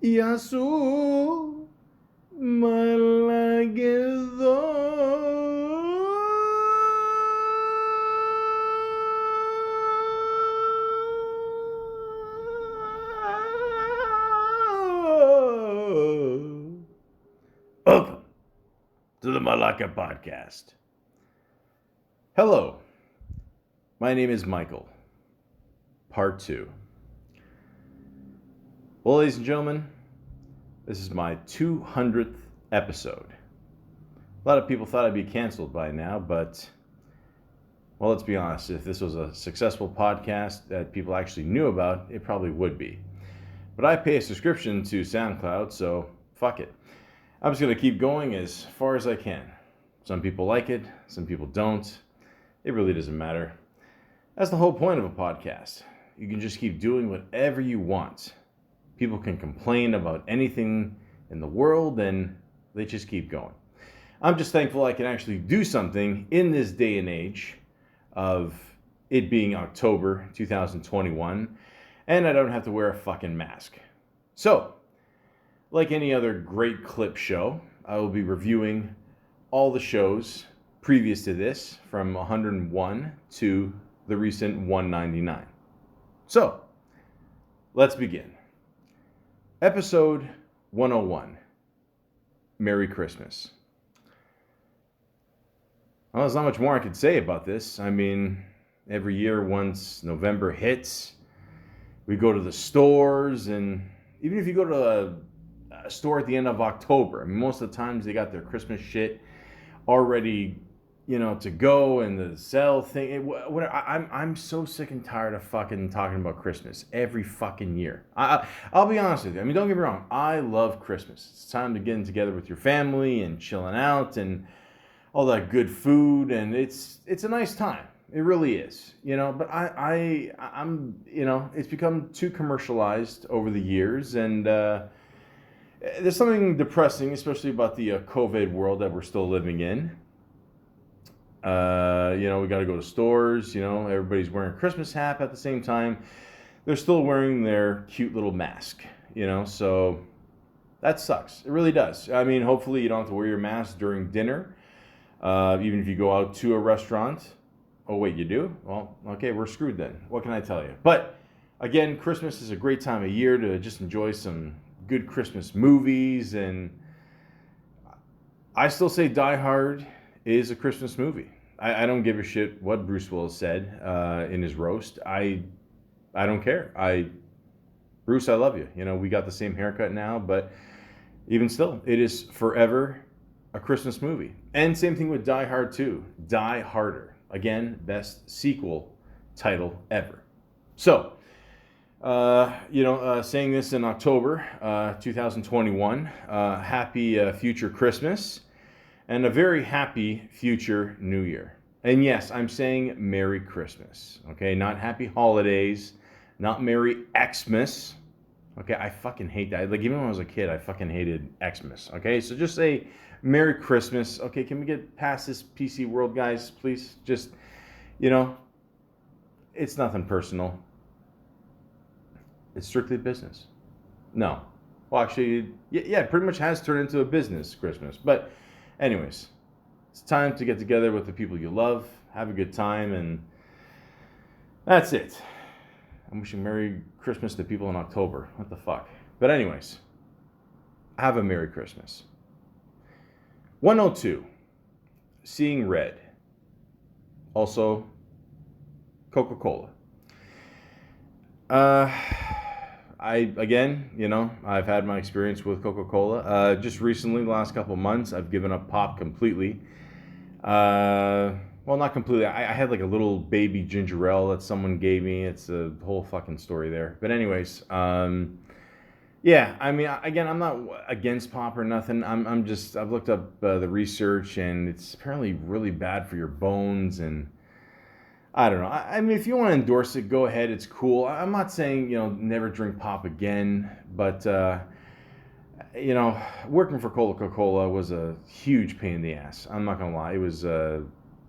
Yasu Malagedo. Welcome to the Malaka podcast. Hello, my name is Michael. Part 2. Well, ladies and gentlemen, this is my 200th episode. A lot of people thought I'd be canceled by now, but, well, let's be honest. If this was a successful podcast that people actually knew about, it probably would be. But I pay a subscription to SoundCloud, so fuck it. I'm just going to keep going as far as I can. Some people like it, some people don't. It really doesn't matter. That's the whole point of a podcast. You can just keep doing whatever you want. People can complain about anything in the world and they just keep going. I'm just thankful I can actually do something in this day and age of it being October 2021 and I don't have to wear a fucking mask. So, like any other great clip show, I will be reviewing all the shows previous to this from 101 to the recent 199. So, let's begin. Episode 101, Merry Christmas. Well, there's not much more I could say about this. I mean, every year once November hits, we go to the stores, and even if you go to a store at the end of October, I mean, most of the times they got their Christmas shit already, to go and the sell thing. I'm so sick and tired of fucking talking about Christmas every fucking year. I'll be honest with you. I mean, don't get me wrong. I love Christmas. It's time to get together with your family and chilling out and all that good food, and it's a nice time. It really is, But I'm, it's become too commercialized over the years, and there's something depressing, especially about the COVID world that we're still living in. We got to go to stores. Everybody's wearing a Christmas hat at the same time. They're still wearing their cute little mask. So that sucks. It really does. I mean, hopefully you don't have to wear your mask during dinner, even if you go out to a restaurant. Oh, wait, you do? Well, okay, we're screwed then. What can I tell you? But again, Christmas is a great time of year to just enjoy some good Christmas movies. And I still say Die Hard is a Christmas movie. I don't give a shit what Bruce Willis said in his roast. I don't care. Bruce, I love you. We got the same haircut now, but even still, it is forever a Christmas movie. And same thing with Die Hard 2. Die Harder. Again, best sequel title ever. So, saying this in October 2021, happy future Christmas and a very happy future New Year. And yes, I'm saying Merry Christmas, okay? Not Happy Holidays, not Merry Xmas, okay? I fucking hate that. Like, even when I was a kid, I fucking hated Xmas, okay? So just say Merry Christmas. Okay, can we get past this PC world, guys, please? Just, it's nothing personal. It's strictly business. No. Well, actually, yeah, it pretty much has turned into a business Christmas. But anyways, it's time to get together with the people you love, have a good time, and that's it. I'm wishing Merry Christmas to people in October. What the fuck? But anyways, have a Merry Christmas. 102, Seeing Red. Also, Coca-Cola. I've had my experience with Coca-Cola. Just recently, the last couple of months, I've given up pop completely. Well, not completely. I had like a little baby ginger ale that someone gave me. It's a whole fucking story there. But anyways, yeah, I mean, again, I'm not against pop or nothing. I've looked up the research, and it's apparently really bad for your bones, and I don't know. I mean, if you want to endorse it, go ahead. It's cool. I'm not saying, never drink pop again, but, working for Coca-Cola was a huge pain in the ass. I'm not going to lie. It was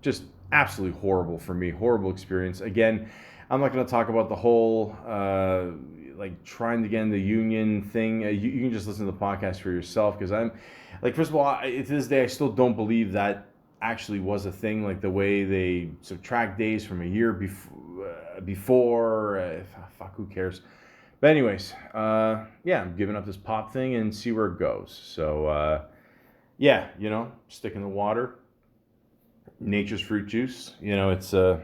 just absolutely horrible for me. Horrible experience. Again, I'm not going to talk about the whole like trying to get in the union thing, you can just listen to the podcast for yourself, because I'm like, first of all, to this day I still don't believe that actually was a thing, like the way they subtract days from a year before fuck, who cares. But anyways, yeah, I'm giving up this pop thing and see where it goes. So yeah, stick in the water, nature's fruit juice, it's a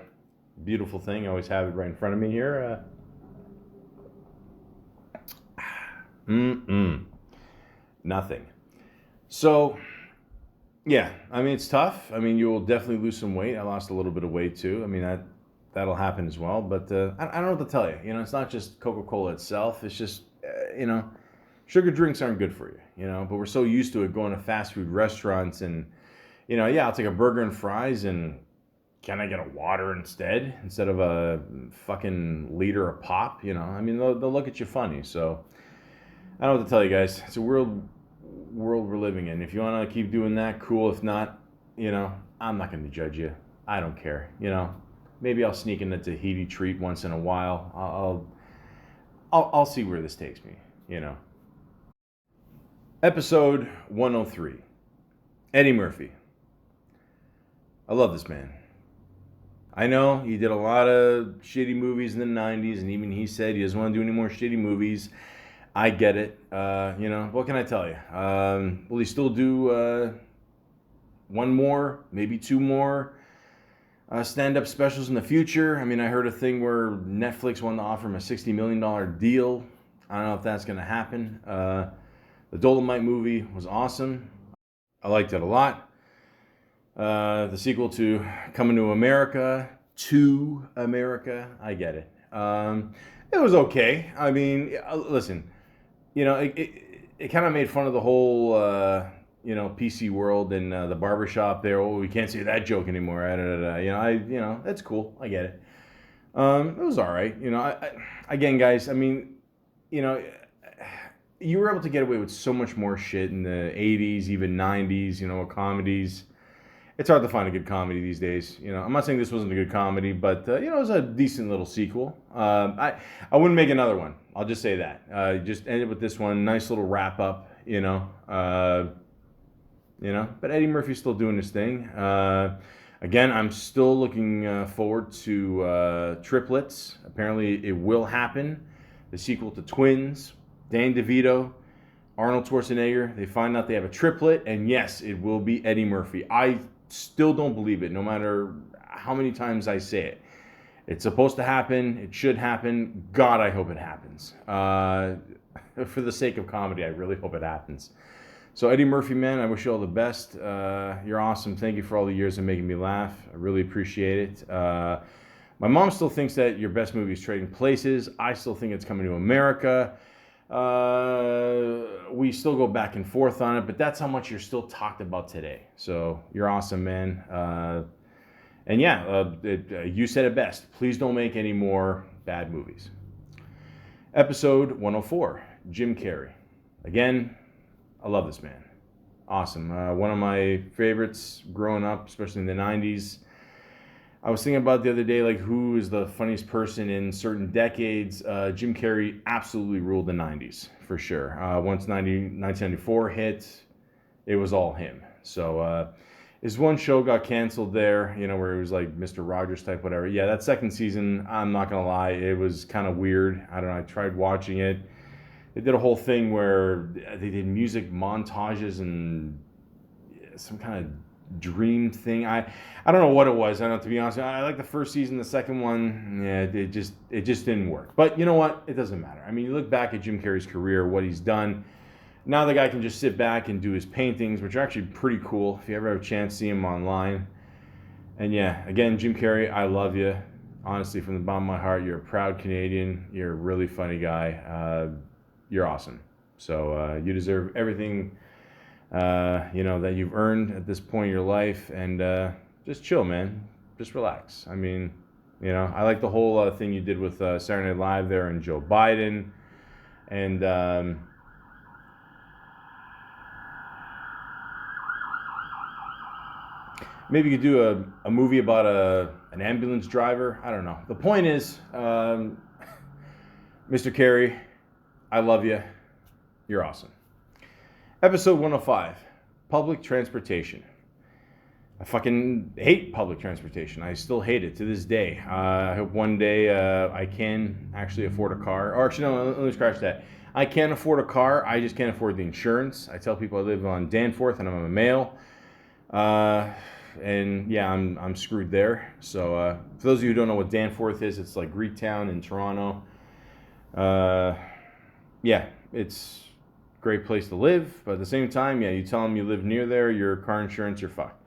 beautiful thing. I always have it right in front of me here. Nothing. So yeah, I mean, it's tough. I mean, you will definitely lose some weight. I lost a little bit of weight too. I mean, that'll happen as well. But I don't know what to tell you. It's not just Coca-Cola itself. It's just, sugar drinks aren't good for you, But we're so used to it, going to fast food restaurants and, yeah, I'll take a burger and fries, and can I get a water instead of a fucking liter of pop? I mean, they'll look at you funny. So I don't know what to tell you guys. It's a world we're living in. If you want to keep doing that, cool. If not, I'm not going to judge you. I don't care. Maybe I'll sneak in a Tahiti treat once in a while. I'll see where this takes me. Episode 103. Eddie Murphy. I love this man. I know he did a lot of shitty movies in the 90s, and even he said he doesn't want to do any more shitty movies. I get it. What can I tell you? Will he still do one more, maybe two more stand-up specials in the future? I mean, I heard a thing where Netflix wanted to offer him a $60 million deal. I don't know if that's going to happen. The Dolomite movie was awesome. I liked it a lot. The sequel to Coming to America, I get it. It was okay. I mean, listen, it kind of made fun of the whole, PC world and the barbershop there. Oh, we can't say that joke anymore. That's cool. I get it. It was all right. Again, guys, I mean, you were able to get away with so much more shit in the 80s, even 90s, comedies. It's hard to find a good comedy these days. I'm not saying this wasn't a good comedy, but it was a decent little sequel. I wouldn't make another one. I'll just say that. Just ended with this one, nice little wrap up. But Eddie Murphy's still doing his thing. Again, I'm still looking forward to Triplets. Apparently, it will happen. The sequel to Twins, Dan DeVito, Arnold Schwarzenegger. They find out they have a triplet, and yes, it will be Eddie Murphy. I still don't believe it, no matter how many times I say it. It's supposed to happen. It should happen. God, I hope it happens. For the sake of comedy, I really hope it happens. So Eddie Murphy, man, I wish you all the best. You're awesome. Thank you for all the years of making me laugh. I really appreciate it. My mom still thinks that your best movie is Trading Places. I still think it's Coming to America. We still go back and forth on it, but that's how much you're still talked about today. So you're awesome, man. And yeah, you said it best. Please don't make any more bad movies. Episode 104, Jim Carrey. Again, I love this man. Awesome. One of my favorites growing up, especially in the 90s. I was thinking about the other day, like, who is the funniest person in certain decades. Jim Carrey absolutely ruled the 90s, for sure. Once 1994 hit, it was all him. So his one show got canceled there, where it was like Mr. Rogers type, whatever. Yeah, that second season, I'm not going to lie, it was kind of weird. I don't know, I tried watching it. They did a whole thing where they did music montages and some kind of dream thing. I don't know what it was. I don't know, to be honest. I like the first season. The second one, yeah, it just didn't work. But you know what? It doesn't matter. I mean, you look back at Jim Carrey's career, what he's done. Now the guy can just sit back and do his paintings, which are actually pretty cool. If you ever have a chance, see him online. And yeah, again, Jim Carrey, I love you. Honestly, from the bottom of my heart, you're a proud Canadian. You're a really funny guy. You're awesome. So you deserve everything that you've earned at this point in your life, and just chill, man. Just relax. I mean, I like the whole thing you did with Saturday Night Live there and Joe Biden, and maybe you could do a movie about an ambulance driver. I don't know. The point is, Mr. Carrey, I love you. You're awesome. Episode 105, public transportation. I fucking hate public transportation. I still hate it to this day. I hope one day I can actually afford a car. Or actually, no, let me scratch that. I can afford a car. I just can't afford the insurance. I tell people I live on Danforth and I'm a male. And yeah, I'm screwed there. So for those of you who don't know what Danforth is, it's like Greektown in Toronto. Yeah, it's a great place to live. But at the same time, yeah, you tell them you live near there, your car insurance, you're fucked.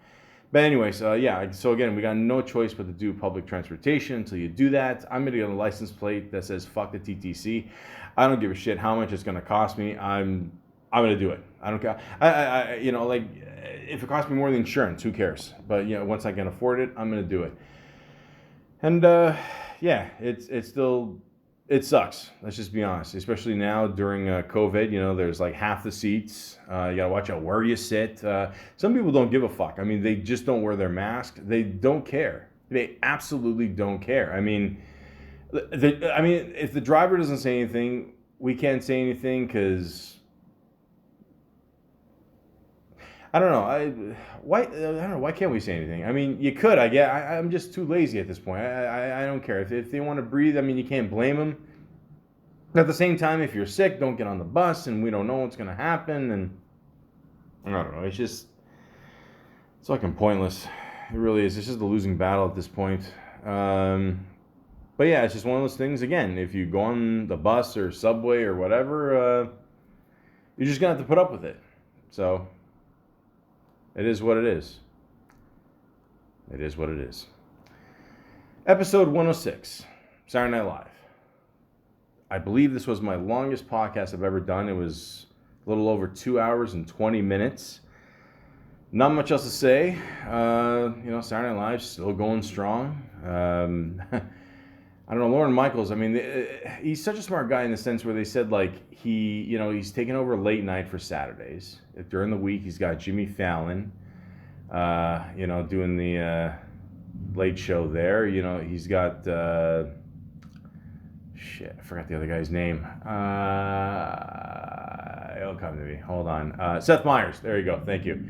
But anyways, yeah, so again, we got no choice but to do public transportation. Until you do that, I'm going to get a license plate that says fuck the TTC. I don't give a shit how much it's going to cost me. I'm going to do it. I don't care. Like, if it costs me more than insurance, who cares? But, once I can afford it, I'm going to do it. And, yeah, it's still, it sucks. Let's just be honest. Especially now during COVID, there's like half the seats. You got to watch out where you sit. Some people don't give a fuck. I mean, they just don't wear their mask. They don't care. They absolutely don't care. I mean, if the driver doesn't say anything, we can't say anything because I don't know. I don't know. Why can't we say anything? I mean, you could. I'm just too lazy at this point. I don't care. If they want to breathe, I mean, you can't blame them. At the same time, if you're sick, don't get on the bus, and we don't know what's going to happen. And I don't know. It's fucking pointless. It really is. It's just a losing battle at this point. But yeah, it's just one of those things. Again, if you go on the bus or subway or whatever, you're just going to have to put up with it. So it is what it is. It is what it is. Episode 106, Saturday Night Live. I believe this was my longest podcast I've ever done. It was a little over 2 hours and 20 minutes. Not much else to say. Saturday Night Live still going strong. I don't know, Lorne Michaels, I mean, he's such a smart guy in the sense where they said, like, he's taken over late night for Saturdays. During the week, he's got Jimmy Fallon, doing the late show there. He's got, I forgot the other guy's name. It'll come to me. Hold on. Seth Meyers. There you go. Thank you.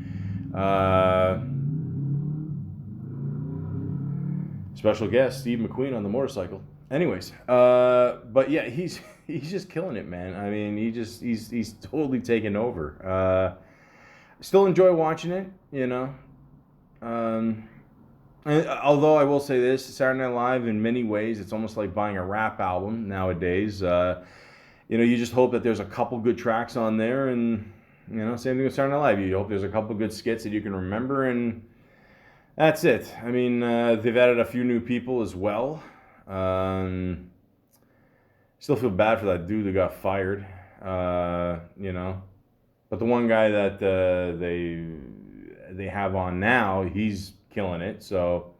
Special guest, Steve McQueen on the motorcycle. Anyways, but yeah, he's just killing it, man. I mean, he's totally taken over. Still enjoy watching it, although I will say this, Saturday Night Live, in many ways, it's almost like buying a rap album nowadays. You just hope that there's a couple good tracks on there, and same thing with Saturday Night Live. You hope there's a couple good skits that you can remember, and that's it. I mean, they've added a few new people as well. Still feel bad for that dude that got fired, but the one guy that they have on now, he's killing it. So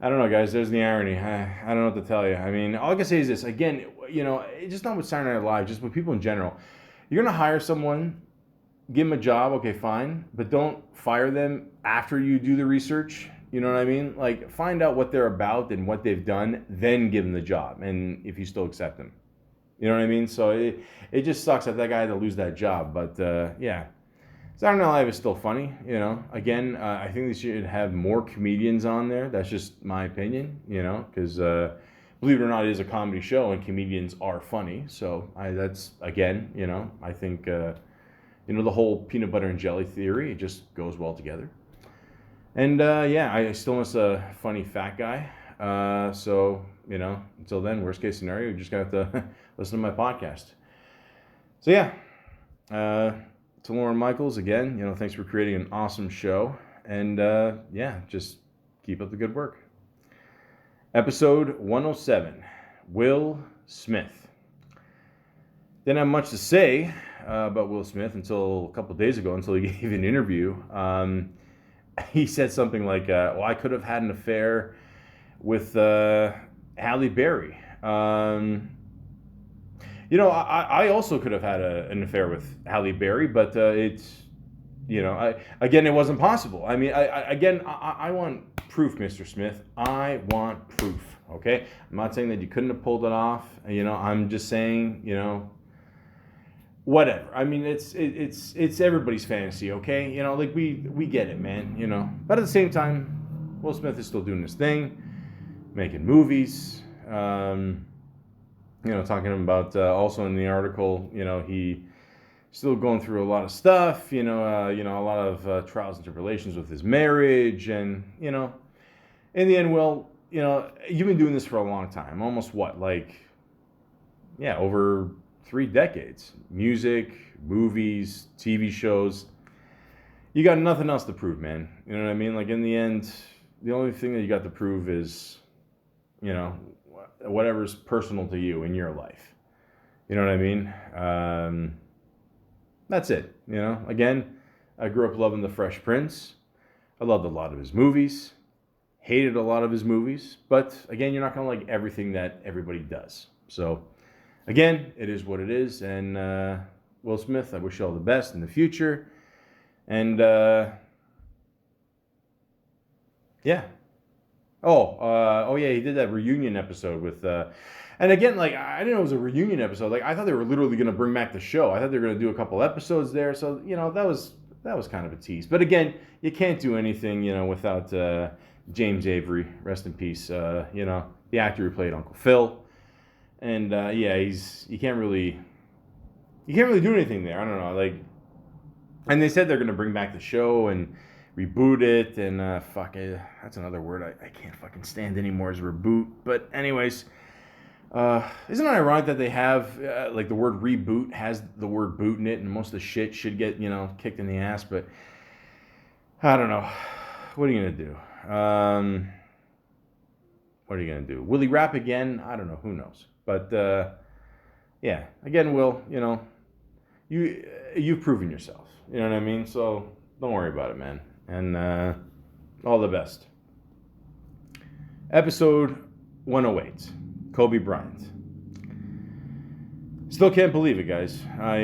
I don't know, guys. There's the irony. I don't know what to tell you. I mean, all I can say is this. Again, just not with Saturday Night Live, just with people in general. You're gonna hire someone, give them a job, okay, fine, but don't fire them after you do the research. You know what I mean? Like, find out what they're about and what they've done, then give them the job, and if you still accept them. You know what I mean? So it just sucks that guy had to lose that job. But, yeah. Saturday Night Live is still funny, Again, I think they should have more comedians on there. That's just my opinion, because believe it or not, it is a comedy show, and comedians are funny. So that's, again, I think, the whole peanut butter and jelly theory, it just goes well together. And, yeah, I still miss a funny fat guy. So, until then, worst case scenario, you just got to listen to my podcast. So, yeah, to Lorne Michaels, again, thanks for creating an awesome show. And, yeah, just keep up the good work. Episode 107, Will Smith. Didn't have much to say about Will Smith until a couple days ago, until he gave an interview. He said something like, I could have had an affair with Halle Berry. I also could have had an affair with Halle Berry, but it's, again, it wasn't possible. I mean, I want proof, Mr. Smith. I want proof, okay? I'm not saying that you couldn't have pulled it off. I'm just saying, whatever. I mean, it's everybody's fantasy, okay? You know, like we get it, man. You know, but at the same time, Will Smith is still doing his thing, making movies. You know, talking about also in the article, you know, he still going through a lot of stuff. You know, a lot of trials and tribulations with his marriage, and you know, in the end, Will, you know, you've been doing this for a long time, almost what, like, yeah, over 3 decades. Music, movies, TV shows. You got nothing else to prove, man. You know what I mean? Like, in the end, the only thing that you got to prove is, you know, whatever's personal to you in your life. You know what I mean? That's it. You know, again, I grew up loving The Fresh Prince. I loved a lot of his movies, hated a lot of his movies, but again, you're not going to like everything that everybody does. So, again, it is what it is. And Will Smith, I wish you all the best in the future. And yeah. Oh yeah, he did that reunion episode with. And again, like I didn't know it was a reunion episode. Like I thought they were literally going to bring back the show. I thought they were going to do a couple episodes there. So you know that was kind of a tease. But again, you can't do anything you know without James Avery, rest in peace. You know the actor who played Uncle Phil. And yeah, you can't really do anything there. I don't know, like, and they said they're gonna bring back the show and reboot it, and fuck it, that's another word I can't fucking stand anymore is reboot. But anyways, isn't it ironic that they have like the word reboot has the word boot in it, and most of the shit should get you know kicked in the ass, but I don't know. What are you gonna do? What are you gonna do? Will he rap again? I don't know. Who knows? But yeah, again, Will, you know, you've proven yourself. You know what I mean? So don't worry about it, man. And all the best. Episode 108, Kobe Bryant. Still can't believe it, guys. I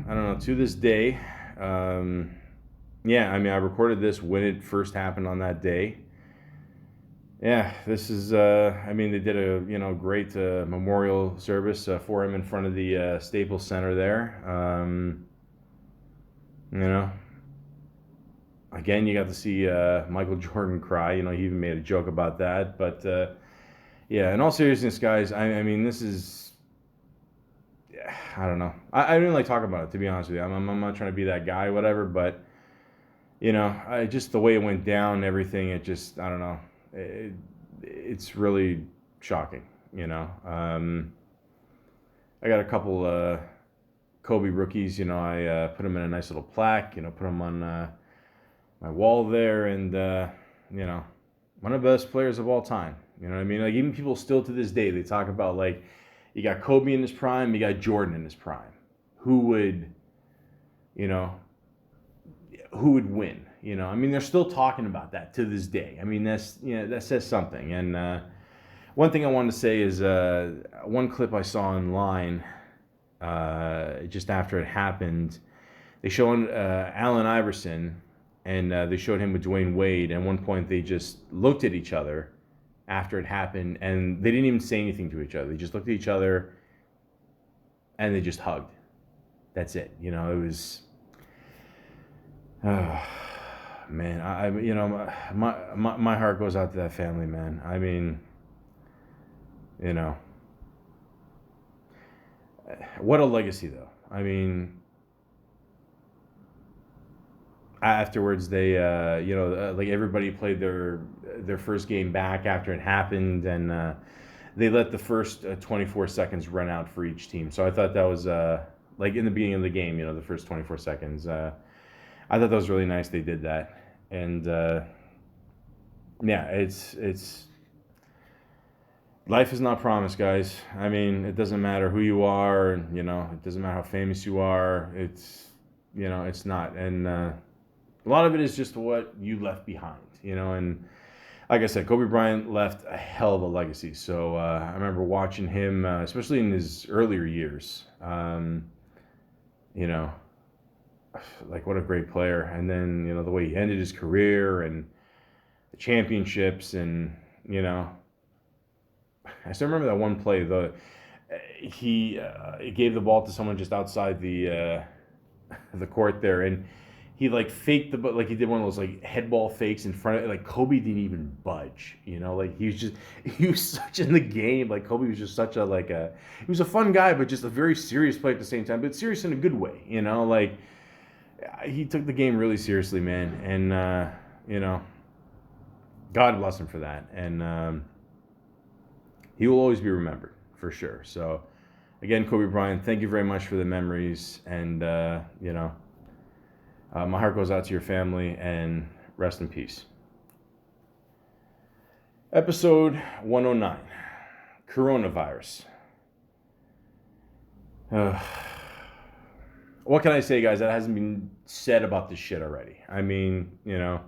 don't know. To this day, yeah. I mean, I recorded this when it first happened on that day. Yeah, this is. I mean, they did a great memorial service for him in front of the Staples Center there. You know, again, you got to see Michael Jordan cry. You know, he even made a joke about that. But yeah, in all seriousness, guys, I mean, this is. I don't know. I didn't like talking about it, to be honest with you. I'm not trying to be that guy, whatever. But you know, just the way it went down, everything. It just, I don't know. It's really shocking, you know. I got a couple Kobe rookies, you know. I put them in a nice little plaque, you know, put them on my wall there, and you know, one of the best players of all time. You know what I mean? Like even people still to this day, they talk about like you got Kobe in his prime, you got Jordan in his prime. Who would, you know, who would win? You know, I mean, they're still talking about that to this day. I mean, that's, you know, that says something. And one thing I wanted to say is one clip I saw online just after it happened. They showed Allen Iverson, and they showed him with Dwayne Wade. And at one point, they just looked at each other after it happened, and they didn't even say anything to each other. They just looked at each other, and they just hugged. That's it. You know, it was. Man, I you know my heart goes out to that family, man. I mean, you know, what a legacy, though. I mean, afterwards they you know like everybody played their first game back after it happened, and they let the first 24 seconds run out for each team. So I thought that was like in the beginning of the game, you know, the first 24 seconds. I thought that was really nice. They did that, and yeah, it's life is not promised, guys. I mean, it doesn't matter who you are, you know, it doesn't matter how famous you are. It's, you know, it's not, and a lot of it is just what you left behind, you know. And like I said, Kobe Bryant left a hell of a legacy. So I remember watching him, especially in his earlier years. You know. Like what a great player. And then, you know, the way he ended his career and the championships, and, you know, I still remember that one play, he gave the ball to someone just outside the court there, and he like faked the, but like he did one of those like head ball fakes in front of, like Kobe didn't even budge, you know, like he was such in the game. Like Kobe was just such a like a he was a fun guy, but just a very serious player at the same time, but serious in a good way, you know, like he took the game really seriously, man, and you know, God bless him for that, and he will always be remembered for sure. So again, Kobe Bryant, thank you very much for the memories, and you know. My heart goes out to your family, and rest in peace. Episode 109, Coronavirus. What can I say, guys, that hasn't been said about this shit already? I mean, you know,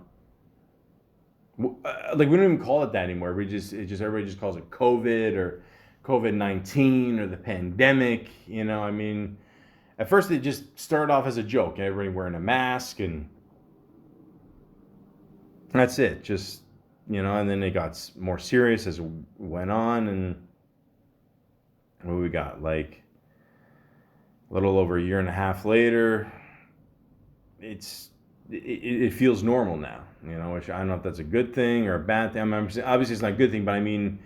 like we don't even call it that anymore. Everybody just calls it COVID or COVID-19 or the pandemic. You know, I mean, at first, it just started off as a joke. Everybody wearing a mask, and that's it. Just, you know, and then it got more serious as it went on. And what we got? Like, a little over a year and a half later, it feels normal now, you know, which I don't know if that's a good thing or a bad thing. Obviously, it's not a good thing, but I mean,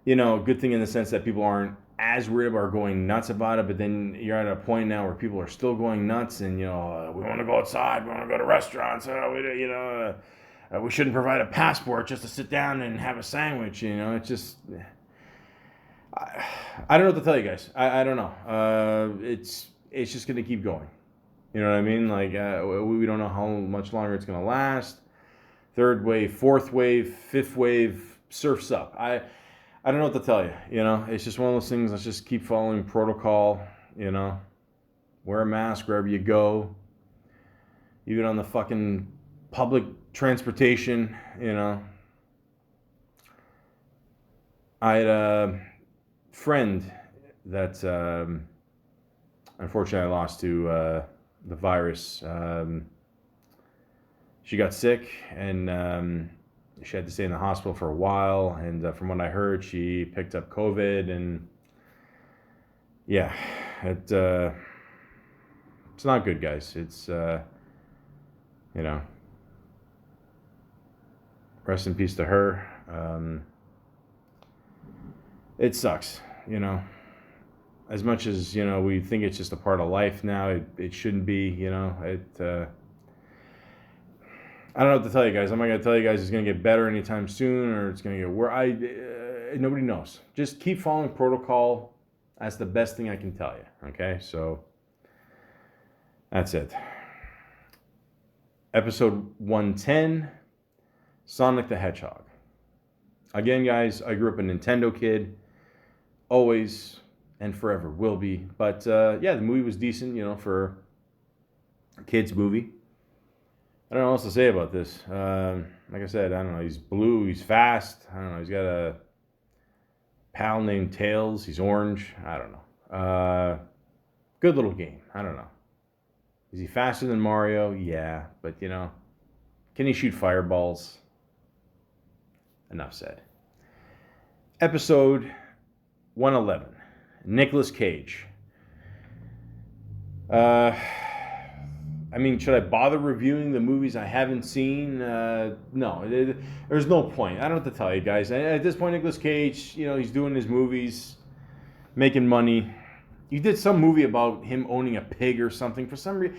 you know, a good thing in the sense that people aren't as worried about going nuts about it, but then you're at a point now where people are still going nuts, and you know, we want to go outside, we want to go to restaurants, we shouldn't provide a passport just to sit down and have a sandwich. You know, it's just, I don't know what to tell you guys. I don't know. It's just gonna keep going. You know what I mean? Like we don't know how much longer it's gonna last. Third wave, fourth wave, fifth wave, surf's up. I don't know what to tell you, you know, it's just one of those things. Let's just keep following protocol, you know, wear a mask wherever you go, even on the fucking public transportation, you know. I had a friend that, unfortunately I lost to the virus. She got sick, and she had to stay in the hospital for a while, and from what I heard, she picked up COVID, and yeah, it's not good, guys. It's, you know, rest in peace to her. It sucks, you know, as much as, you know, we think it's just a part of life now, it shouldn't be, you know, I don't know what to tell you guys. I'm not going to tell you guys it's going to get better anytime soon or it's going to get worse. Nobody knows. Just keep following protocol. That's the best thing I can tell you. Okay? So, that's it. Episode 110, Sonic the Hedgehog. Again, guys, I grew up a Nintendo kid. Always and forever will be. But, yeah, the movie was decent, you know, for a kid's movie. I don't know what else to say about this. Like I said, I don't know. He's blue. He's fast. I don't know. He's got a pal named Tails. He's orange. I don't know. Good little game. I don't know. Is he faster than Mario? Yeah. But, you know, can he shoot fireballs? Enough said. Episode 111. Nicolas Cage. I mean, should I bother reviewing the movies I haven't seen? No, there's no point. I don't know what to tell you guys. At this point, Nicolas Cage, you know, he's doing his movies, making money. He did some movie about him owning a pig or something. For some reason,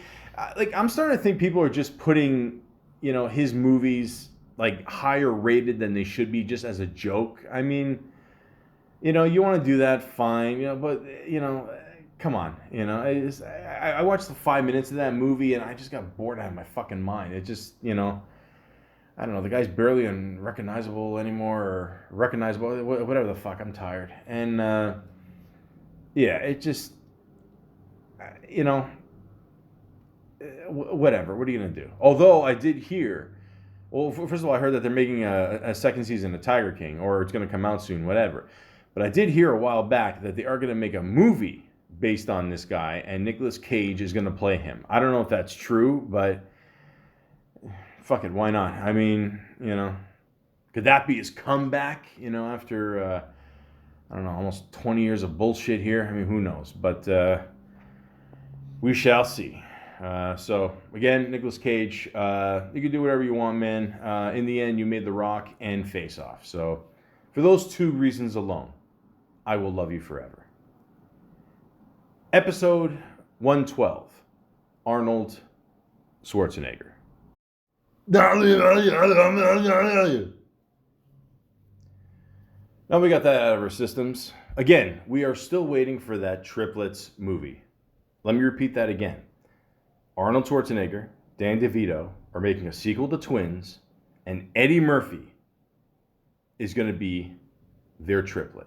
like, I'm starting to think people are just putting, you know, his movies like higher rated than they should be just as a joke. I mean, you know, you want to do that, fine, you know, but, you know, come on, you know, I watched the 5 minutes of that movie and I just got bored out of my fucking mind. It just, you know, I don't know, the guy's barely unrecognizable anymore, or recognizable, whatever the fuck, I'm tired. And, yeah, it just, you know, whatever, what are you going to do? Although I did hear, well, first of all, I heard that they're making a second season of Tiger King, or it's going to come out soon, whatever. But I did hear a while back that they are going to make a movie based on this guy, and Nicolas Cage is going to play him. I don't know if that's true, but fuck it, why not? I mean, you know, could that be his comeback, you know, after, I I don't know, almost 20 years of bullshit here. I mean, who knows? But we shall see. So, again, Nicolas Cage, you can do whatever you want, man. In the end, you made The Rock and Face Off. So, for those two reasons alone, I will love you forever. Episode 112, Arnold Schwarzenegger. Now we got that out of our systems. Again, we are still waiting for that triplets movie. Let me repeat that again. Arnold Schwarzenegger, Dan DeVito are making a sequel to Twins, and Eddie Murphy is going to be their triplet.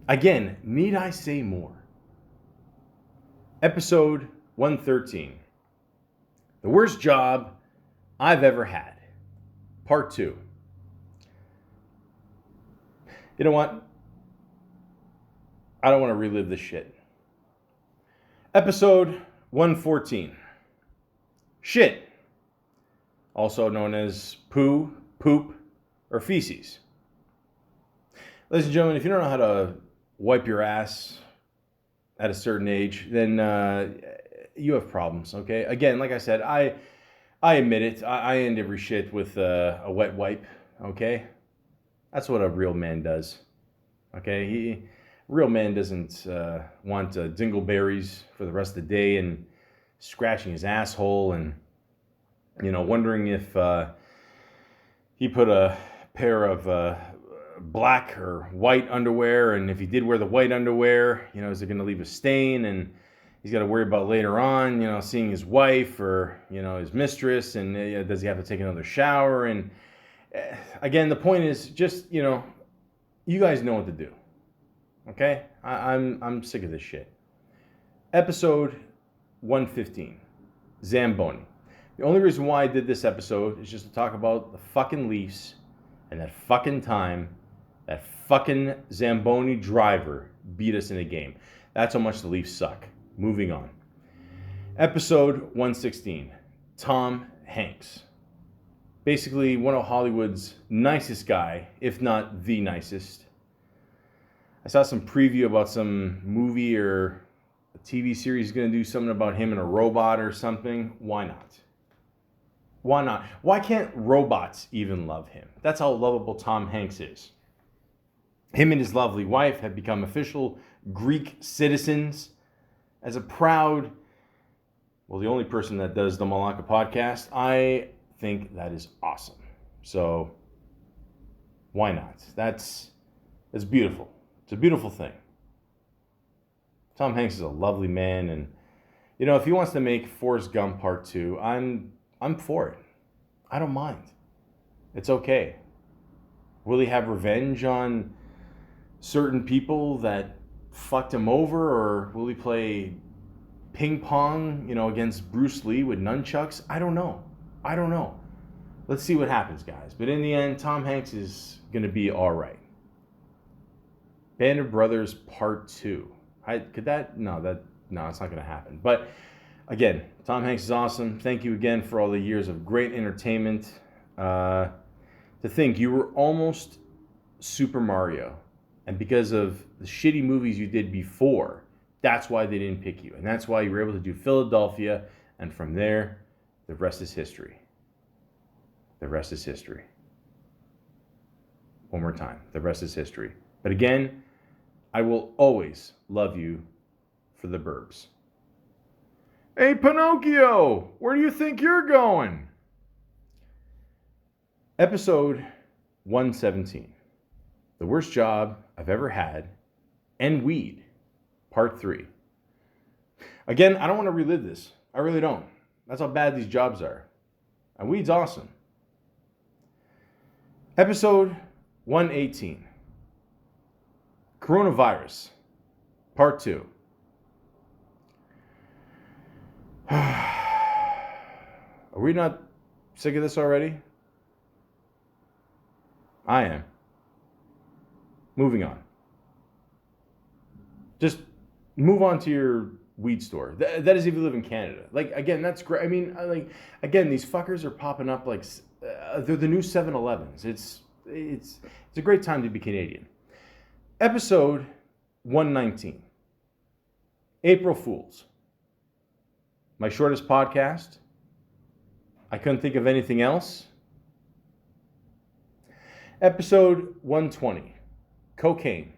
Again, need I say more? Episode 113, The Worst Job I've Ever Had, Part 2. You know what? I don't want to relive this shit. Episode 114. Shit. Also known as poo, poop, or feces. Ladies and gentlemen, if you don't know how to wipe your ass at a certain age, then you have problems, okay? Again, like I said, I admit it. I end every shit with a wet wipe, okay? That's what a real man does, okay? Real man doesn't want dingleberries for the rest of the day and scratching his asshole and, you know, wondering if he put a pair of black or white underwear, and if he did wear the white underwear, you know, is it going to leave a stain? And he's got to worry about later on, you know, seeing his wife or, you know, his mistress, and does he have to take another shower? And again, the point is just, you know, you guys know what to do. Okay? I'm sick of this shit. Episode 115, Zamboni. The only reason why I did this episode is just to talk about the fucking Leafs and that fucking time that fucking Zamboni driver beat us in a game. That's how much the Leafs suck. Moving on. Episode 116, Tom Hanks. Basically, one of Hollywood's nicest guy, if not the nicest. I saw some preview about some movie or a TV series going to do something about him and a robot or something. Why not? Why not? Why can't robots even love him? That's how lovable Tom Hanks is. Him and his lovely wife have become official Greek citizens. As a proud, well, the only person that does the Malaka podcast, I think that is awesome. So, why not? That's beautiful. It's a beautiful thing. Tom Hanks is a lovely man, and you know, if he wants to make Forrest Gump Part 2, I'm for it. I don't mind. It's okay. Will he have revenge on certain people that fucked him over, or will he play ping pong, you know, against Bruce Lee with nunchucks? I don't know. Let's see what happens, guys. But in the end, Tom Hanks is going to be all right. Band of Brothers Part 2. No, it's not going to happen. But again, Tom Hanks is awesome. Thank you again for all the years of great entertainment. To think you were almost Super Mario, and because of the shitty movies you did before, that's why they didn't pick you. And that's why you were able to do Philadelphia, and from there, the rest is history. The rest is history. One more time. The rest is history. But again, I will always love you for the Burbs. Hey, Pinocchio, where do you think you're going? Episode 117, The Worst Job I've Ever Had, and Weed, Part 3. Again, I don't want to relive this. I really don't. That's how bad these jobs are. And weed's awesome. Episode 118, Coronavirus, Part 2. Are we not sick of this already? I am. Moving on. Just move on to your weed store. That is if you live in Canada. Like, again, that's great. I mean, like, again, these fuckers are popping up like they're the new 7-Elevens. It's it's a great time to be Canadian. Episode 119, April Fools. My shortest podcast. I couldn't think of anything else. Episode 120, cocaine.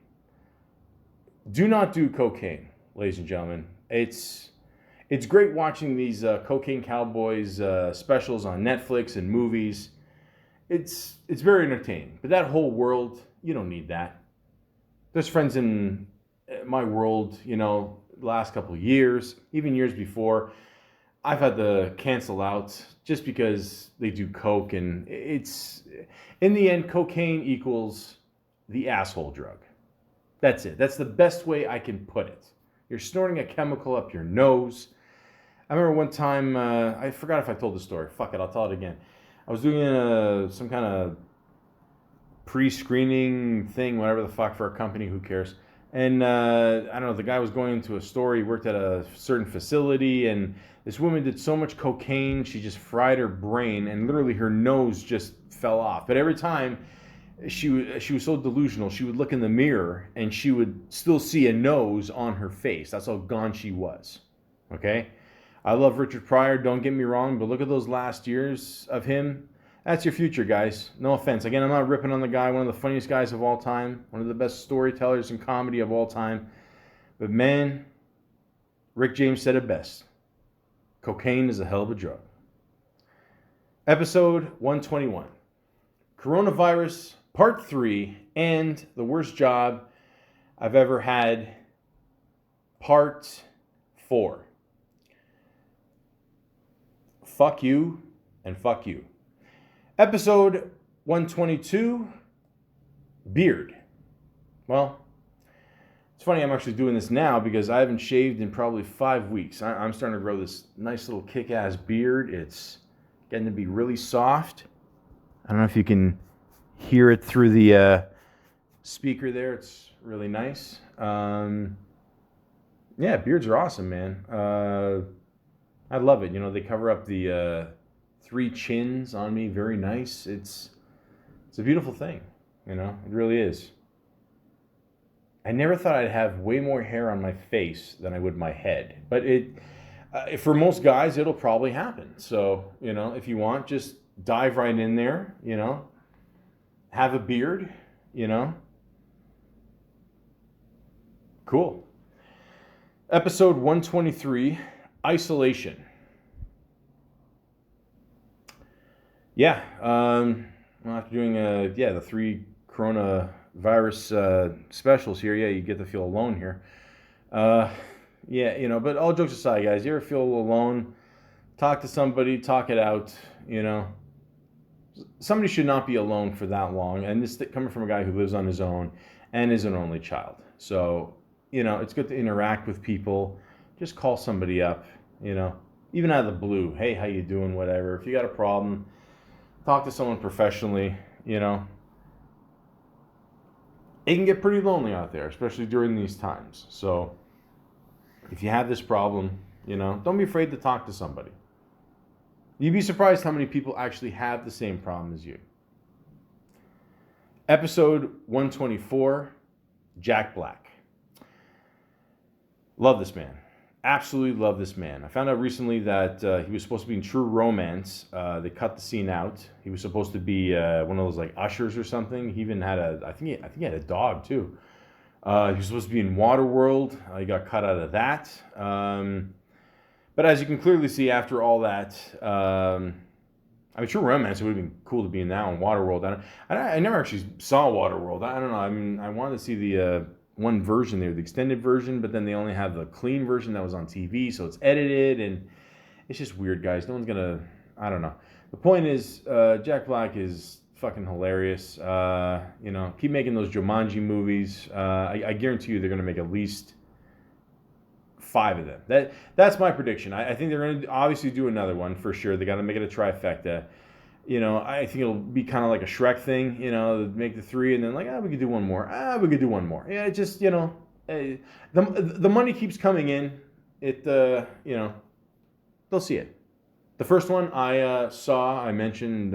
Do not do cocaine, ladies and gentlemen. It's great watching these cocaine cowboys specials on Netflix and movies. It's very entertaining. But that whole world, you don't need that. There's friends in my world, the last couple of years, even years before, I've had to cancel out just because they do coke, and it's, in the end, cocaine equals the asshole drug. That's it. That's the best way I can put it. You're snorting a chemical up your nose. I remember one time, I forgot if I told the story. Fuck it, I'll tell it again. I was doing some kind of pre-screening thing, whatever the fuck, for a company, who cares? And I don't know, the guy was going into a store, he worked at a certain facility, and this woman did so much cocaine, she just fried her brain, and literally her nose just fell off. But every time, she was so delusional, she would look in the mirror, and she would still see a nose on her face. That's how gone she was. Okay? I love Richard Pryor, don't get me wrong, but look at those last years of him. That's your future, guys. No offense. Again, I'm not ripping on the guy, one of the funniest guys of all time, one of the best storytellers in comedy of all time. But man, Rick James said it best. Cocaine is a hell of a drug. Episode 121. Coronavirus Part 3 and the worst job I've ever had, Part 4. Fuck you and fuck you. Episode 122, beard. Well, it's funny I'm actually doing this now because I haven't shaved in probably 5 weeks. I'm starting to grow this nice little kick-ass beard. It's getting to be really soft. I don't know if you can hear it through the speaker there. It's really nice. Yeah, beards are awesome, man. I love it. They cover up the 3 chins on me. Very nice. It's a beautiful thing. It really is. I never thought I'd have way more hair on my face than I would my head. But for most guys, it'll probably happen. So, if you want, just dive right in there, have a beard, Cool. Episode 123, isolation. Yeah, after doing the 3 coronavirus specials here, you get to feel alone here. But all jokes aside, guys, you ever feel alone? Talk to somebody, talk it out, Somebody should not be alone for that long, and this coming from a guy who lives on his own and is an only child. So, it's good to interact with people. Just call somebody up, even out of the blue. Hey, how you doing? Whatever. If you got a problem, talk to someone professionally, It can get pretty lonely out there, especially during these times. So if you have this problem, don't be afraid to talk to somebody. You'd be surprised how many people actually have the same problem as you. Episode 124, Jack Black. Love this man. Absolutely love this man. I found out recently that he was supposed to be in True Romance. They cut the scene out. He was supposed to be one of those like ushers or something. He even had I think he had a dog too. He was supposed to be in Waterworld. He got cut out of that. But as you can clearly see, after all that, True Romance, it would have been cool to be in that one. Waterworld. I never actually saw Waterworld. I don't know. I wanted to see the one version there, the extended version, but then they only have the clean version that was on TV, so it's edited, and it's just weird, guys. No one's gonna, I don't know. The point is, Jack Black is fucking hilarious. Keep making those Jumanji movies. I guarantee you they're gonna make at least 5 of them. That's my prediction. I think they're gonna obviously do another one for sure. They gotta make it a trifecta. I think it'll be kind of like a Shrek thing, make the 3 and then we could do one more. We could do one more. Yeah, it just, the money keeps coming in. It, they'll see it. The first one I mentioned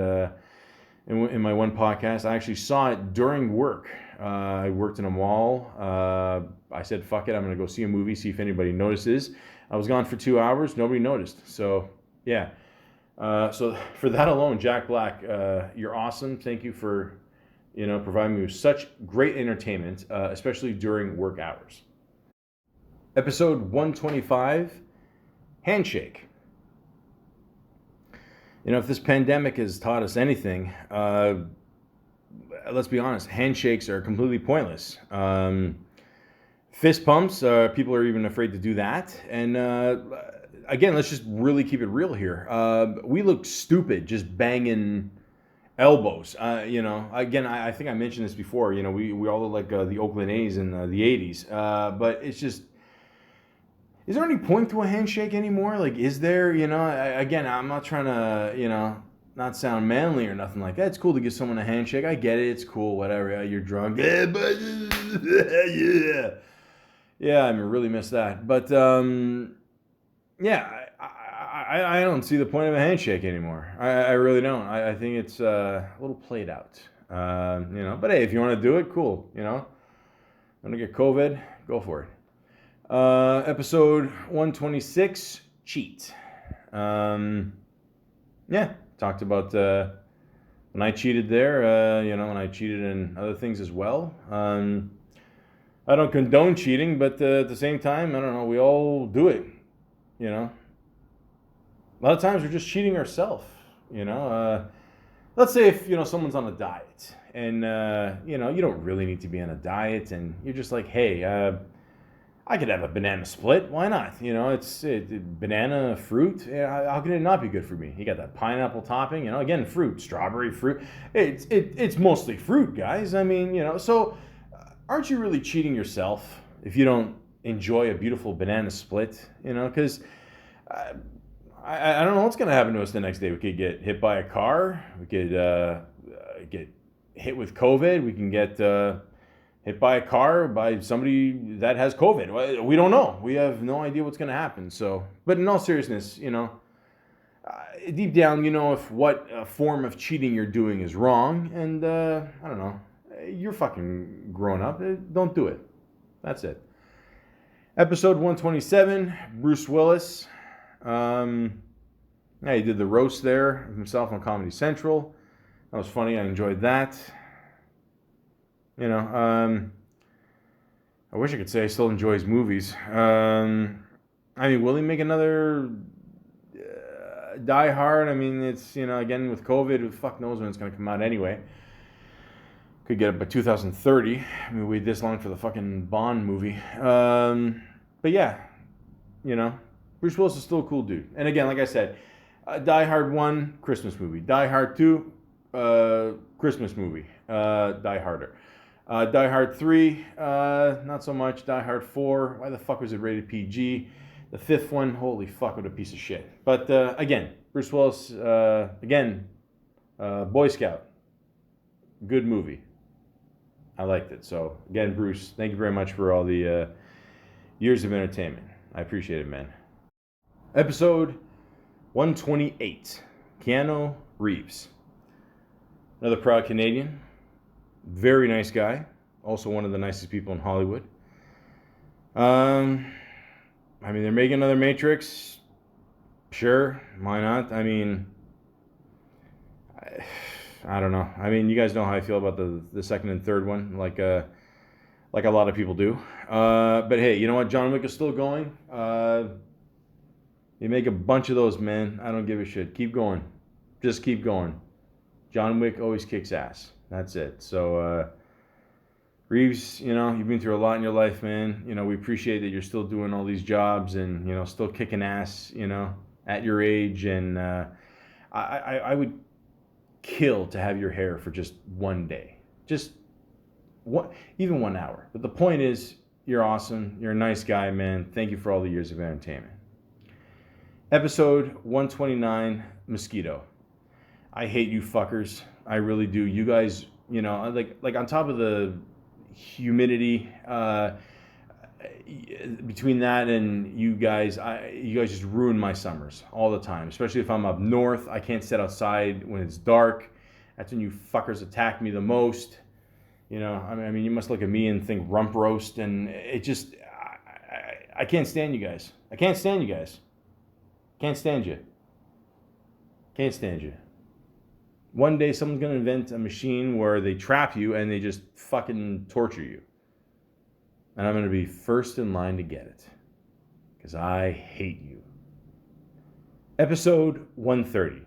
in my one podcast. I actually saw it during work. I worked in a mall. I said, fuck it, I'm going to go see a movie, see if anybody notices. I was gone for 2 hours. Nobody noticed. So, yeah. So for that alone, Jack Black, you're awesome. Thank you for, providing me with such great entertainment, especially during work hours. Episode 125, Handshake. If this pandemic has taught us anything, let's be honest, handshakes are completely pointless. Fist pumps, people are even afraid to do that. And again, let's just really keep it real here. We look stupid just banging elbows. Again, I think I mentioned this before. We all look like the Oakland A's in the 80s. But it's just, is there any point to a handshake anymore? Like, is there, again, I'm not trying to, not sound manly or nothing like that. It's cool to give someone a handshake. I get it. It's cool. Whatever. You're drunk. Yeah. Yeah, I really miss that. But, yeah, I don't see the point of a handshake anymore. I really don't. I think it's a little played out. But hey, if you want to do it, cool. Want to get COVID, go for it. Episode 126, Cheat. Yeah, talked about when I cheated there, when I cheated in other things as well. I don't condone cheating, but at the same time, I don't know, we all do it, A lot of times we're just cheating ourselves, Let's say if, someone's on a diet and, you don't really need to be on a diet and you're just like, hey, I could have a banana split. Why not? It's banana, fruit. How can it not be good for me? You got that pineapple topping. Again, fruit, strawberry fruit. It's mostly fruit, guys. I mean, So, aren't you really cheating yourself if you don't enjoy a beautiful banana split? Because I don't know what's going to happen to us the next day. We could get hit by a car. We could get hit with COVID. We can get hit by a car by somebody that has COVID. We don't know. We have no idea what's going to happen. So, but in all seriousness, deep down, if what form of cheating you're doing is wrong, and I don't know, you're fucking grown up. Don't do it. That's it. Episode 127, Bruce Willis. Yeah, he did the roast there of himself on Comedy Central. That was funny. I enjoyed that. I wish I could say I still enjoy his movies. Will he make another Die Hard? It's, again, with COVID, who the fuck knows when it's going to come out anyway. Could get it by 2030. We waited this long for the fucking Bond movie. But yeah, Bruce Willis is still a cool dude. And again, like I said, Die Hard 1, Christmas movie. Die Hard 2, Christmas movie. Die Harder. Die Hard 3, not so much. Die Hard 4, why the fuck was it rated PG? The fifth one, holy fuck, what a piece of shit. But again, Bruce Willis, Boy Scout. Good movie. I liked it. So again, Bruce, thank you very much for all the years of entertainment. I appreciate it, man. Episode 128, Keanu Reeves. Another proud Canadian. Very nice guy. Also one of the nicest people in Hollywood. They're making another Matrix. Sure, why not? I don't know. You guys know how I feel about the second and third one, like a lot of people do. But hey, you know what? John Wick is still going. You make a bunch of those, man. I don't give a shit. Keep going. Just keep going. John Wick always kicks ass. That's it. So, Reeves, you've been through a lot in your life, man. We appreciate that you're still doing all these jobs and, still kicking ass, at your age. And I would kill to have your hair for just one day. Just even 1 hour. But the point is, you're awesome. You're a nice guy, man. Thank you for all the years of entertainment. Episode 129, Mosquito. I hate you fuckers. I really do. You guys, like on top of the humidity, between that and you guys just ruin my summers all the time. Especially if I'm up north, I can't sit outside when it's dark. That's when you fuckers attack me the most. You know, I mean, you must look at me and think rump roast, and it just, I can't stand you guys. I can't stand you guys. Can't stand you. Can't stand you. One day someone's going to invent a machine where they trap you and they just fucking torture you. And I'm going to be first in line to get it. Because I hate you. Episode 130.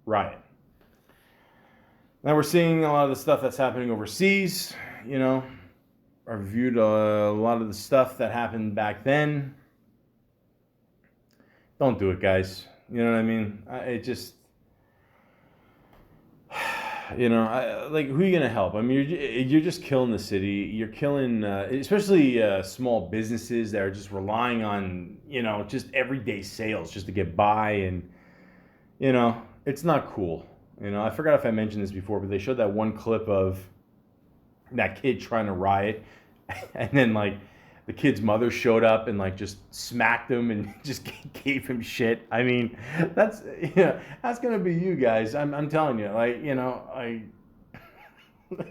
Riot. Now we're seeing a lot of the stuff that's happening overseas. You know, I reviewed a lot of the stuff that happened back then. Don't do it, guys. You know what I mean? It just... You know, like, who are you going to help? I mean, you're just killing the city. You're killing, especially small businesses that are just relying on, you know, just everyday sales just to get by. And, you know, it's not cool. You know, I forgot if I mentioned this before, but they showed that one clip of that kid trying to riot. And then, like, the kid's mother showed up and, like, just smacked him and just gave him shit. I mean, that's, you know, that's going to be you guys. I'm telling you, like, you know,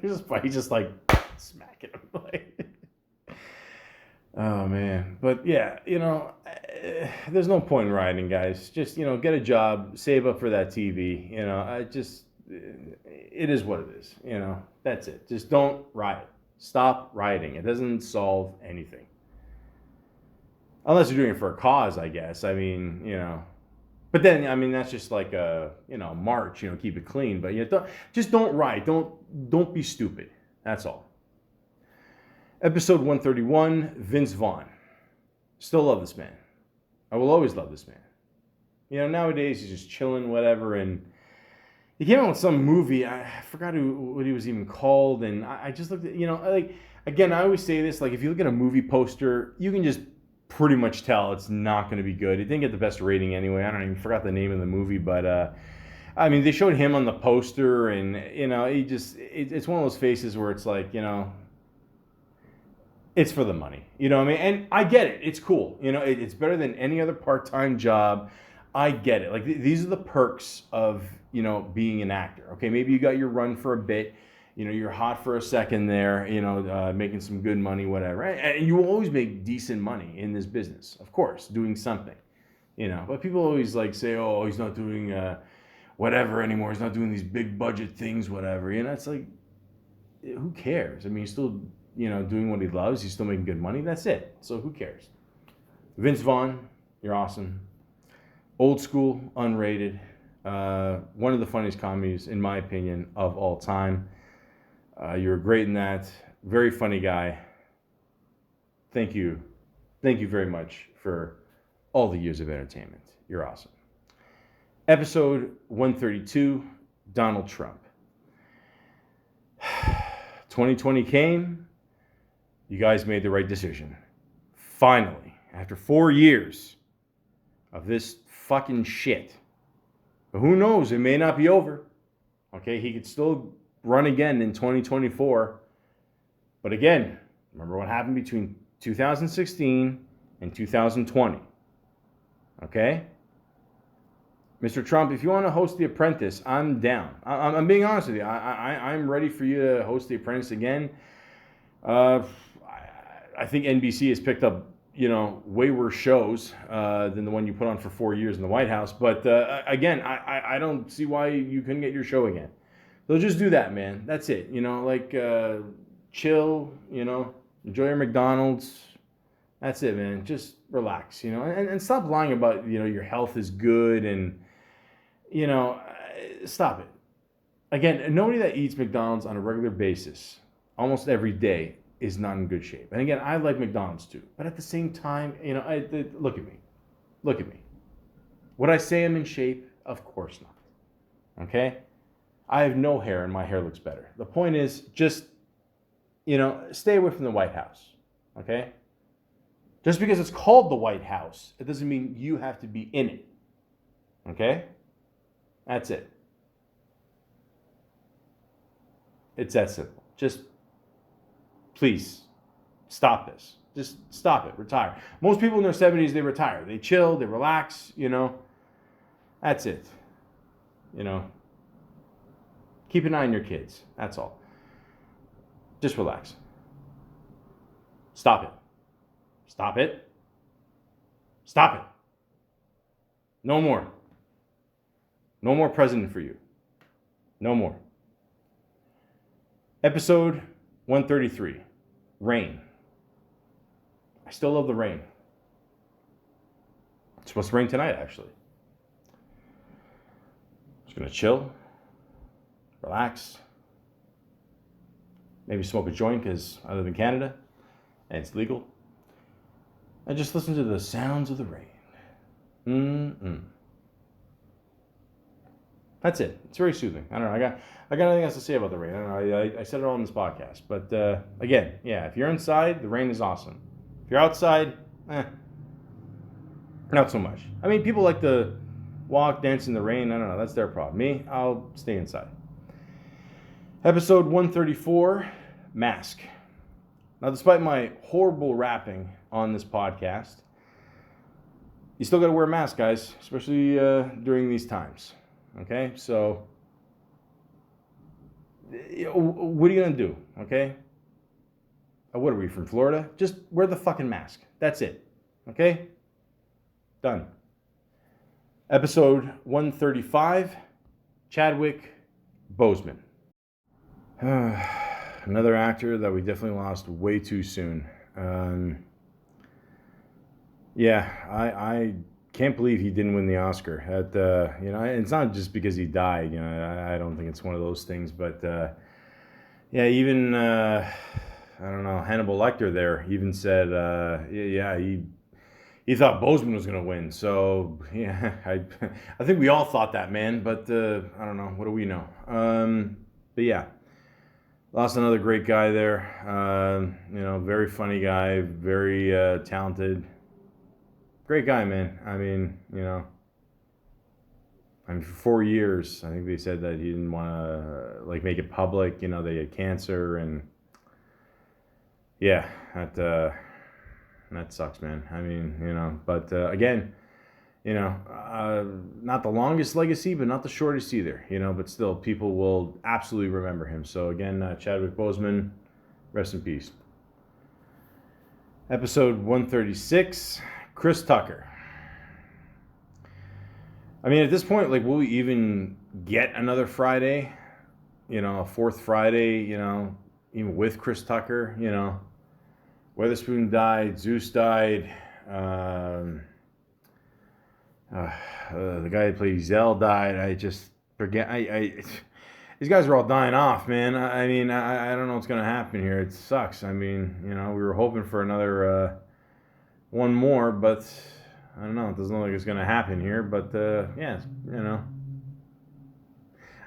he's just like smacking him. Like, oh, man. But, yeah, you know, there's no point in rioting, guys. Just, you know, get a job, save up for that TV. You know, it is what it is. You know, that's it. Just don't riot. Stop rioting. It doesn't solve anything. Unless you're doing it for a cause, I guess. I mean, you know. But then, I mean, that's just like a, you know, march, you know, keep it clean. But yeah, don't riot. Don't be stupid. That's all. Episode 131, Vince Vaughn. Still love this man. I will always love this man. You know, nowadays he's just chilling, whatever, and he came out with some movie. I forgot what he was even called, and I just looked at, you know, like, again, I always say this, like, if you look at a movie poster, you can just pretty much tell it's not going to be good. It didn't get the best rating anyway. I don't even forgot the name of the movie, but I mean, they showed him on the poster, and, you know, it's one of those faces where it's like, you know, it's for the money, you know what I mean? And I get it. It's cool. You know, it's better than any other part-time job. I get it. Like, these are the perks of, you know, being an actor. Okay, maybe you got your run for a bit. You know, you're hot for a second there, you know, making some good money, whatever. And you will always make decent money in this business, of course, doing something, you know. But people always, like, say, oh, he's not doing whatever anymore. He's not doing these big budget things, whatever. You know, it's like, who cares? I mean, he's still, you know, doing what he loves. He's still making good money. That's it. So who cares? Vince Vaughn, you're awesome. Old school, unrated. One of the funniest comedies, in my opinion, of all time. You were great in that. Very funny guy. Thank you. Thank you very much for all the years of entertainment. You're awesome. Episode 132, Donald Trump. 2020 came. You guys made the right decision. Finally, after 4 years of this fucking shit. But who knows? It may not be over. Okay, he could still run again in 2024. But again, remember what happened between 2016 and 2020. Okay? Mr. Trump, if you want to host The Apprentice, I'm down. I'm being honest with you. I'm ready for you to host The Apprentice again. I think NBC has picked up, you know, way worse shows than the one you put on for 4 years in the White House. But again, I don't see why you couldn't get your show again. So just do that, man. That's it. You know, like, chill, you know, enjoy your McDonald's. That's it, man. Just relax, you know, and stop lying about, you know, your health is good and, you know, stop it. Again, nobody that eats McDonald's on a regular basis, almost every day, is not in good shape. And again, I like McDonald's too. But at the same time, you know, look at me. Look at me. Would I say I'm in shape? Of course not. Okay? I have no hair and my hair looks better. The point is just, you know, stay away from the White House. Okay? Just because it's called the White House, it doesn't mean you have to be in it. Okay? That's it. It's that simple. Just please stop this. Just stop it. Retire. Most people in their 70s, they retire. They chill, they relax, you know. That's it. You know. Keep an eye on your kids. That's all. Just relax. Stop it. Stop it. Stop it. No more. No more president for you. No more. Episode 133. Rain. I still love the rain. It's supposed to rain tonight, actually. Just gonna chill, relax, maybe smoke a joint because I live in Canada and it's legal. And just listen to the sounds of the rain. That's it. It's very soothing. I don't know. I got nothing else to say about the rain. I don't know. I said it all in this podcast. But again, yeah, if you're inside, the rain is awesome. If you're outside, not so much. I mean, people like to walk, dance in the rain. I don't know. That's their problem. Me, I'll stay inside. Episode 134, Mask. Now, despite my horrible rapping on this podcast, you still got to wear a mask, guys, especially during these times. Okay? So, what are you going to do? Okay? What are we, from Florida? Just wear the fucking mask. That's it. Okay? Done. Episode 135, Chadwick Boseman. Another actor that we definitely lost way too soon. I can't believe he didn't win the Oscar. It's not just because he died. I don't think it's one of those things. But even I don't know, Hannibal Lecter there even said, he thought Boseman was going to win. So, yeah, I think we all thought that, man. But I don't know. What do we know? But, yeah, lost another great guy there. Very funny guy, very talented. Great guy, man. I mean, for 4 years, I think they said that he didn't want to, make it public. They had cancer. And, yeah, that sucks, man. I mean, but again, not the longest legacy, but not the shortest either, but still people will absolutely remember him. So again, Chadwick Boseman, rest in peace. Episode 136, Chris Tucker. I mean, at this point, will we even get another Friday? A fourth Friday, even with Chris Tucker, Witherspoon died, Zeus died, the guy that played Zell died. I just forget. These guys are all dying off, man. I mean, I don't know what's going to happen here. It sucks. I mean, we were hoping for another one more, but I don't know. It doesn't look like it's going to happen here. But, I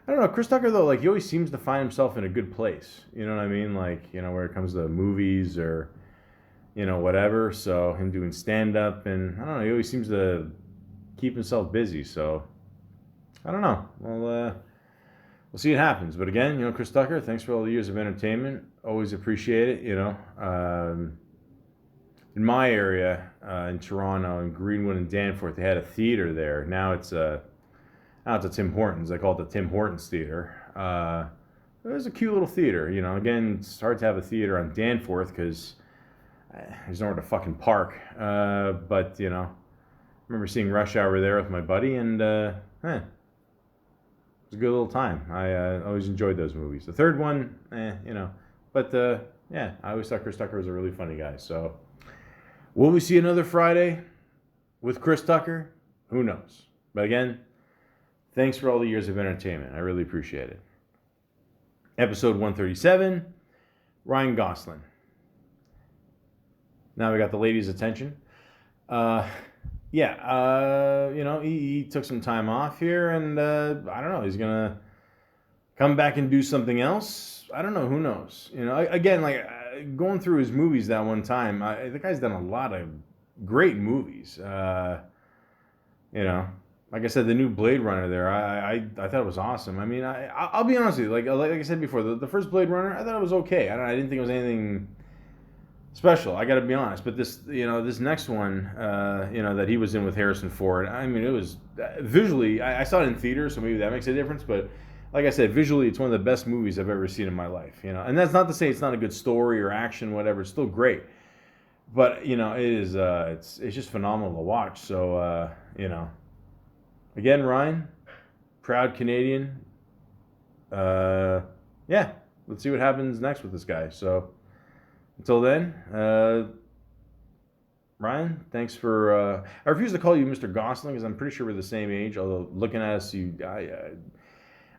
don't know. Chris Tucker, though, he always seems to find himself in a good place. You know what I mean? Where it comes to movies or, whatever. So him doing stand-up, and I don't know, he always seems to keep himself busy. So I don't know. Well, we'll see what happens. But again, Chris Tucker, thanks for all the years of entertainment. Always appreciate it. In my area, in Toronto, in Greenwood and Danforth, they had a theater there. Now it's a Tim Hortons. They call it the Tim Hortons Theater. It was a cute little theater. Again, it's hard to have a theater on Danforth because there's nowhere to fucking park. But I remember seeing Rush Hour there with my buddy, and it was a good little time. I always enjoyed those movies. The third one, but I always thought Chris Tucker was a really funny guy. So, will we see another Friday with Chris Tucker? Who knows? But again, thanks for all the years of entertainment. I really appreciate it. Episode 137, Ryan Gosling. Now we got the ladies' attention. He took some time off here, and I don't know, he's going to come back and do something else. I don't know, who knows? Going through his movies that one time, the guy's done a lot of great movies. Like I said, the new Blade Runner there, I thought it was awesome. I mean, I'll be honest with you, like I said before, the first Blade Runner, I thought it was okay. I didn't think it was anything special, I got to be honest. But this next one, that he was in with Harrison Ford, I mean, it was visually, I saw it in theaters, so maybe that makes a difference. But like I said, visually, it's one of the best movies I've ever seen in my life. And that's not to say it's not a good story or action, whatever. It's still great, but it is. It's just phenomenal to watch. So again, Ryan, proud Canadian. Yeah, let's see what happens next with this guy. So until then, Ryan, thanks for. I refuse to call you Mr. Gosling because I'm pretty sure we're the same age. Although looking at us,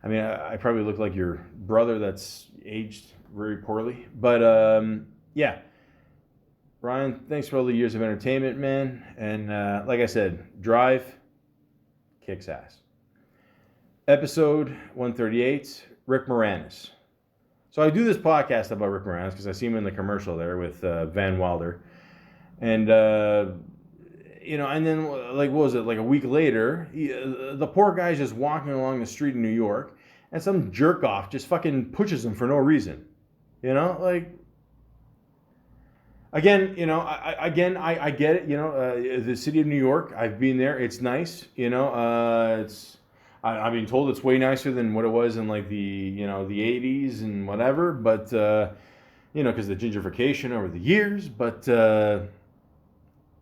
I probably look like your brother that's aged very poorly. But yeah, Ryan, thanks for all the years of entertainment, man. And like I said, Drive kicks ass. Episode 138, Rick Moranis. So I do this podcast about Rick Moranis because I see him in the commercial there with Van Wilder. And, and then, like, what was it, like a week later, the poor guy's just walking along the street in New York, and some jerk-off just fucking pushes him for no reason. Like, again, I get it, the city of New York, I've been there, it's nice, I've been told it's way nicer than what it was in, like, the 80s and whatever, but, because of the gentrification over the years, but,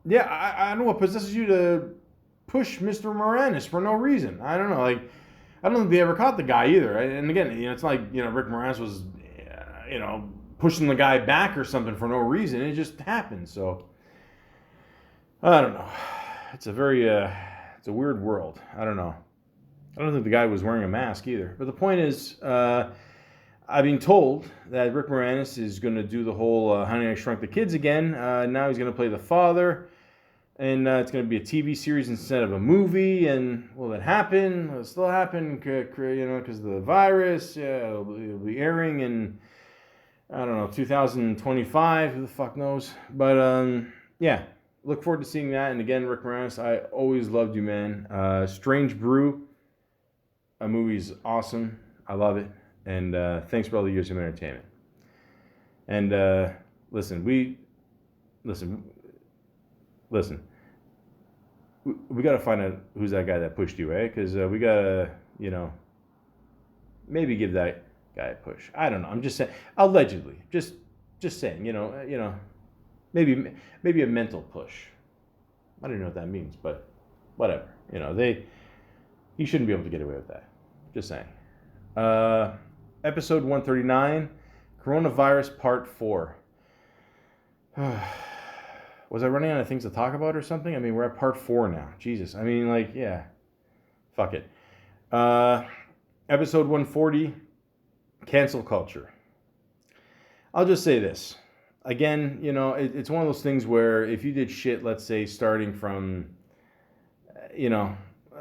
yeah, I don't know what possesses you to push Mr. Moranis for no reason. I don't know. Like, I don't think they ever caught the guy either. And again, it's not like, Rick Moranis was, pushing the guy back or something for no reason. It just happened. So, I don't know. It's a very, it's a weird world. I don't know. I don't think the guy was wearing a mask either. But the point is, I've been told that Rick Moranis is going to do the whole Honey, I Shrunk the Kids again. Now he's going to play the father. And it's going to be a TV series instead of a movie. And will it happen? Will it still happen? Because of the virus. Yeah, it'll be airing in, I don't know, 2025. Who the fuck knows? But, yeah, look forward to seeing that. And again, Rick Moranis, I always loved you, man. Strange Brew. A movie's awesome. I love it. And thanks for all the years of entertainment. And listen. We got to find out who's that guy that pushed you, eh? Because we got to, maybe give that guy a push. I don't know. I'm just saying, allegedly. Just saying, maybe a mental push. I don't even know what that means, but whatever. He shouldn't be able to get away with that. Just saying. Episode 139, Coronavirus Part 4. Was I running out of things to talk about or something? I mean, we're at Part 4 now. Jesus. I mean, like, yeah. Fuck it. Episode 140, Cancel Culture. I'll just say this. Again, it's one of those things where if you did shit, let's say, starting from,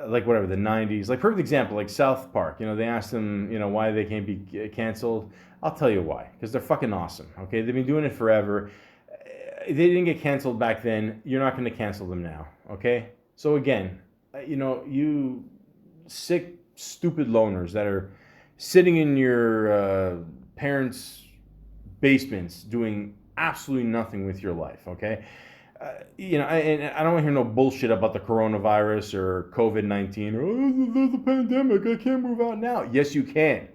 like whatever, the 90s, like perfect example, like South Park, they asked them, why they can't be canceled. I'll tell you why, because they're fucking awesome, okay? They've been doing it forever. They didn't get canceled back then. You're not going to cancel them now, okay? So again, you sick, stupid loners that are sitting in your parents' basements doing absolutely nothing with your life, okay? And I don't want to hear no bullshit about the coronavirus or COVID-19 or there's a pandemic, I can't move out now. Yes, you can.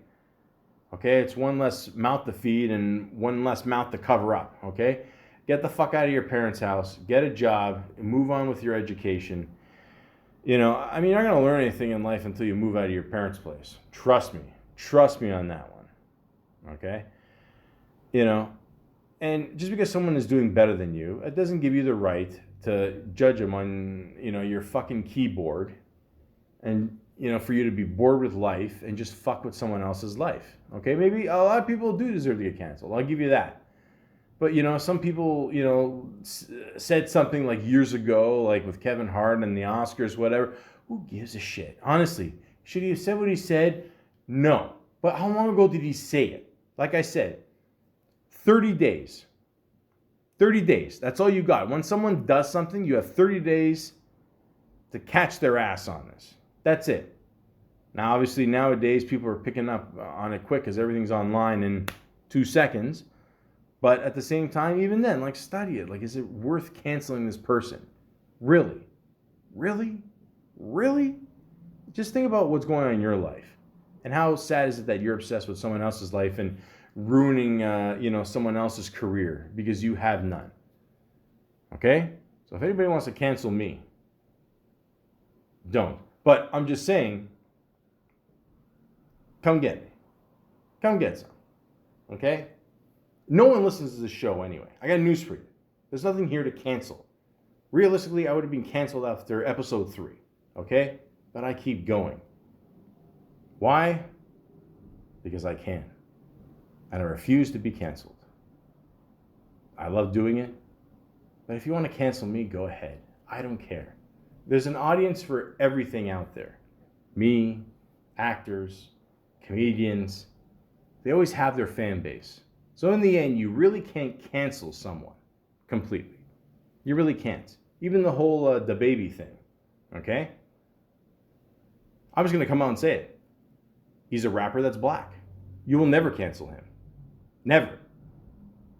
Okay, it's one less mouth to feed and one less mouth to cover up, okay? Get the fuck out of your parents' house, get a job, and move on with your education. You're not going to learn anything in life until you move out of your parents' place. Trust me on that one, okay? And just because someone is doing better than you, it doesn't give you the right to judge them on, your fucking keyboard and, for you to be bored with life and just fuck with someone else's life. Okay, maybe a lot of people do deserve to get canceled. I'll give you that. But, some people, said something like years ago, like with Kevin Hart and the Oscars, whatever. Who gives a shit? Honestly, should he have said what he said? No. But how long ago did he say it? Like I said, 30 days. 30 days. That's all you got. When someone does something, you have 30 days to catch their ass on this. That's it. Now, obviously, nowadays, people are picking up on it quick because everything's online in 2 seconds. But at the same time, even then, like, study it. Like, is it worth canceling this person? Really? Really? Really? Just think about what's going on in your life. And how sad is it that you're obsessed with someone else's life and ruining, someone else's career because you have none? Okay? So if anybody wants to cancel me, don't. But I'm just saying, come get me. Come get some. Okay? No one listens to this show anyway. I got news for you. There's nothing here to cancel. Realistically, I would have been canceled after episode 3. Okay? But I keep going. Why? Because I can. And I refuse to be canceled. I love doing it. But if you want to cancel me, go ahead. I don't care. There's an audience for everything out there. Me, actors, comedians. They always have their fan base. So in the end, you really can't cancel someone completely. You really can't. Even the whole the baby thing. Okay? I'm just going to come out and say it. He's a rapper that's black. You will never cancel him. Never.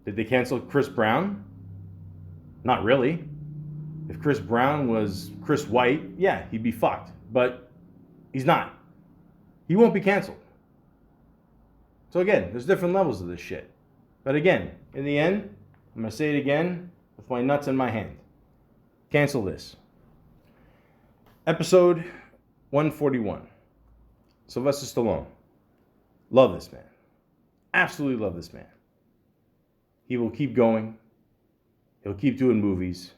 Did they cancel Chris Brown? Not really. If Chris Brown was Chris White, yeah, he'd be fucked. But he's not. He won't be canceled. So again, there's different levels of this shit. But again, in the end, I'm going to say it again with my nuts in my hand. Cancel this. Episode 141. Sylvester Stallone. Love this man. Absolutely love this man. He will keep going. He'll keep doing movies.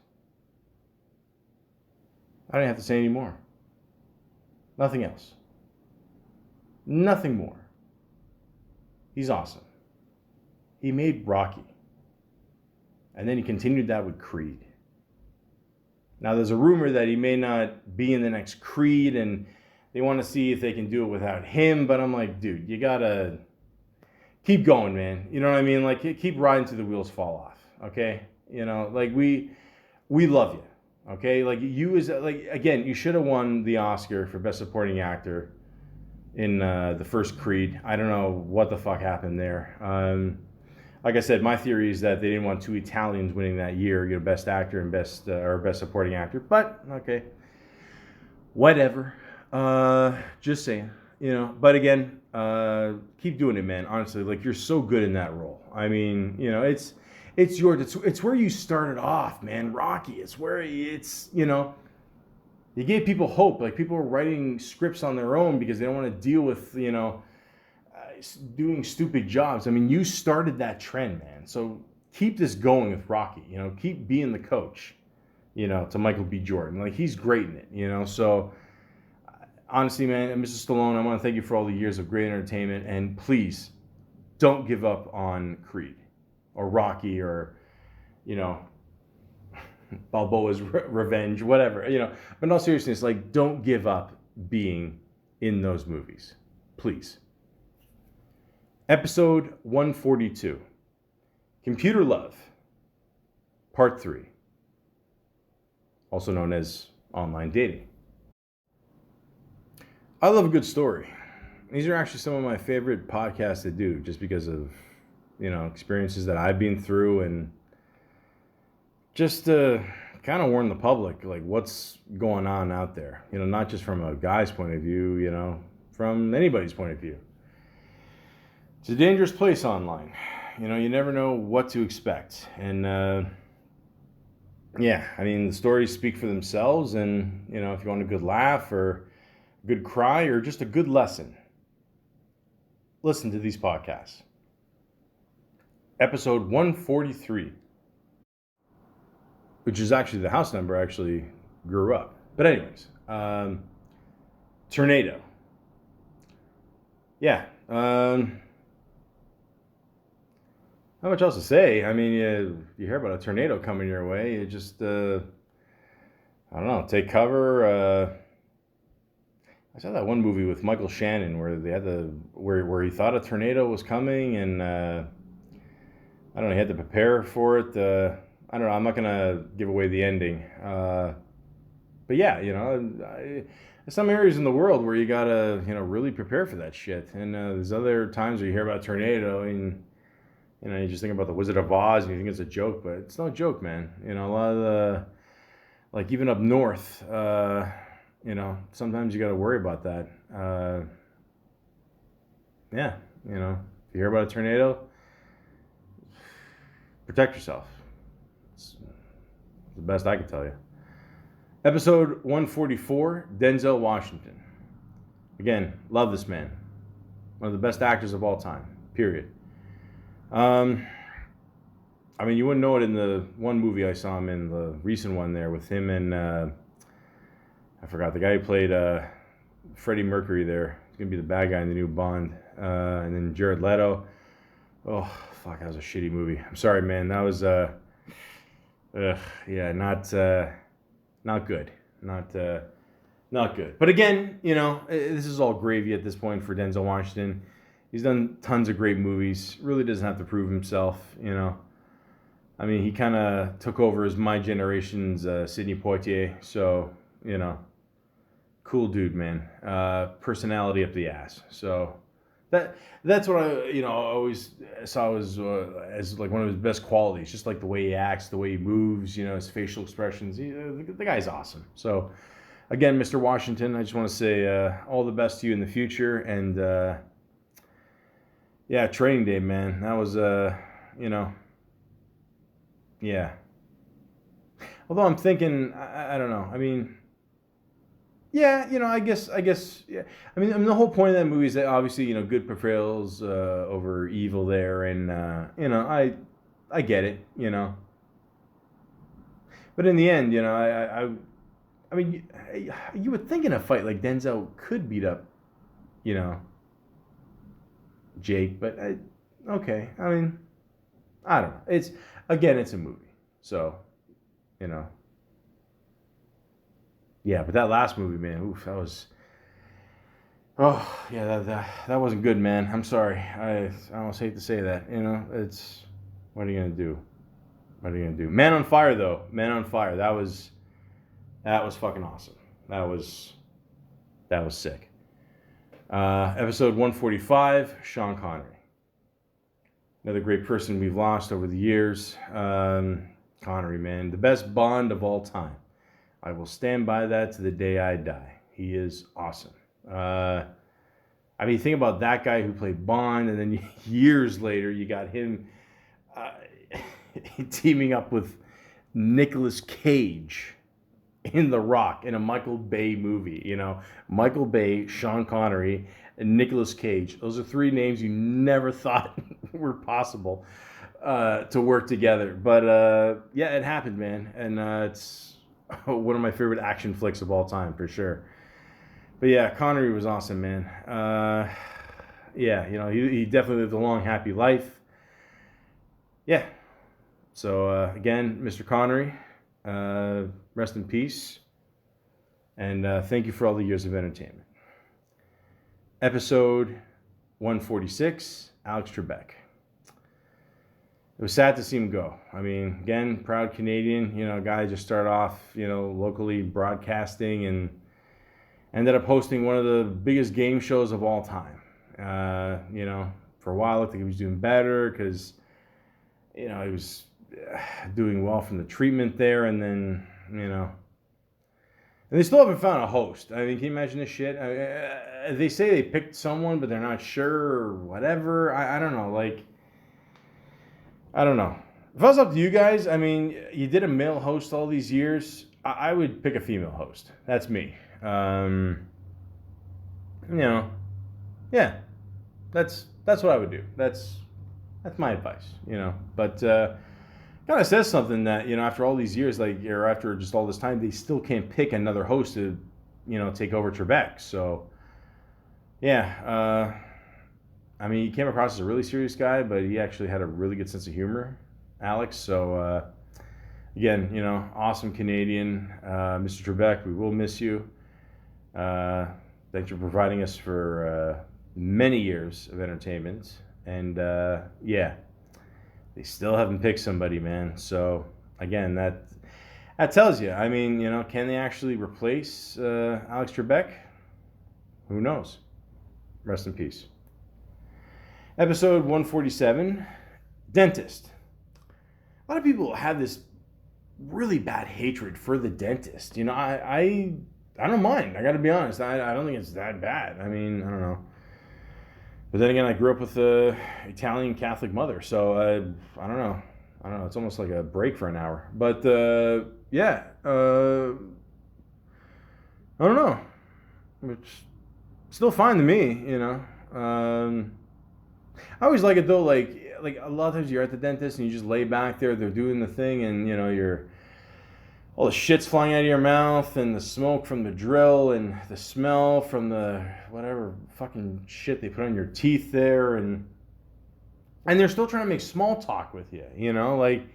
I don't have to say any more. Nothing else. Nothing more. He's awesome. He made Rocky. And then he continued that with Creed. Now there's a rumor that he may not be in the next Creed and they want to see if they can do it without him. But I'm like, dude, you gotta keep going, man. You know what I mean? Like, keep riding till the wheels fall off. Okay? You know, like we love you. Okay? Like you again, you should have won the Oscar for Best Supporting Actor in the first Creed. I don't know what the fuck happened there. Like I said, my theory is that they didn't want 2 Italians winning that year, Best Actor and Best Supporting Actor. But okay, whatever. Just saying, But again, keep doing it, man. Honestly, like you're so good in that role. I mean, it's yours. It's where you started off, man. Rocky. It's where you gave people hope. Like people were writing scripts on their own because they don't want to deal with, doing stupid jobs. I mean, you started that trend, man. So keep this going with Rocky. Keep being the coach. To Michael B. Jordan. Like he's great in it. So. Honestly, man, Mr. Stallone, I want to thank you for all the years of great entertainment. And please, don't give up on Creed or Rocky or, Balboa's Revenge, whatever. But in all seriousness, like, don't give up being in those movies. Please. Episode 142. Computer Love. Part 3. Also known as online dating. I love a good story. These are actually some of my favorite podcasts to do just because of, experiences that I've been through and just to kind of warn the public, like what's going on out there. Not just from a guy's point of view, from anybody's point of view. It's a dangerous place online. You never know what to expect. And, the stories speak for themselves. And, if you want a good laugh or good cry or just a good lesson, listen to these podcasts. Episode 143, which is actually the house number I actually grew up. But anyways, tornado. Yeah. Not much else to say. I mean, you hear about a tornado coming your way. You just, I don't know, take cover. I saw that one movie with Michael Shannon where they had where he thought a tornado was coming and I don't know, he had to prepare for it. I don't know, I'm not gonna give away the ending. But yeah, there's some areas in the world where you gotta really prepare for that shit. And there's other times where you hear about a tornado and you just think about the Wizard of Oz and you think it's a joke, but it's no joke, man. A lot of the, like even up north. Sometimes you got to worry about that. yeah, if you hear about a tornado, protect yourself. It's the best I can tell you. Episode 144, Denzel Washington. Again, love this man. One of the best actors of all time, period. You wouldn't know it in the one movie I saw him in, the recent one there, with him and, I forgot, the guy who played Freddie Mercury there. He's going to be the bad guy in the new Bond. And then Jared Leto. Oh, fuck, that was a shitty movie. I'm sorry, man. That was, not good. Not good. But again, this is all gravy at this point for Denzel Washington. He's done tons of great movies. Really doesn't have to prove himself, he kind of took over as my generation's Sidney Poitier. So, cool dude, man. Personality up the ass. So that's what I, always saw as like one of his best qualities. Just like the way he acts, the way he moves, his facial expressions. The guy's awesome. So, again, Mr. Washington, I just want to say all the best to you in the future. And, Training Day, man. That was, yeah. Although I'm thinking, I don't know. I guess, yeah. The whole point of that movie is that obviously, good prevails over evil there. And, I get it, But in the end, you would think in a fight like Denzel could beat up, Jake, but okay. I don't know. It's a movie, so yeah. But that last movie, man, oof, that was. Oh yeah, that wasn't good, man. I'm sorry. I almost hate to say that. It's what are you gonna do? What are you gonna do? Man on Fire, though. Man on Fire. That was fucking awesome. That was sick. Episode 145, Sean Connery. Another great person we've lost over the years. Connery, man. The best Bond of all time. I will stand by that to the day I die. He is awesome. Think about that guy who played Bond, and then years later, you got him teaming up with Nicolas Cage in The Rock in a Michael Bay movie. Michael Bay, Sean Connery, and Nicolas Cage. Those are three names you never thought were possible to work together. But it happened, man. And it's one of my favorite action flicks of all time, for sure. But yeah, Connery was awesome, man. He definitely lived a long, happy life. Yeah. So again, Mr. Connery, rest in peace. And thank you for all the years of entertainment. Episode 146, Alex Trebek. It was sad to see him go. Again, proud Canadian, guy just started off, locally broadcasting and ended up hosting one of the biggest game shows of all time. For a while, I think he was doing better because, he was doing well from the treatment there. And then, and they still haven't found a host. Can you imagine this shit? They say they picked someone, but they're not sure or whatever. I don't know. I don't know. If I was up to you guys, you did a male host all these years. I would pick a female host. That's me. Yeah. That's what I would do. That's my advice. But kind of says something that after all these years, or after just all this time, they still can't pick another host to take over Trebek. So yeah. He came across as a really serious guy, but he actually had a really good sense of humor, Alex. So, again, awesome Canadian. Mr. Trebek, we will miss you. Thanks for providing us for many years of entertainment. And, they still haven't picked somebody, man. So, again, that tells you. Can they actually replace Alex Trebek? Who knows? Rest in peace. Episode 147, Dentist. A lot of people have this really bad hatred for the dentist. I don't mind. I got to be honest. I don't think it's that bad. I don't know. But then again, I grew up with a Italian Catholic mother, so I don't know. I don't know. It's almost like a break for an hour. But yeah, I don't know. It's still fine to me, you know. I always like it though. Like a lot of times you're at the dentist and you just lay back there. They're doing the thing, and you know you're all the shit's flying out of your mouth, and the smoke from the drill, and the smell from the whatever fucking shit they put on your teeth there, and they're still trying to make small talk with you, you know, like,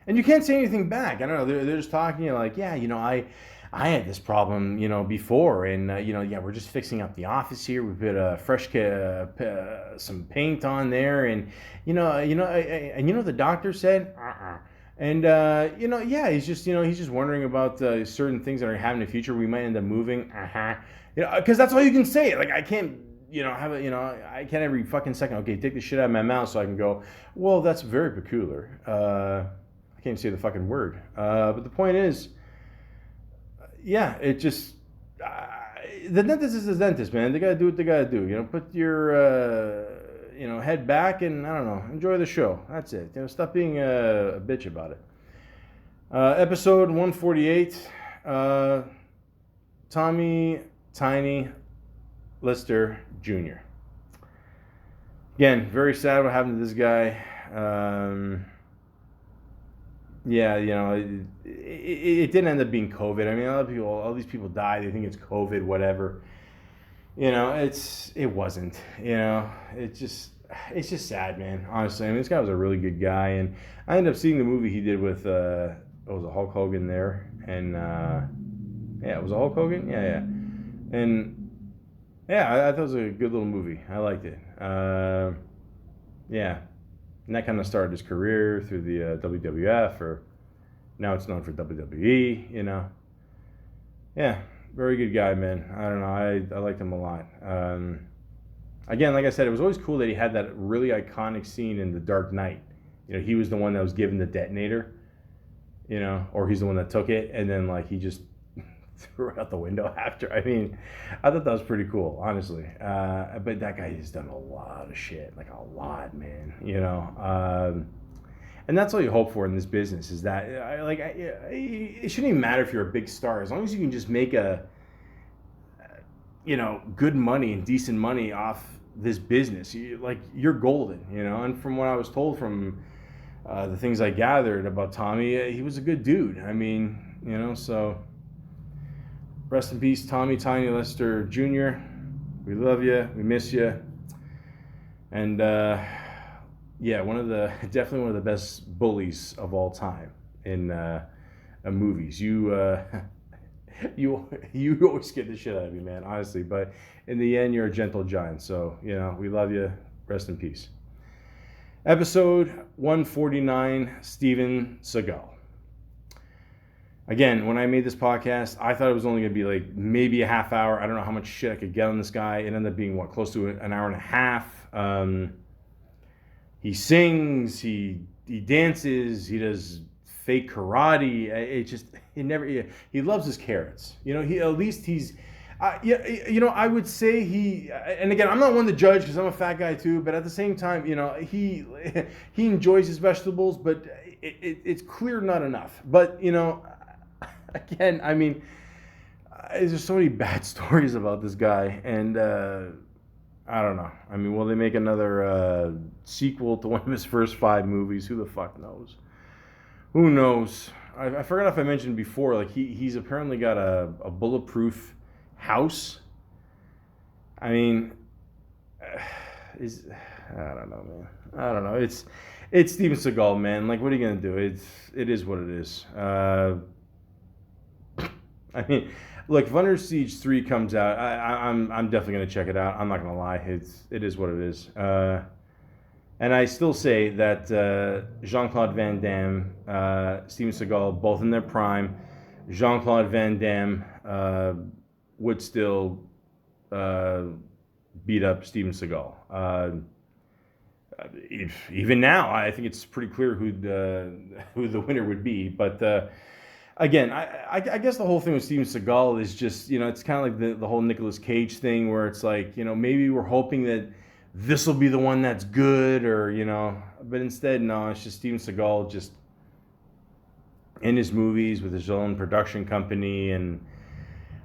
and you can't say anything back. I don't know. They're just talking. You're like, yeah, you know, I had this problem, you know, before, and you know, yeah, we're just fixing up the office here. We put some paint on there, and and you know, the doctor said, and you know, yeah, he's just wondering about certain things that are happening in the future. We might end up moving, you know, because that's all you can say. Like, I can't. You know, I can't every fucking second, okay, take the shit out of my mouth so I can go, well, that's very peculiar. I can't even say the fucking word. But the point is, yeah, it just, the dentist is the dentist, man. They gotta do what they gotta do. You know, put your, head back and, I don't know, enjoy the show. That's it. You know, stop being a bitch about it. Episode 148, Tommy Tiny Lister Jr. Again, very sad what happened to this guy. Yeah, you know, it didn't end up being COVID. I mean, all these people die. They think it's COVID, whatever. You know, it wasn't. You know, it's just sad, man. Honestly, I mean, this guy was a really good guy, and I ended up seeing the movie he did with was a Hulk Hogan there, and yeah, it was a Hulk Hogan. Yeah, and. Yeah, I thought it was a good little movie. I liked it. Yeah, and that kind of started his career through the WWF, or now it's known for WWE, you know. Yeah, very good guy, man. I don't know, I liked him a lot. Again, like I said, it was always cool that he had that really iconic scene in The Dark Knight. You know, he was the one that was given the detonator, you know, or he's the one that took it, and then like he just threw it out the window after. I mean, I thought that was pretty cool, honestly. But that guy has done a lot of shit, like a lot, man. You know, and that's all you hope for in this business is that, it shouldn't even matter if you're a big star, as long as you can just make good money and decent money off this business. You're golden, you know. And from what I was told from the things I gathered about Tommy, he was a good dude. I mean, you know, so. Rest in peace, Tommy Tiny Lister Jr. We love you. We miss you. And yeah, definitely one of the best bullies of all time in movies. You always scared the shit out of me, man. Honestly, but in the end, you're a gentle giant. So you know, we love you. Rest in peace. Episode 149, Steven Seagal. Again, when I made this podcast, I thought it was only going to be like maybe a half hour. I don't know how much shit I could get on this guy. It ended up being, close to an hour and a half. He sings, he dances, he does fake karate. He loves his carrots. You know, I would say and again, I'm not one to judge because I'm a fat guy too, but at the same time, you know, he enjoys his vegetables, but it's clear not enough. But, you know, again, I mean, there's just so many bad stories about this guy, and I don't know. I mean, will they make another sequel to one of his first 5 movies? Who the fuck knows? Who knows? I forgot if I mentioned before, like he's apparently got a bulletproof house. I mean, I don't know, man. I don't know. It's Steven Seagal, man. Like, what are you gonna do? It is what it is. I mean, look, if Under Siege 3 comes out, I'm definitely gonna check it out. I'm not gonna lie, it is what it is. And I still say that Jean-Claude Van Damme, Steven Seagal, both in their prime, Jean-Claude Van Damme would still beat up Steven Seagal. Even now, I think it's pretty clear who the winner would be. But again, I guess the whole thing with Steven Seagal is just, you know, it's kind of like the whole Nicolas Cage thing, where it's like, you know, maybe we're hoping that this will be the one that's good, or, but instead, no, it's just Steven Seagal just in his movies with his own production company. And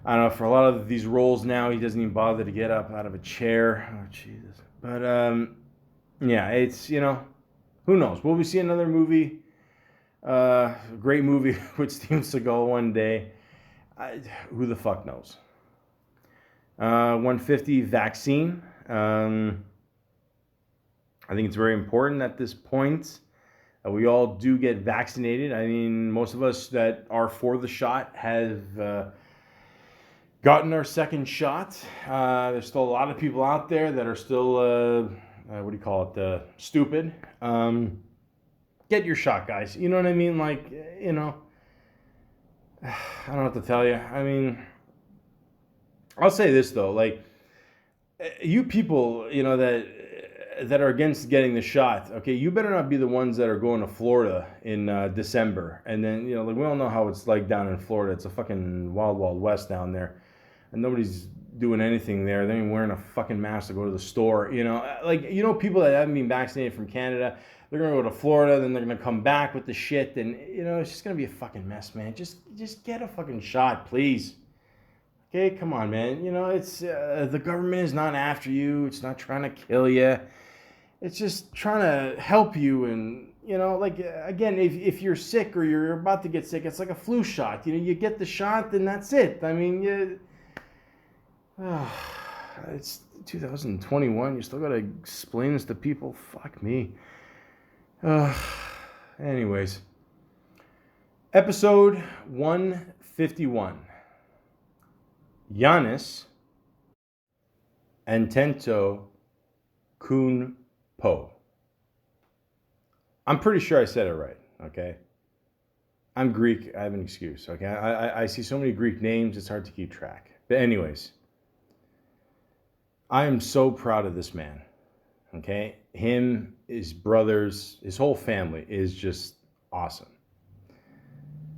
I don't know, for a lot of these roles now, he doesn't even bother to get up out of a chair. Oh, Jesus. But, yeah, it's, who knows? Will we see another movie? Great movie with Steven Seagal one day? Who the fuck knows? 150 vaccine. I think it's very important at this point that we all do get vaccinated. I mean, most of us that are for the shot have gotten our second shot. There's still a lot of people out there that are still, stupid. Get your shot, guys. You know what I mean? Like, I don't know what to tell you. I mean, I'll say this though, like, you people, that are against getting the shot, okay, you better not be the ones that are going to Florida in December. And then, like, we all know how it's like down in Florida. It's a fucking wild, wild west down there. And nobody's doing anything there. They ain't wearing a fucking mask to go to the store. People that haven't been vaccinated from Canada, they're going to go to Florida, then they're going to come back with the shit. And, it's just going to be a fucking mess, man. Just get a fucking shot, please. Okay, come on, man. It's the government is not after you. It's not trying to kill you. It's just trying to help you. And, again, if you're sick or you're about to get sick, it's like a flu shot. You get the shot, then that's it. I mean, it's 2021. You still got to explain this to people. Fuck me. Anyways, episode 151. Giannis Antetokounmpo. I'm pretty sure I said it right, okay? I'm Greek. I have an excuse, okay? I see so many Greek names, it's hard to keep track. But anyways, I am so proud of this man, okay? Him, his brothers, his whole family is just awesome.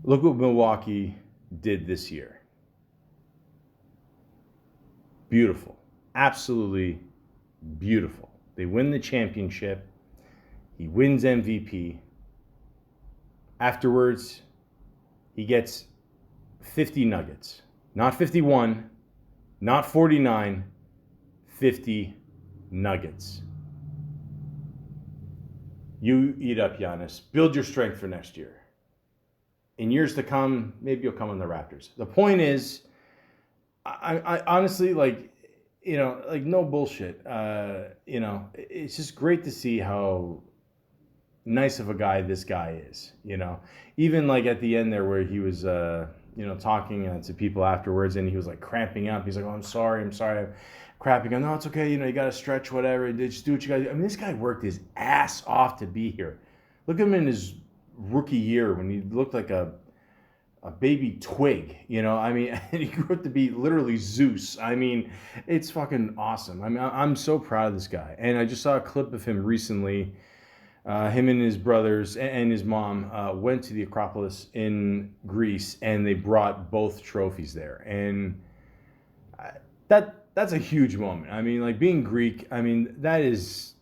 Look what Milwaukee did this year. Beautiful. Absolutely beautiful. They win the championship. He wins MVP. Afterwards, he gets 50 nuggets. Not 51, not 49, 50 nuggets. You eat up, Giannis. Build your strength for next year. In years to come, maybe you'll come on the Raptors. The point is, I honestly, no bullshit. It's just great to see how nice of a guy this guy is. Even like at the end there where he was, talking to people afterwards, and he was like cramping up. He's like, "Oh, I'm sorry, I'm cramping." No, it's okay. You got to stretch, whatever. Just do what you got to do. I mean, this guy worked his ass off to be here. Look at him in his rookie year when he looked like a baby twig, and he grew up to be literally Zeus. I mean, it's fucking awesome. I mean, I'm so proud of this guy. And I just saw a clip of him recently. Him and his brothers and his mom went to the Acropolis in Greece, and they brought both trophies there. And that's a huge moment. I mean, like, being Greek, I mean, that is,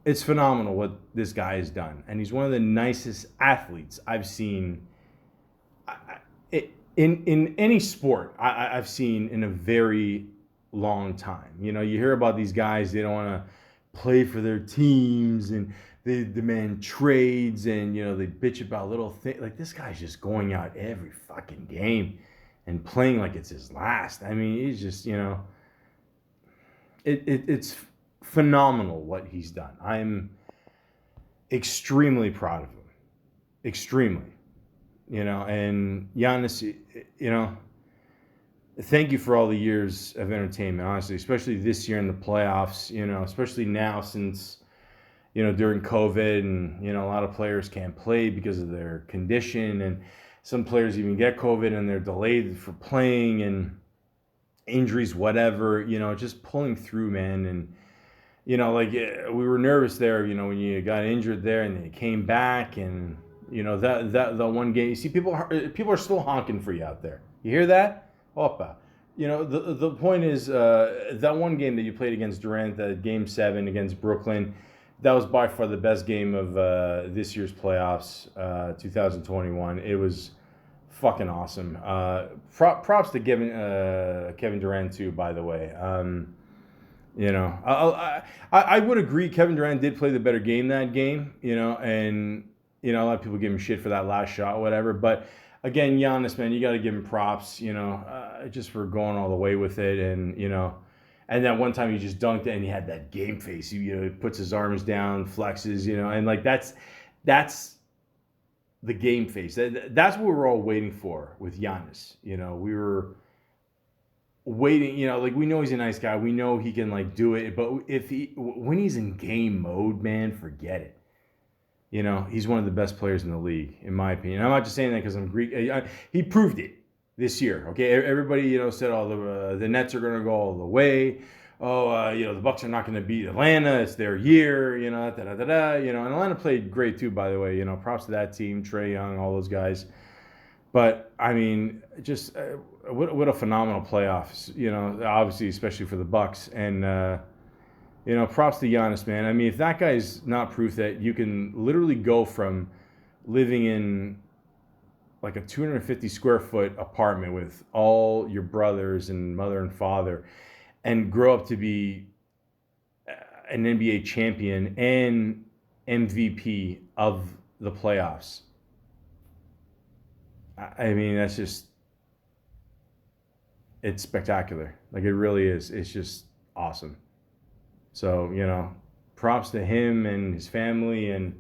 it's phenomenal what this guy has done. And he's one of the nicest athletes I've seen in any sport I've seen in a very long time. You hear about these guys, they don't want to play for their teams, and they demand trades, and, they bitch about little things. Like, this guy's just going out every fucking game and playing like it's his last. I mean, he's just, it's phenomenal what he's done. I'm extremely proud of him. Extremely. And Giannis, thank you for all the years of entertainment, honestly, especially this year in the playoffs, especially now since, during COVID, and, a lot of players can't play because of their condition, and some players even get COVID and they're delayed for playing, and injuries, whatever, just pulling through, man. And, we were nervous there, when you got injured there and then you came back, and, that the one game, you see people are still honking for you out there. You hear that? Opa. the point is that one game that you played against Durant, that Game 7 against Brooklyn, that was by far the best game of this year's playoffs, 2021. It was fucking awesome. Props to Kevin Durant too, by the way. I would agree Kevin Durant did play the better game that game, and a lot of people give him shit for that last shot, whatever. But again, Giannis, man, you got to give him props, just for going all the way with it, and that one time he just dunked it and he had that game face. He puts his arms down, flexes, and like that's the game face. That's what we're all waiting for with Giannis. We were waiting, like we know he's a nice guy. We know he can like do it, but when he's in game mode, man, forget it. He's one of the best players in the league, in my opinion. I'm not just saying that because I'm Greek. He proved it this year. Okay, everybody, said, the Nets are going to go all the way. The Bucks are not going to beat Atlanta. It's their year. And Atlanta played great too, by the way. Props to that team, Trae Young, all those guys. But I mean, just what a phenomenal playoffs. Obviously, especially for the Bucks. And props to Giannis, man. I mean, if that guy's not proof that you can literally go from living in like a 250 square foot apartment with all your brothers and mother and father and grow up to be an NBA champion and MVP of the playoffs. I mean, that's just, it's spectacular. Like, it really is. It's just awesome. So, props to him and his family. And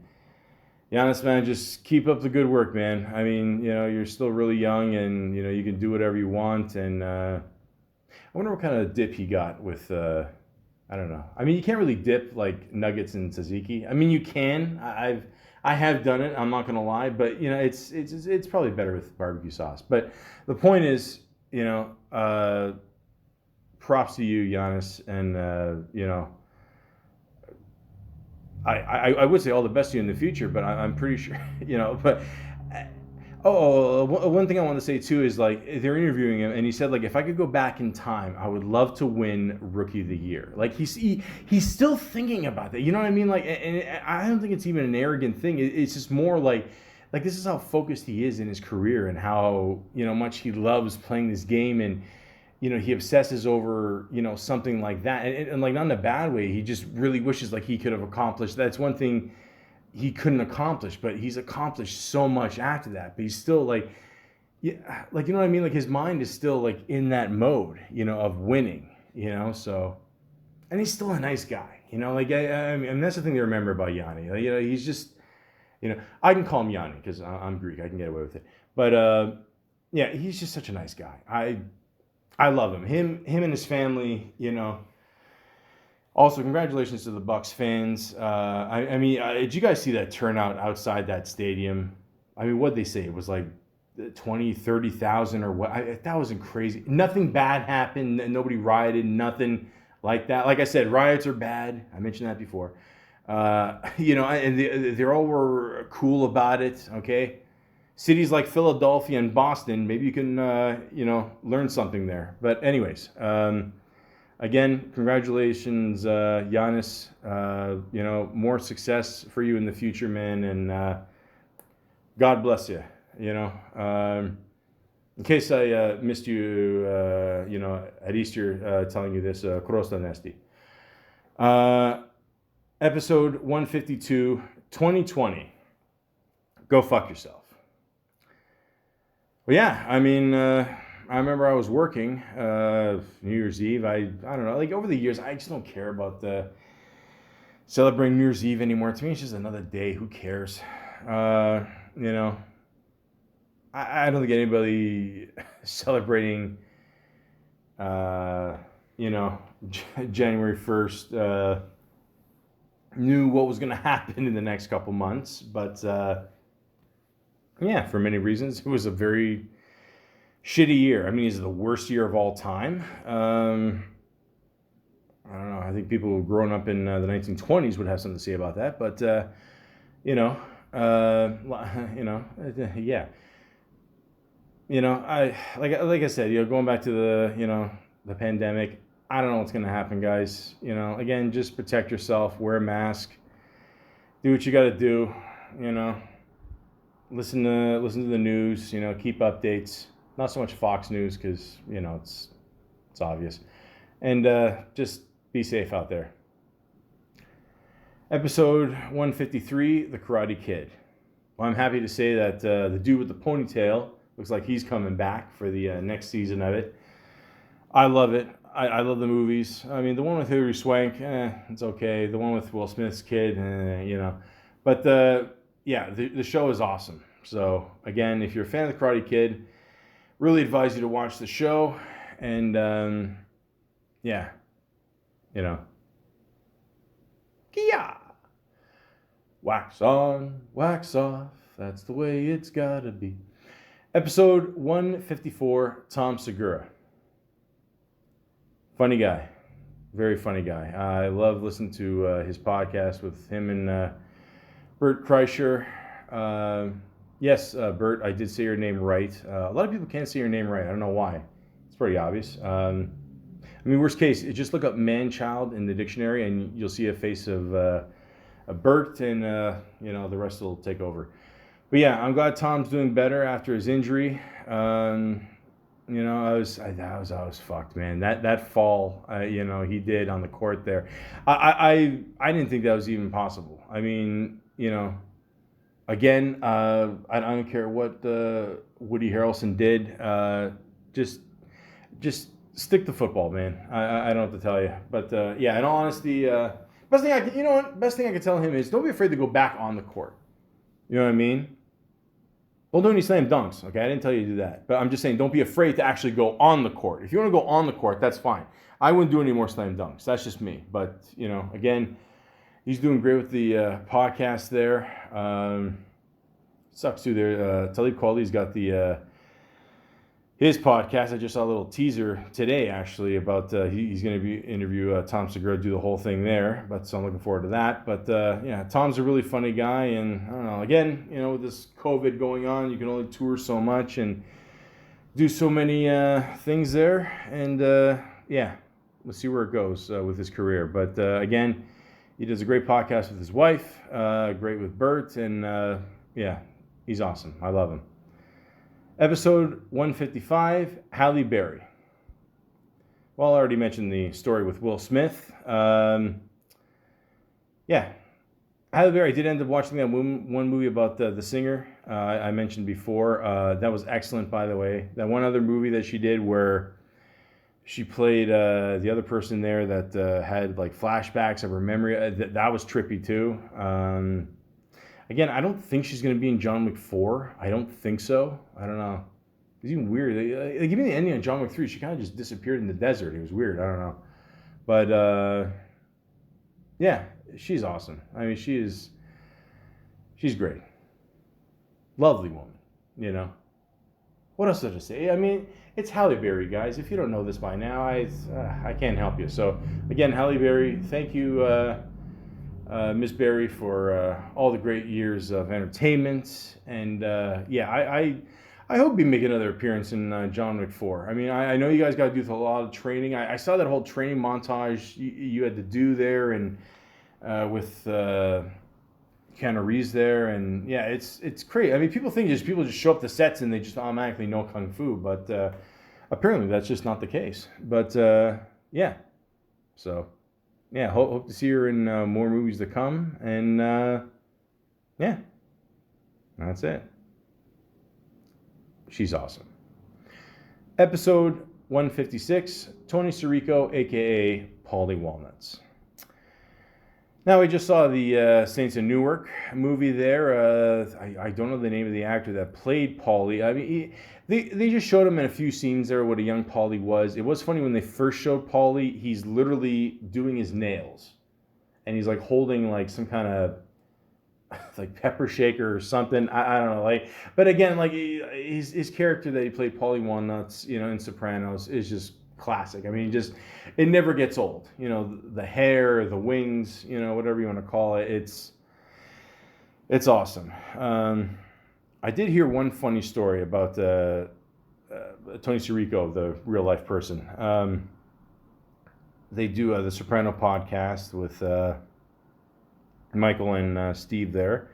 Giannis, man, just keep up the good work, man. I mean, you're still really young and, you can do whatever you want. And I wonder what kind of dip he got with, I don't know. I mean, you can't really dip like nuggets and tzatziki. I mean, you can. I have done it. I'm not going to lie. But, it's probably better with barbecue sauce. But the point is, props to you, Giannis. And, I would say all the best to you in the future, but I'm pretty sure, but one thing I want to say too is like they're interviewing him and he said like if I could go back in time, I would love to win Rookie of the Year. Like he's still thinking about that. You know what I mean? Like, and I don't think it's even an arrogant thing. It's just more like this is how focused he is in his career and how much he loves playing this game and. He obsesses over, something like that. And like, not in a bad way. He just really wishes like he could have accomplished. That's one thing he couldn't accomplish, but he's accomplished so much after that. But he's still like, yeah, like, you know what I mean? Like his mind is still like in that mode, of winning, so, and he's still a nice guy, like, I mean, that's the thing to remember about Yanni. Like, he's just, I can call him Yanni because I'm Greek. I can get away with it. But, yeah, he's just such a nice guy. I love him. Him and his family, Also, congratulations to the Bucks fans. I mean, did you guys see that turnout outside that stadium? I mean, what'd they say? It was like 20, 30,000 or what? That wasn't crazy. Nothing bad happened. Nobody rioted. Nothing like that. Like I said, riots are bad. I mentioned that before. And they all were cool about it, okay? Cities like Philadelphia and Boston, maybe you can, learn something there. But anyways, again, congratulations, Giannis. More success for you in the future, man. And God bless you, In case I missed you, at Easter telling you this, Krosta Nesti. Episode 152, 2020. Go fuck yourself. Well, yeah, I mean, I remember I was working New Year's Eve. I don't know, like over the years, I just don't care about the celebrating New Year's Eve anymore. To me, it's just another day. Who cares? I don't think anybody celebrating, January 1st knew what was going to happen in the next couple months. But yeah, for many reasons, it was a very shitty year. I mean, it's the worst year of all time. I don't know. I think people who grown up in the 1920s would have something to say about that. But yeah. like I said, going back to the pandemic. I don't know what's gonna happen, guys. Again, just protect yourself, wear a mask, do what you got to do. You know, listen to the news. Keep updates. Not so much Fox News because it's obvious, and just be safe out there. Episode 153, The Karate Kid. Well, I'm happy to say that the dude with the ponytail looks like he's coming back for the next season of it. I love it. I love the movies. I mean, the one with Hilary Swank, it's okay. The one with Will Smith's kid, But the show is awesome. So again, if you're a fan of the Karate Kid, really advise you to watch the show. And Kia. Wax on, wax off. That's the way it's gotta be. Episode 154, Tom Segura. Funny guy. Very funny guy. I love listening to his podcast with him and Bert Kreischer. Yes, Bert, I did say your name right. A lot of people can't say your name right. I don't know why. It's pretty obvious. Worst case, just look up man-child in the dictionary and you'll see a face of Bert, and the rest will take over. But yeah, I'm glad Tom's doing better after his injury. I was fucked, man. That fall, he did on the court there. I didn't think that was even possible. Again, I don't care what Woody Harrelson did. Just stick to football, man. I don't have to tell you, but in all honesty, best thing I can tell him is don't be afraid to go back on the court. You know what I mean? Don't do any slam dunks, okay? I didn't tell you to do that. But I'm just saying, don't be afraid to actually go on the court. If you want to go on the court, that's fine. I wouldn't do any more slam dunks. That's just me. But, again, he's doing great with the podcast there. Sucks too there. Talib Kweli's got his podcast. I just saw a little teaser today, actually, about he's going to interview Tom Segura, do the whole thing there. So I'm looking forward to that. But Tom's a really funny guy, and I don't know. Again, with this COVID going on, you can only tour so much and do so many things there. And we'll see where it goes with his career. But again, he does a great podcast with his wife, great with Bert, and he's awesome. I love him. Episode 155, Halle Berry. Well, I already mentioned the story with Will Smith. Halle Berry, I did end up watching that one movie about the singer I mentioned before. That was excellent, by the way. That one other movie that she did where she played the other person there that had like flashbacks of her memory, that was trippy too. Again, I don't think she's going to be in John Wick 4. I don't think so. I don't know. It's even weird. Like even the ending of John Wick 3, she kind of just disappeared in the desert. It was weird. I don't know. But, she's awesome. She's great. Lovely woman, What else did I say? It's Halle Berry, guys. If you don't know this by now, I can't help you. So, again, Halle Berry, thank you, Miss Berry, for all the great years of entertainment, and I hope you make another appearance in John Wick 4. I know you guys got to do a lot of training. I saw that whole training montage you had to do there, and with Keanu Reeves there, and it's crazy. People think people just show up to sets and they just automatically know kung fu, but apparently that's just not the case. But so. Hope to see her in more movies to come. And, that's it. She's awesome. Episode 156, Tony Sirico, a.k.a. Paulie Walnuts. Now, we just saw the Saints of Newark movie there. I don't know the name of the actor that played Paulie. They just showed him in a few scenes there what a young Paulie was. It was funny when they first showed Paulie, he's literally doing his nails. And he's like holding like some kind of like pepper shaker or something. I don't know. But again, his character that he played, Paulie Walnuts, in Sopranos, is just classic. It never gets old. The hair, the wings, whatever you want to call it. It's awesome. I did hear one funny story about Tony Sirico, the real life person. They do the Soprano podcast with Michael and Steve there.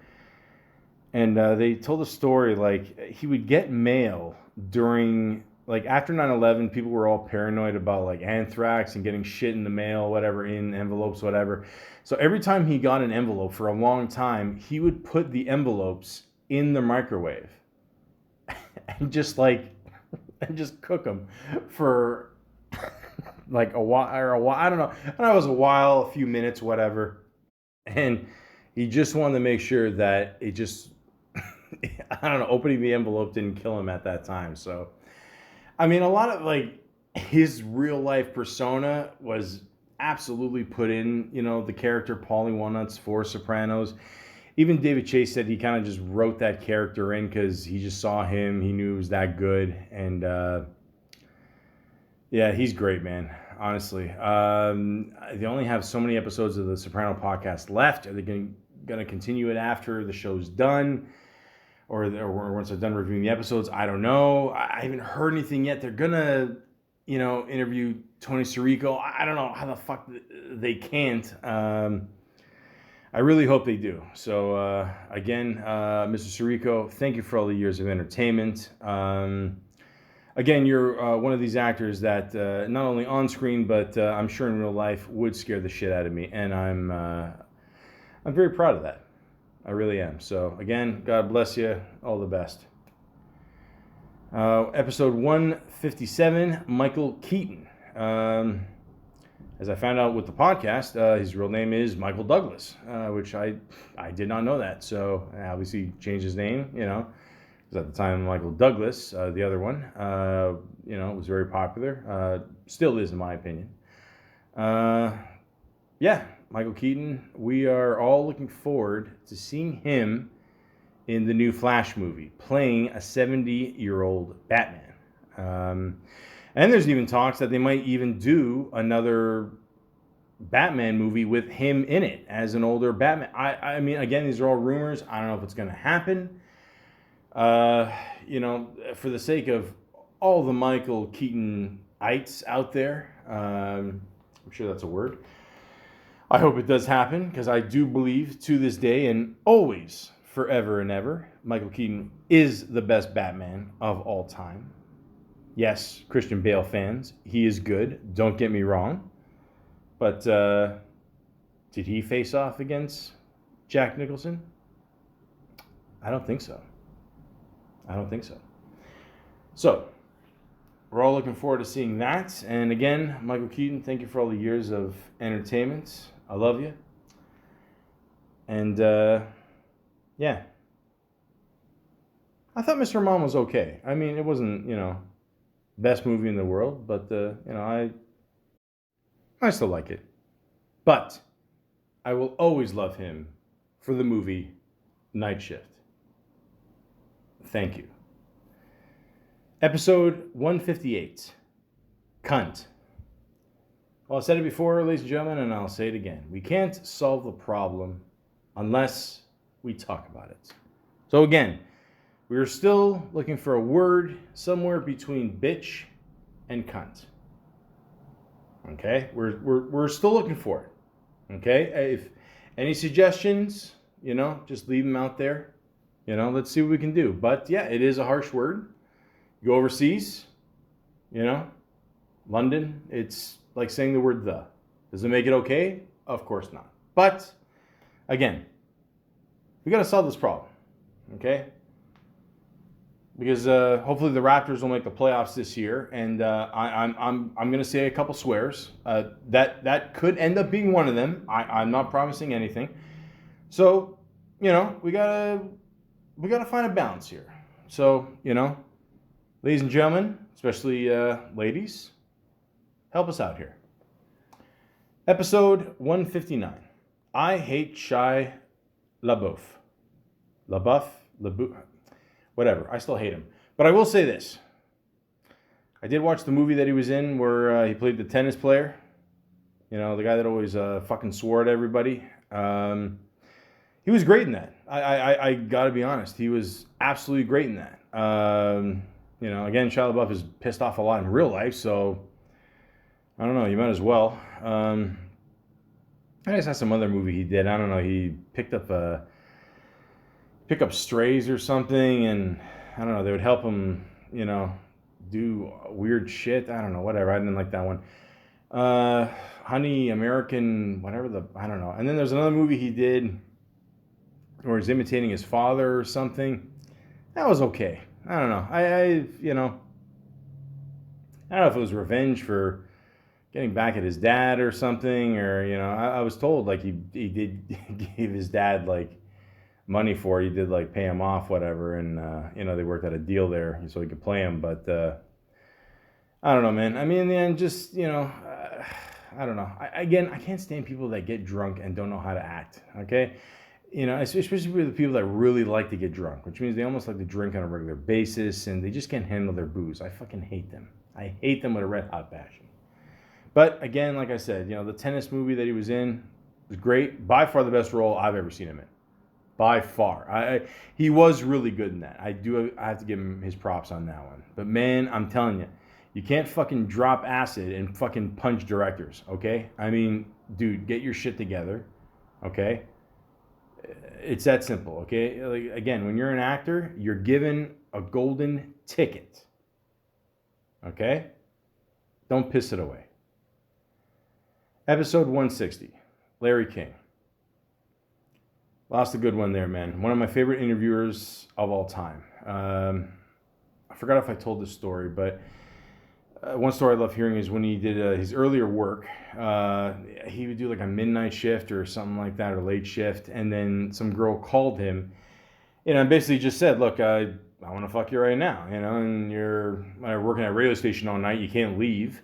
And they told a story, like, he would get mail during, like, after 9/11, people were all paranoid about, like, anthrax and getting shit in the mail, whatever, in envelopes, whatever. So every time he got an envelope for a long time, he would put the envelopes in the microwave and just, like, and just cook them for, like, a while, I don't know. It was a while, a few minutes, whatever. And he just wanted to make sure that it just, I don't know, opening the envelope didn't kill him at that time. So, I mean, a lot of, like, his real life persona was absolutely put in, you know, the character Paulie Walnuts for Sopranos. Even David Chase said he kind of just wrote that character in because he just saw him, he knew he was that good. And yeah, he's great, man. Honestly, they only have so many episodes of the Soprano podcast left. Are they going to continue it after the show's done? Or once they're done reviewing the episodes, I don't know. I haven't heard anything yet. They're gonna, you know, interview Tony Sirico. I don't know how the fuck they can't. I really hope they do. So again, Mr. Sirico, thank you for all the years of entertainment. Again, you're one of these actors that not only on screen, but I'm sure in real life would scare the shit out of me, and I'm very proud of that. I really am. So, again, God bless you. All the best. Episode 157, Michael Keaton. As I found out with the podcast, his real name is Michael Douglas, which I did not know that. So, obviously, he changed his name, you know. Because at the time, Michael Douglas, the other one, you know, was very popular. Still is, in my opinion. Yeah. Michael Keaton, we are all looking forward to seeing him in the new Flash movie, playing a 70-year-old Batman. And there's even talks that they might even do another Batman movie with him in it as an older Batman. I mean, again, these are all rumors. I don't know if it's going to happen. You know, for the sake of all the Michael Keaton-ites out there, I'm sure that's a word. I hope it does happen, because I do believe to this day and always, forever and ever, Michael Keaton is the best Batman of all time. Yes, Christian Bale fans, he is good. Don't get me wrong. But did he face off against Jack Nicholson? I don't think so. So, we're all looking forward to seeing that. And again, Michael Keaton, thank you for all the years of entertainment. I love you. And, yeah. I thought Mr. Mom was okay. I mean, it wasn't, you know, best movie in the world, but, you know, I still like it. But I will always love him for the movie Night Shift. Thank you. Episode 158. Cunt. Well, I said it before, ladies and gentlemen, and I'll say it again. We can't solve the problem unless we talk about it. So again, we are still looking for a word somewhere between bitch and cunt. Okay? We're still looking for it. Okay? If any suggestions, you know, just leave them out there. You know, let's see what we can do. But yeah, it is a harsh word. You go overseas, you know, London, it's like saying the word the. Does it make it okay? Of course not. But, again, we got to solve this problem, okay? Because hopefully the Raptors will make the playoffs this year, and I'm going to say a couple swears. That could end up being one of them. I'm not promising anything. So, you know, we gotta find a balance here. So, you know, ladies and gentlemen, especially ladies, help us out here. Episode 159. I hate Shia LaBeouf. LaBeouf? Whatever. I still hate him. But I will say this. I did watch the movie that he was in where he played the tennis player. You know, the guy that always fucking swore at everybody. He was great in that. I got to be honest. He was absolutely great in that. again, Shia LaBeouf is pissed off a lot in real life, so I don't know. You might as well. I just had some other movie he did. I don't know. He picked up strays or something, and I don't know. They would help him, do weird shit. I don't know. Whatever. I didn't like that one. Honey American, whatever I don't know. And then there's another movie he did where he's imitating his father or something. That was okay. I don't know. I don't know if it was revenge for getting back at his dad or something, or I was told like he did gave his dad like money for it. He did like pay him off, whatever, and they worked out a deal there so he could play him. But I don't know, man. I mean, in the end, just I don't know. I can't stand people that get drunk and don't know how to act. Okay. Especially with the people that really like to get drunk, which means they almost like to drink on a regular basis and they just can't handle their booze. I fucking hate them. I hate them with a red hot passion. But again, like I said, the tennis movie that he was in was great. By far the best role I've ever seen him in. By far. He was really good in that. I have to give him his props on that one. But man, I'm telling you, you can't fucking drop acid and fucking punch directors, okay? I mean, dude, get your shit together, okay? It's that simple, okay? Like, again, when you're an actor, you're given a golden ticket, okay? Don't piss it away. Episode 160, Larry King. Lost a good one there, man. One of my favorite interviewers of all time. I forgot if I told this story, but one story I love hearing is when he did his earlier work. He would do like a midnight shift or something like that, or late shift, and then some girl called him, and basically just said, "Look, I want to fuck you right now, and you're working at a radio station all night. You can't leave."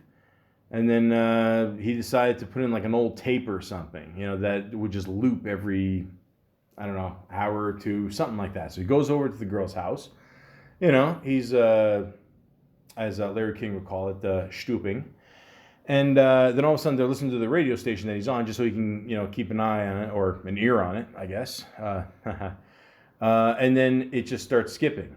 And then he decided to put in like an old tape or something, that would just loop every, I don't know, hour or two, something like that. So he goes over to the girl's house. He's, as Larry King would call it, stooping. And then all of a sudden they're listening to the radio station that he's on just so he can, keep an eye on it, or an ear on it, I guess. And then it just starts skipping.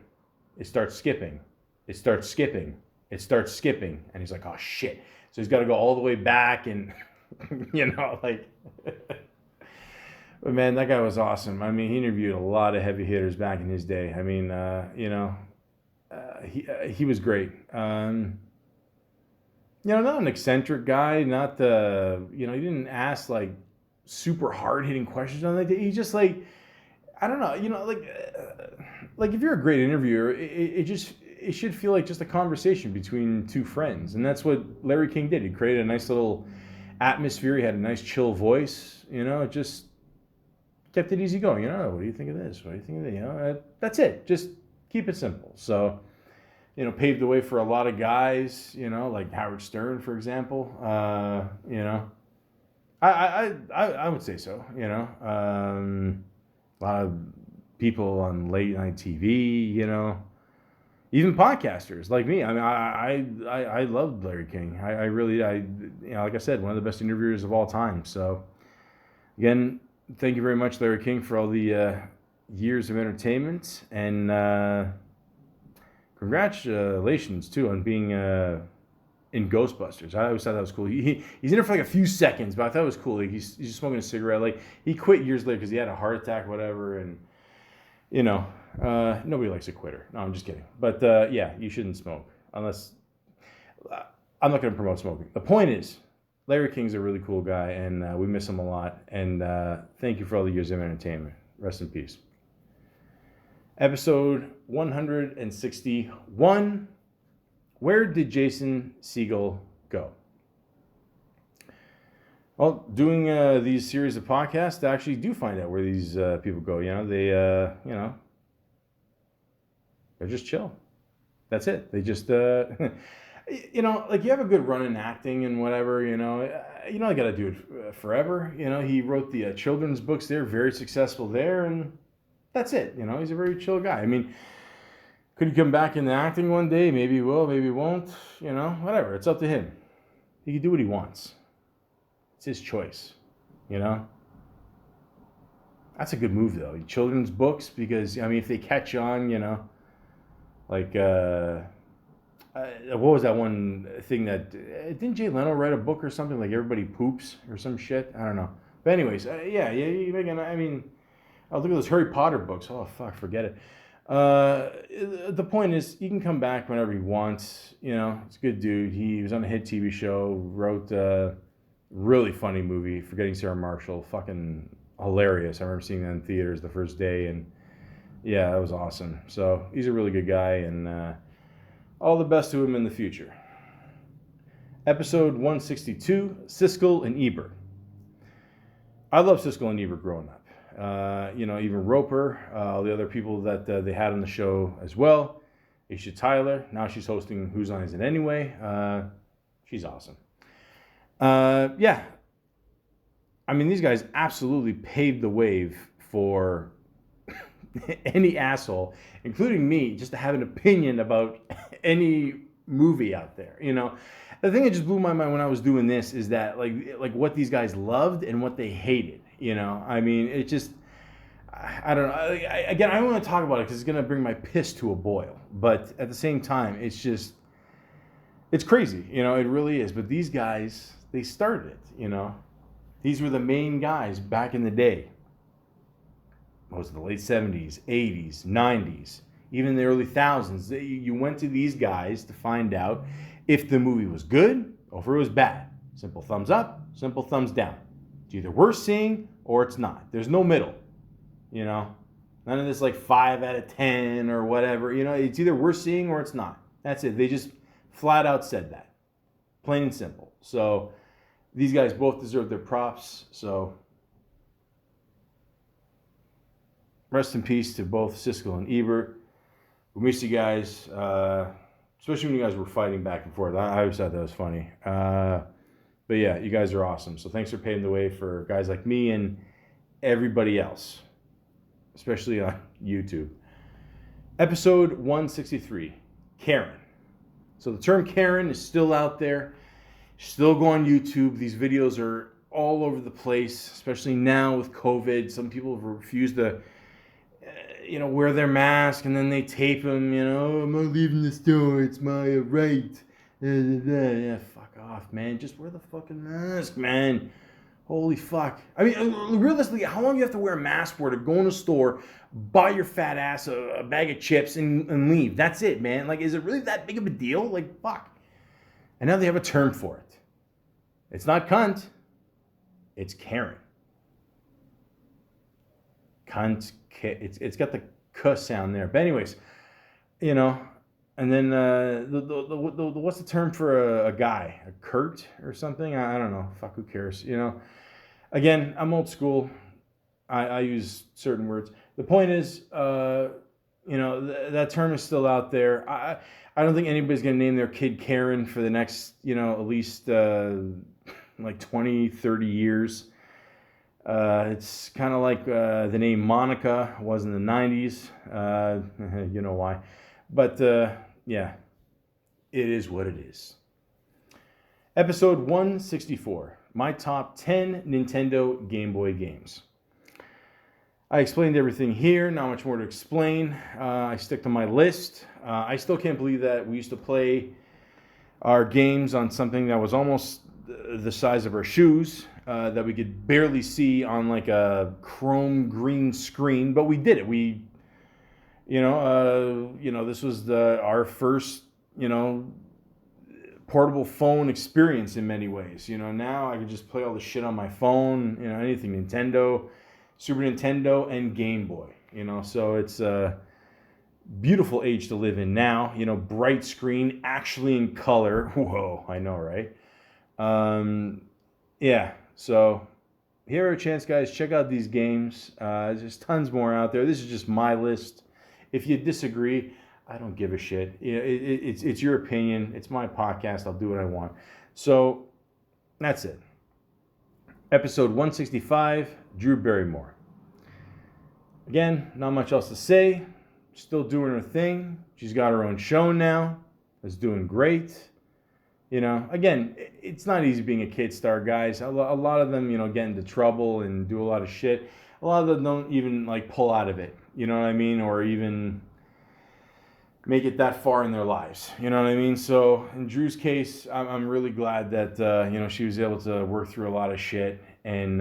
It starts skipping. It starts skipping. It starts skipping. And he's like, oh, shit. So he's got to go all the way back and, like... But man, that guy was awesome. I mean, he interviewed a lot of heavy hitters back in his day. I mean, he was great. Not an eccentric guy. Not he didn't ask like super hard hitting questions on that. He just like, I don't know. Like if you're a great interviewer, it should feel like just a conversation between two friends, and that's what Larry King did. He created a nice little atmosphere. He had a nice chill voice. Just kept it easy going. What do you think of this? What do you think of that? That's it. Just keep it simple. So, paved the way for a lot of guys, like Howard Stern, for example. I would say so. A lot of people on late night TV, even podcasters like me. I mean, I loved Larry King. I really, like I said, one of the best interviewers of all time. So, again, thank you very much, Larry King, for all the years of entertainment, and congratulations too on being in Ghostbusters. I always thought that was cool. He's in it for like a few seconds, but I thought it was cool. Like he's just smoking a cigarette. Like he quit years later because he had a heart attack, whatever, and nobody likes a quitter. No, I'm just kidding. But yeah, you shouldn't smoke unless I'm not going to promote smoking. The point is, Larry King's a really cool guy, and we miss him a lot. And thank you for all the years of entertainment. Rest in peace. Episode 161. Where did Jason Segel go? Well, doing these series of podcasts, I actually do find out where these people go. They're just chill. That's it. They just, like you have a good run in acting and whatever, you don't got to do it forever. He wrote the children's books there, very successful there, and that's it. He's a very chill guy. I mean, could he come back into acting one day? Maybe he will, maybe he won't. Whatever. It's up to him. He can do what he wants. It's his choice. That's a good move, though. Children's books, because, if they catch on, like what was that one thing that didn't Jay Leno write a book or something like Everybody Poops or some shit? I don't know. But anyways, yeah, you making. I mean, oh, look at those Harry Potter books. Oh fuck, forget it. The point is, he can come back whenever he wants. You know, he's a good dude. He was on a hit TV show, wrote a really funny movie, Forgetting Sarah Marshall. Fucking hilarious. I remember seeing that in theaters the first day, and yeah, that was awesome. So he's a really good guy, and all the best to him in the future. Episode 162, Siskel and Ebert. I love Siskel and Ebert growing up. Even Roper, all the other people that they had on the show as well. Aisha Tyler, now she's hosting Who's On Is It Anyway? She's awesome. Yeah. I mean, these guys absolutely paved the way for any asshole, including me, just to have an opinion about any movie out there. You know, the thing that just blew my mind when I was doing this is that like what these guys loved and what they hated. You know, I mean, it just, I don't know. Again, I don't want to talk about it because it's going to bring my piss to a boil. But at the same time, it's crazy. You know, it really is. But these guys, they started it, you know. These were the main guys back in the day. What was it, the late 70s, 80s, 90s, even the early thousands. You went to these guys to find out if the movie was good or if it was bad. Simple thumbs up, simple thumbs down. It's either worth seeing or it's not. There's no middle, you know. None of this like 5 out of 10 or whatever. You know, it's either worth seeing or it's not. That's it. They just flat out said that. Plain and simple. So these guys both deserve their props. So rest in peace to both Siskel and Ebert. We miss you guys, especially when you guys were fighting back and forth. I always thought that was funny. But yeah, you guys are awesome. So thanks for paving the way for guys like me and everybody else, especially on YouTube. Episode 163, Karen. So the term Karen is still out there. Still go on YouTube. These videos are all over the place, especially now with COVID. Some people have refused to wear their mask, and then they tape them, I'm not leaving the store, it's my right. Yeah, fuck off, man. Just wear the fucking mask, man. Holy fuck. I mean, realistically, how long do you have to wear a mask for to go in a store, buy your fat ass a bag of chips, and leave? That's it, man. Like, is it really that big of a deal? Like, fuck. And now they have a term for it. It's not cunt. It's Karen. Cunt. It's got the "k" sound there. But anyways, and then what's the term for a guy? A Kurt or something? I don't know. Fuck, who cares? Again, I'm old school. I use certain words. The point is, that term is still out there. I don't think anybody's going to name their kid Karen for the next, at least like 20, 30 years. It's kind of like the name Monica was in the 90s. You know why. But, yeah, it is what it is. Episode 164, my top 10 Nintendo Game Boy games. I explained everything here, not much more to explain. I stick to my list. I still can't believe that we used to play our games on something that was almost the size of our shoes, that we could barely see on like a chrome green screen, but we did it. This was our first, portable phone experience in many ways. Now I can just play all the shit on my phone, anything Nintendo, Super Nintendo, and Game Boy. So it's a beautiful age to live in now. Bright screen, actually in color. Whoa, I know, right? Yeah, so here are a chance, guys. Check out these games. There's tons more out there. This is just my list. If you disagree, I don't give a shit. It's your opinion. It's my podcast. I'll do what I want. So that's it. Episode 165, Drew Barrymore. Again, not much else to say. Still doing her thing. She's got her own show now. It's doing great. Again, it's not easy being a kid star, guys. A lot of them, get into trouble and do a lot of shit. A lot of them don't even, pull out of it. You know what I mean? Or even, make it that far in their lives. You know what I mean? So in Drew's case, I'm really glad that she was able to work through a lot of shit, and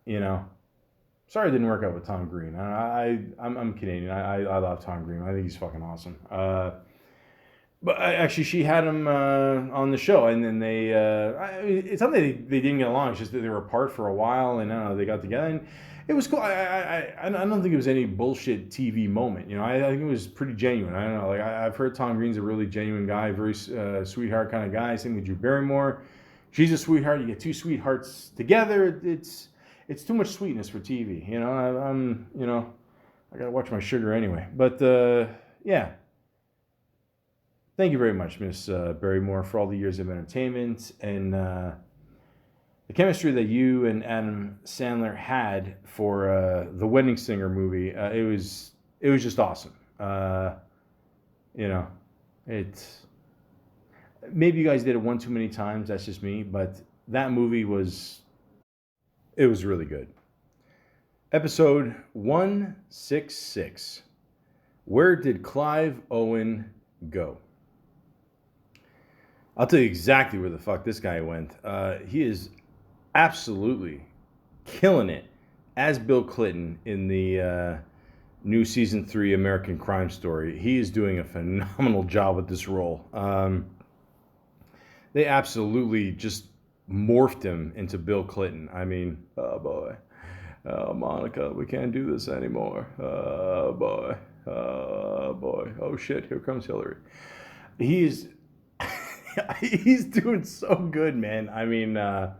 you know, sorry it didn't work out with Tom Green. I'm Canadian. I love Tom Green. I think he's fucking awesome. But actually, she had him on the show, and then it's not that they didn't get along. It's just that they were apart for a while, and I don't know, they got together, and it was cool. I don't think it was any bullshit TV moment. I think it was pretty genuine. I don't know. Like I've heard Tom Green's a really genuine guy, very sweetheart kind of guy. Same with Drew Barrymore. She's a sweetheart. You get two sweethearts together. It's too much sweetness for TV. I gotta watch my sugar anyway. But yeah. Thank you very much, Miss Barrymore, for all the years of entertainment and the chemistry that you and Adam Sandler had for the Wedding Singer movie. It was just awesome. It's maybe you guys did it one too many times. That's just me, but that movie was really good. Episode 166. Where did Clive Owen go? I'll tell you exactly where the fuck this guy went. He is absolutely killing it as Bill Clinton in the new season 3 American Crime Story. He is doing a phenomenal job with this role. They absolutely just morphed him into Bill Clinton. I mean, oh boy. Oh, Monica, we can't do this anymore. Oh boy. Oh boy. Oh shit, here comes Hillary. He's doing so good, man. I mean, oh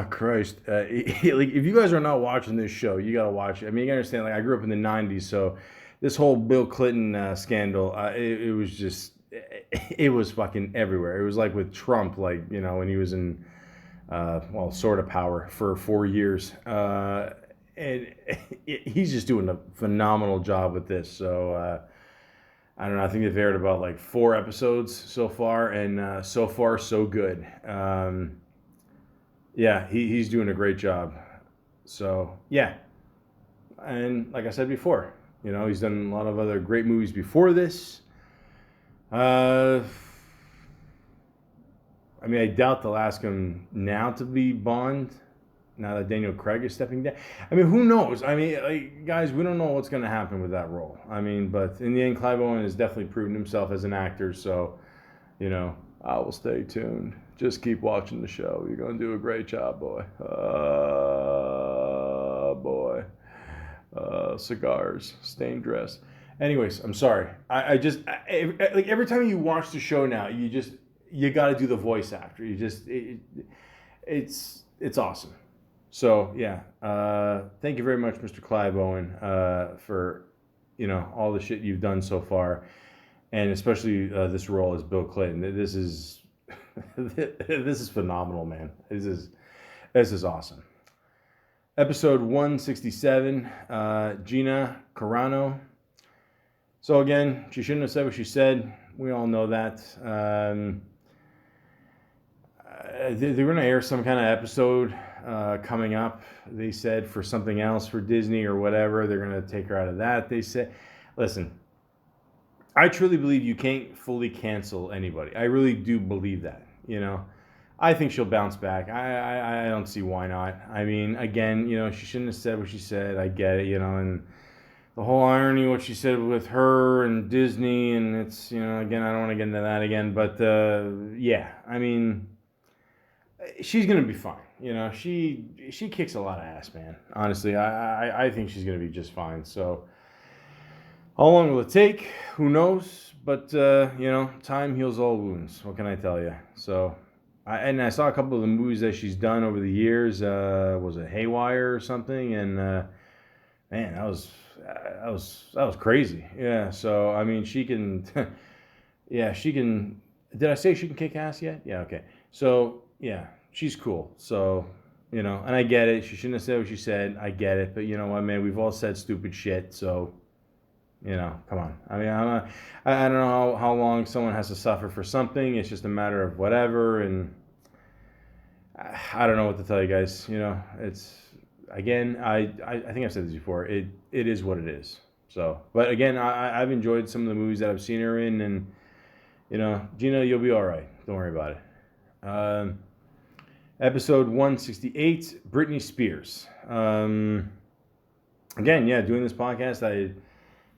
Christ! Like, if you guys are not watching this show, you gotta watch it. I mean, you gotta understand. Like, I grew up in the '90s, so this whole Bill Clinton scandal, it was just, it was fucking everywhere. It was like with Trump, like when he was in, sort of power for 4 years, and he's just doing a phenomenal job with this. So. I don't know. I think they've aired about like 4 episodes so far, and so far so good. Yeah, he's doing a great job. So yeah, and like I said before, he's done a lot of other great movies before this. I mean, I doubt they'll ask him now to be Bond. Now that Daniel Craig is stepping down. I mean, who knows? I mean, like, guys, we don't know what's going to happen with that role. I mean, but in the end, Clive Owen has definitely proven himself as an actor. So, I will stay tuned. Just keep watching the show. You're going to do a great job, boy. Boy. Cigars, stained dress. Anyways, I'm sorry. Like every time you watch the show now, you got to do the voice actor. It's awesome. So yeah, thank you very much, Mr. Clive Owen, for all the shit you've done so far, and especially this role as Bill Clinton. This is this is phenomenal, man. This is awesome. Episode 167, Gina Carano. So again, she shouldn't have said what she said. We all know that. They're going to air some kind of episode coming up, they said, for something else for Disney or whatever. They're going to take her out of that. They said, listen, I truly believe you can't fully cancel anybody. I really do believe that, I think she'll bounce back. I don't see why not. I mean, again, she shouldn't have said what she said. I get it, and the whole irony of what she said with her and Disney, and it's, again, I don't want to get into that again, but yeah, I mean, she's gonna be fine. She kicks a lot of ass, man. Honestly, I think she's gonna be just fine. So, how long will it take? Who knows? But time heals all wounds. What can I tell you? So, I saw a couple of the movies that she's done over the years. Was it Haywire or something? And man, that was crazy. Yeah. So I mean, she can. Yeah, she can. Did I say she can kick ass yet? Yeah. Okay. So. Yeah, she's cool. So, and I get it. She shouldn't have said what she said. I get it. But you know what, man? We've all said stupid shit. So, come on. I mean, I don't know how long someone has to suffer for something. It's just a matter of whatever. And I don't know what to tell you guys. It's, again, I think I've said this before. It is what it is. So, but again, I've enjoyed some of the movies that I've seen her in, and Gina, you'll be all right. Don't worry about it. Episode 168, Britney Spears. Again, yeah, doing this podcast, I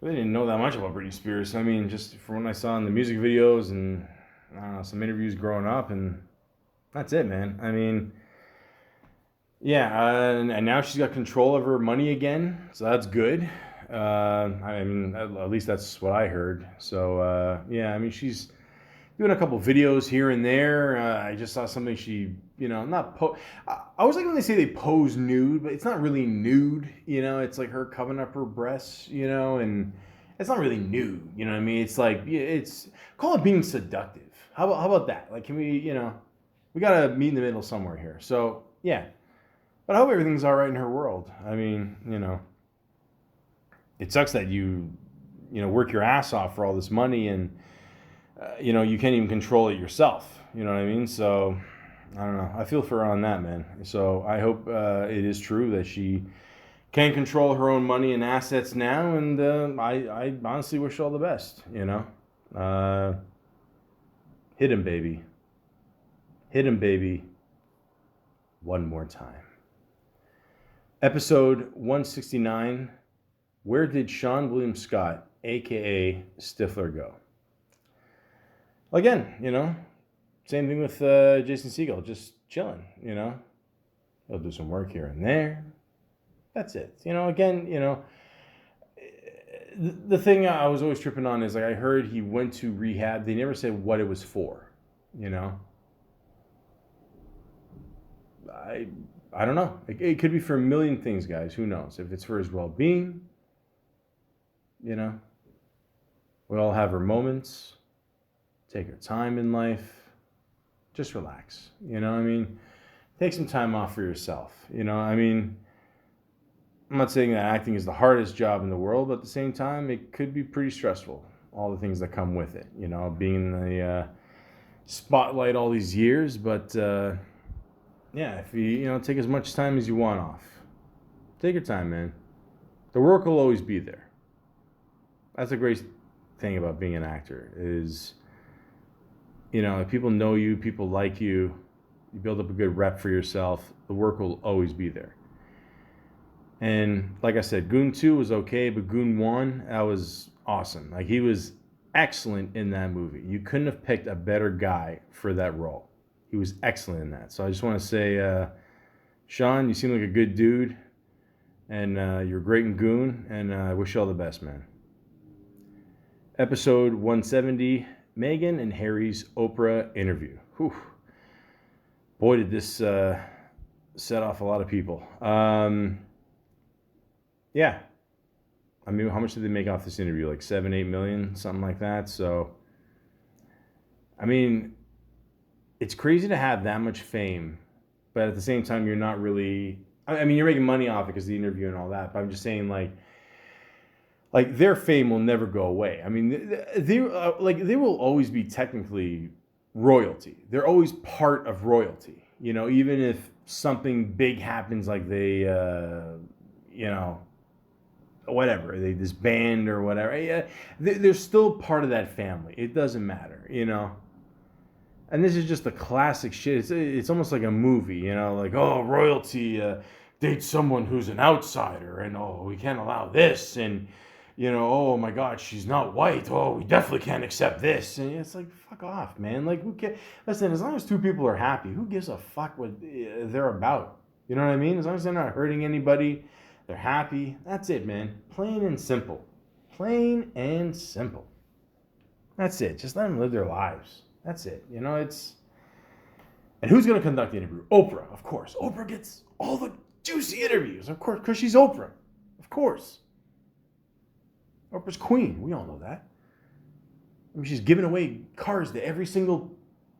really didn't know that much about Britney Spears. I mean, just from what I saw in the music videos and I don't know, some interviews growing up, and that's it, man. I mean, yeah, and now she's got control of her money again, so that's good. I mean, at least that's what I heard. So, yeah, I mean, she's doing a couple videos here and there. I just saw something she, not I always like when they say they pose nude, but it's not really nude. It's like her covering up her breasts, and it's not really nude. You know what I mean? It's like, call it being seductive. How about that? Like, can we, we got to meet in the middle somewhere here. So, yeah. But I hope everything's all right in her world. I mean, it sucks that you work your ass off for all this money and, you can't even control it yourself. You know what I mean? So, I don't know. I feel for her on that, man. So, I hope it is true that she can control her own money and assets now. And I honestly wish her all the best, Hit him, baby. Hit him, baby. One more time. Episode 169, Where Did Sean William Scott, a.k.a. Stifler, go? Again, same thing with Jason Segel, just chilling, He'll do some work here and there. That's it. Again, the thing I was always tripping on is, like, I heard he went to rehab. They never said what it was for, I don't know. It could be for a million things, guys. Who knows? If it's for his well-being, we all have our moments. Take our time in life. Just relax. Take some time off for yourself. I'm not saying that acting is the hardest job in the world, but at the same time, it could be pretty stressful. All the things that come with it. Being in the spotlight all these years, but. Yeah, if you take as much time as you want off. Take your time, man. The work will always be there. That's a great thing about being an actor is, if people know you, people like you, you build up a good rep for yourself, the work will always be there. And like I said, Goon 2 was okay, but Goon 1, that was awesome. Like, he was excellent in that movie. You couldn't have picked a better guy for that role. He was excellent in that. So I just want to say, Sean, you seem like a good dude. And you're great in Goon. And I wish you all the best, man. Episode 170, Meghan and Harry's Oprah interview. Whew. Boy, did this set off a lot of people. Yeah. I mean, how much did they make off this interview? Like 7-8 million, something like that. So, I mean, it's crazy to have that much fame, but at the same time, you're not really. I mean, you're making money off it because of the interview and all that. But I'm just saying, like their fame will never go away. I mean, they will always be technically royalty. They're always part of royalty. Even if something big happens, like they, whatever, they disband or whatever. Yeah, they're still part of that family. It doesn't matter. And this is just the classic shit. It's almost like a movie, like, oh, royalty dates someone who's an outsider, and oh, we can't allow this, and oh my God, she's not white. Oh, we definitely can't accept this. And it's like, fuck off, man. Like, who cares? Listen, as long as two people are happy, who gives a fuck what they're about? You know what I mean? As long as they're not hurting anybody, they're happy. That's it, man. Plain and simple. Plain and simple. That's it. Just let them live their lives. That's it. It's... And who's going to conduct the interview? Oprah, of course. Oprah gets all the juicy interviews, of course, because she's Oprah. Of course. Oprah's queen. We all know that. I mean, she's giving away cars to every single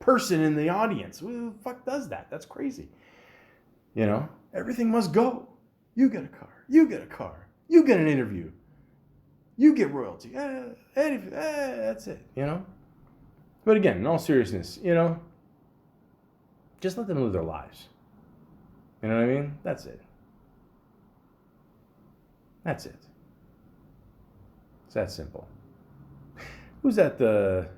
person in the audience. Who the fuck does that? That's crazy. Everything must go. You get a car. You get a car. You get an interview. You get royalty. That's it, But again, in all seriousness, just let them live their lives. You know what I mean? That's it. That's it. It's that simple. Who's that? The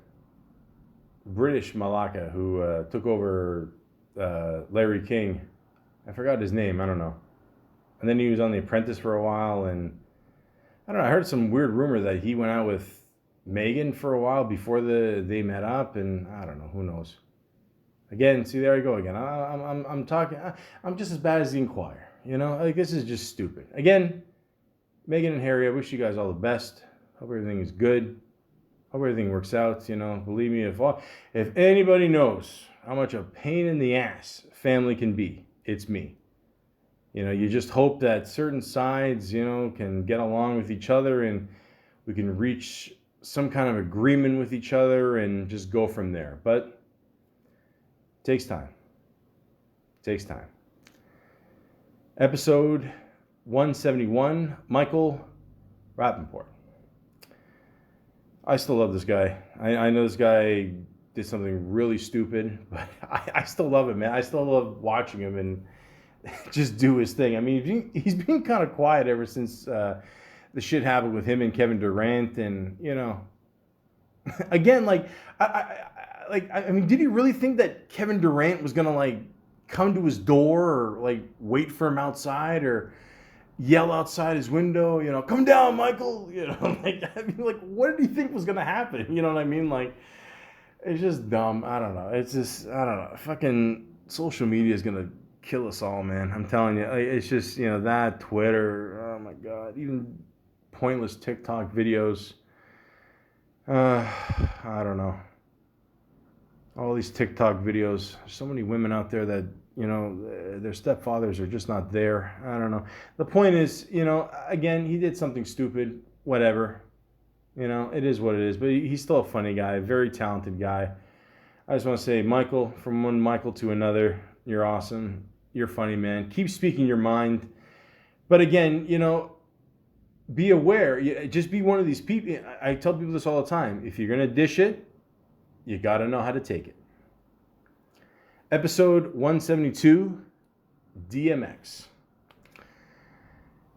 British Malaka who took over Larry King. I forgot his name. I don't know. And then he was on The Apprentice for a while, and I don't know. I heard some weird rumor that he went out with Megan for a while before they met up, and I don't know. Who knows? Again, see, there I go again. I'm talking. I'm just as bad as the Inquirer. You know, like, this is just stupid. Again, Megan and Harry, I wish you guys all the best. Hope everything is good. Hope everything works out. You know, believe me, if anybody knows how much a pain in the ass family can be, it's me. You know, you just hope that certain sides, you know, can get along with each other and we can reach some kind of agreement with each other and just go from there. But it takes time. It takes time. Episode 171, Michael Rappaport. I still love this guy. I know this guy did something really stupid, but I still love him, man. I still love watching him and just do his thing. I mean, he's been kind of quiet ever since the shit happened with him and Kevin Durant, and you know, again, like, I mean, did he really think that Kevin Durant was gonna like come to his door or like wait for him outside or yell outside his window? You know, come down, Michael. You know, like, I mean, like, what did he think was gonna happen? You know what I mean? Like, it's just dumb. I don't know. It's just, I don't know. Fucking social media is gonna kill us all, man. I'm telling you. It's just, you know, that Twitter. Oh my God. Even pointless TikTok videos. I don't know. All these TikTok videos. So many women out there that, you know, their stepfathers are just not there. I don't know. The point is, you know, again, he did something stupid. Whatever. You know, it is what it is. But he's still a funny guy. Very talented guy. I just want to say, Michael, from one Michael to another, you're awesome. You're funny, man. Keep speaking your mind. But again, you know, be aware. Just be one of these people. I tell people this all the time. If you're going to dish it, you got to know how to take it. Episode 172, DMX.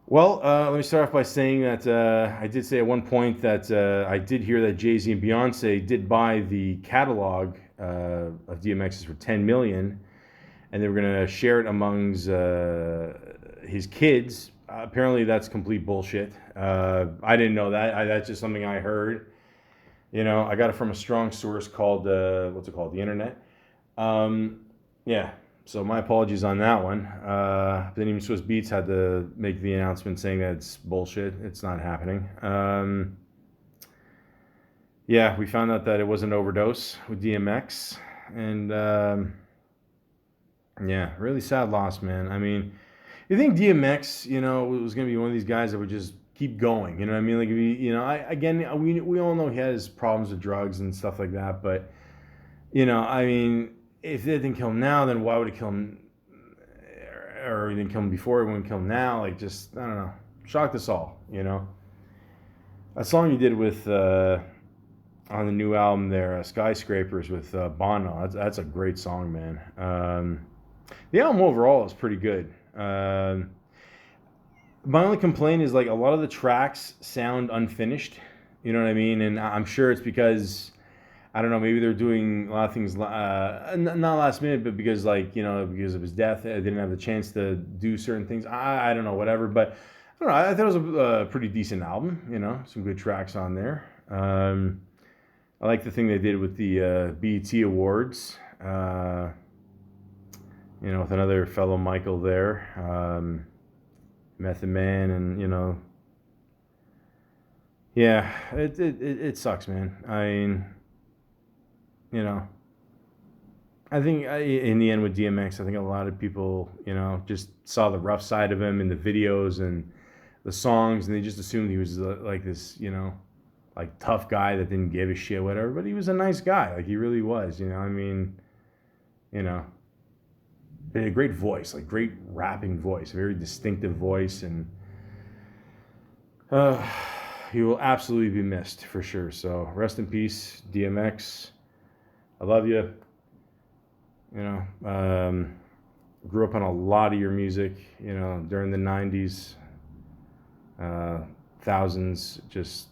Well, let me start off by saying that I did say at one point that I did hear that Jay-Z and Beyonce did buy the catalog of DMX's for $10 million, and they were going to share it amongst his kids. Apparently, that's complete bullshit. I didn't know that. That's just something I heard. You know, I got it from a strong source called, what's it called? The internet. Yeah, so my apologies on that one. Then even Swiss Beats had to make the announcement saying that it's bullshit. It's not happening. Yeah, we found out that it was an overdose with DMX. And, yeah, really sad loss, man. I mean, you think DMX, you know, was going to be one of these guys that would just keep going, you know what I mean? Like, if he, you know, we all know he has problems with drugs and stuff like that, but, you know, I mean, if they didn't kill him now, then why would it kill him, or he didn't kill him before, it wouldn't kill him now? Like, just, I don't know, shocked us all, you know? That song you did with, on the new album there, Skyscrapers with Bono, that's a great song, man. The album overall is pretty good. My only complaint is, like, a lot of the tracks sound unfinished. You know what I mean? And I'm sure it's because, I don't know, maybe they're doing a lot of things, not last minute, but because, like, you know, because of his death, I didn't have the chance to do certain things. I don't know, whatever. But I don't know. I thought it was a pretty decent album. You know, some good tracks on there. I like the thing they did with the BET Awards. You know, with another fellow Michael there. Method Man, and, you know, yeah, it sucks, man. I mean, you know, I think in the end with DMX, I think a lot of people, you know, just saw the rough side of him in the videos and the songs, and they just assumed he was like this, you know, like tough guy that didn't give a shit, whatever. But he was a nice guy, like he really was, you know. I mean, you know. He had a great voice, like great rapping voice, very distinctive voice, and he will absolutely be missed for sure. So rest in peace, DMX. I love you. You know, grew up on a lot of your music, you know, during the 90s, thousands, just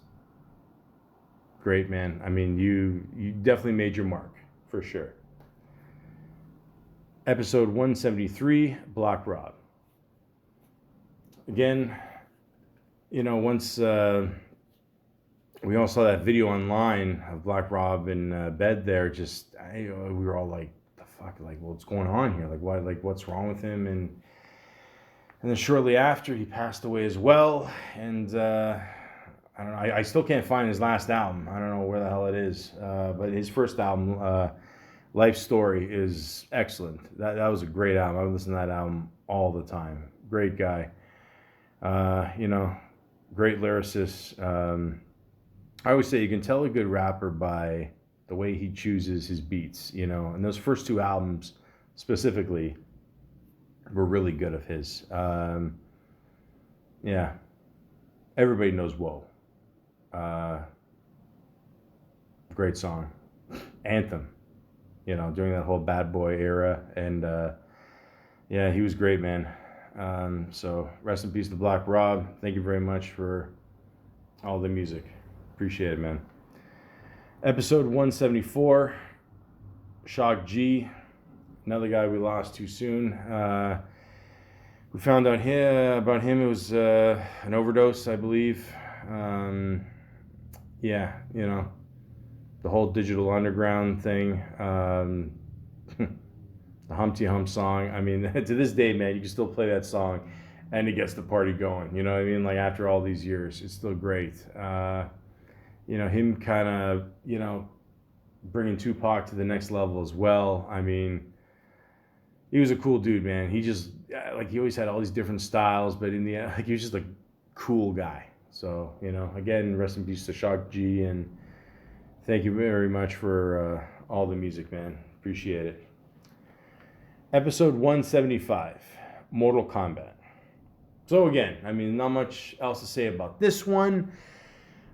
great, man. I mean, you definitely made your mark, for sure. Episode 173, Black Rob. Again, once we all saw that video online of Black Rob in bed there, we were all like, the fuck, like, what's going on here? Like, why, like, what's wrong with him? And then shortly after, he passed away as well. And I don't know, I still can't find his last album. I don't know where the hell it is. But his first album, Life Story, is excellent. That was a great album. I would listen to that album all the time. Great guy. Great lyricist. I always say you can tell a good rapper by the way he chooses his beats, and those first two albums specifically were really good of his. Yeah. Everybody knows Whoa. Great song. Anthem, during that whole Bad Boy era. And yeah, he was great, man. So rest in peace to Black Rob. Thank you very much for all the music. Appreciate it, man. Episode 174, Shock G, another guy we lost too soon. We found out about him. It was an overdose, I believe. Yeah, the whole Digital Underground thing. The Humpty Hump song. I mean, to this day, man, you can still play that song and it gets the party going. You know what I mean? Like, after all these years, it's still great. Him kind of, bringing Tupac to the next level as well. I mean, he was a cool dude, man. He just, he always had all these different styles, but in the end, he was just a cool guy. So, again, rest in peace to Shock G, and thank you very much for all the music, man. Appreciate it. Episode 175, Mortal Kombat. So again, I mean, not much else to say about this one.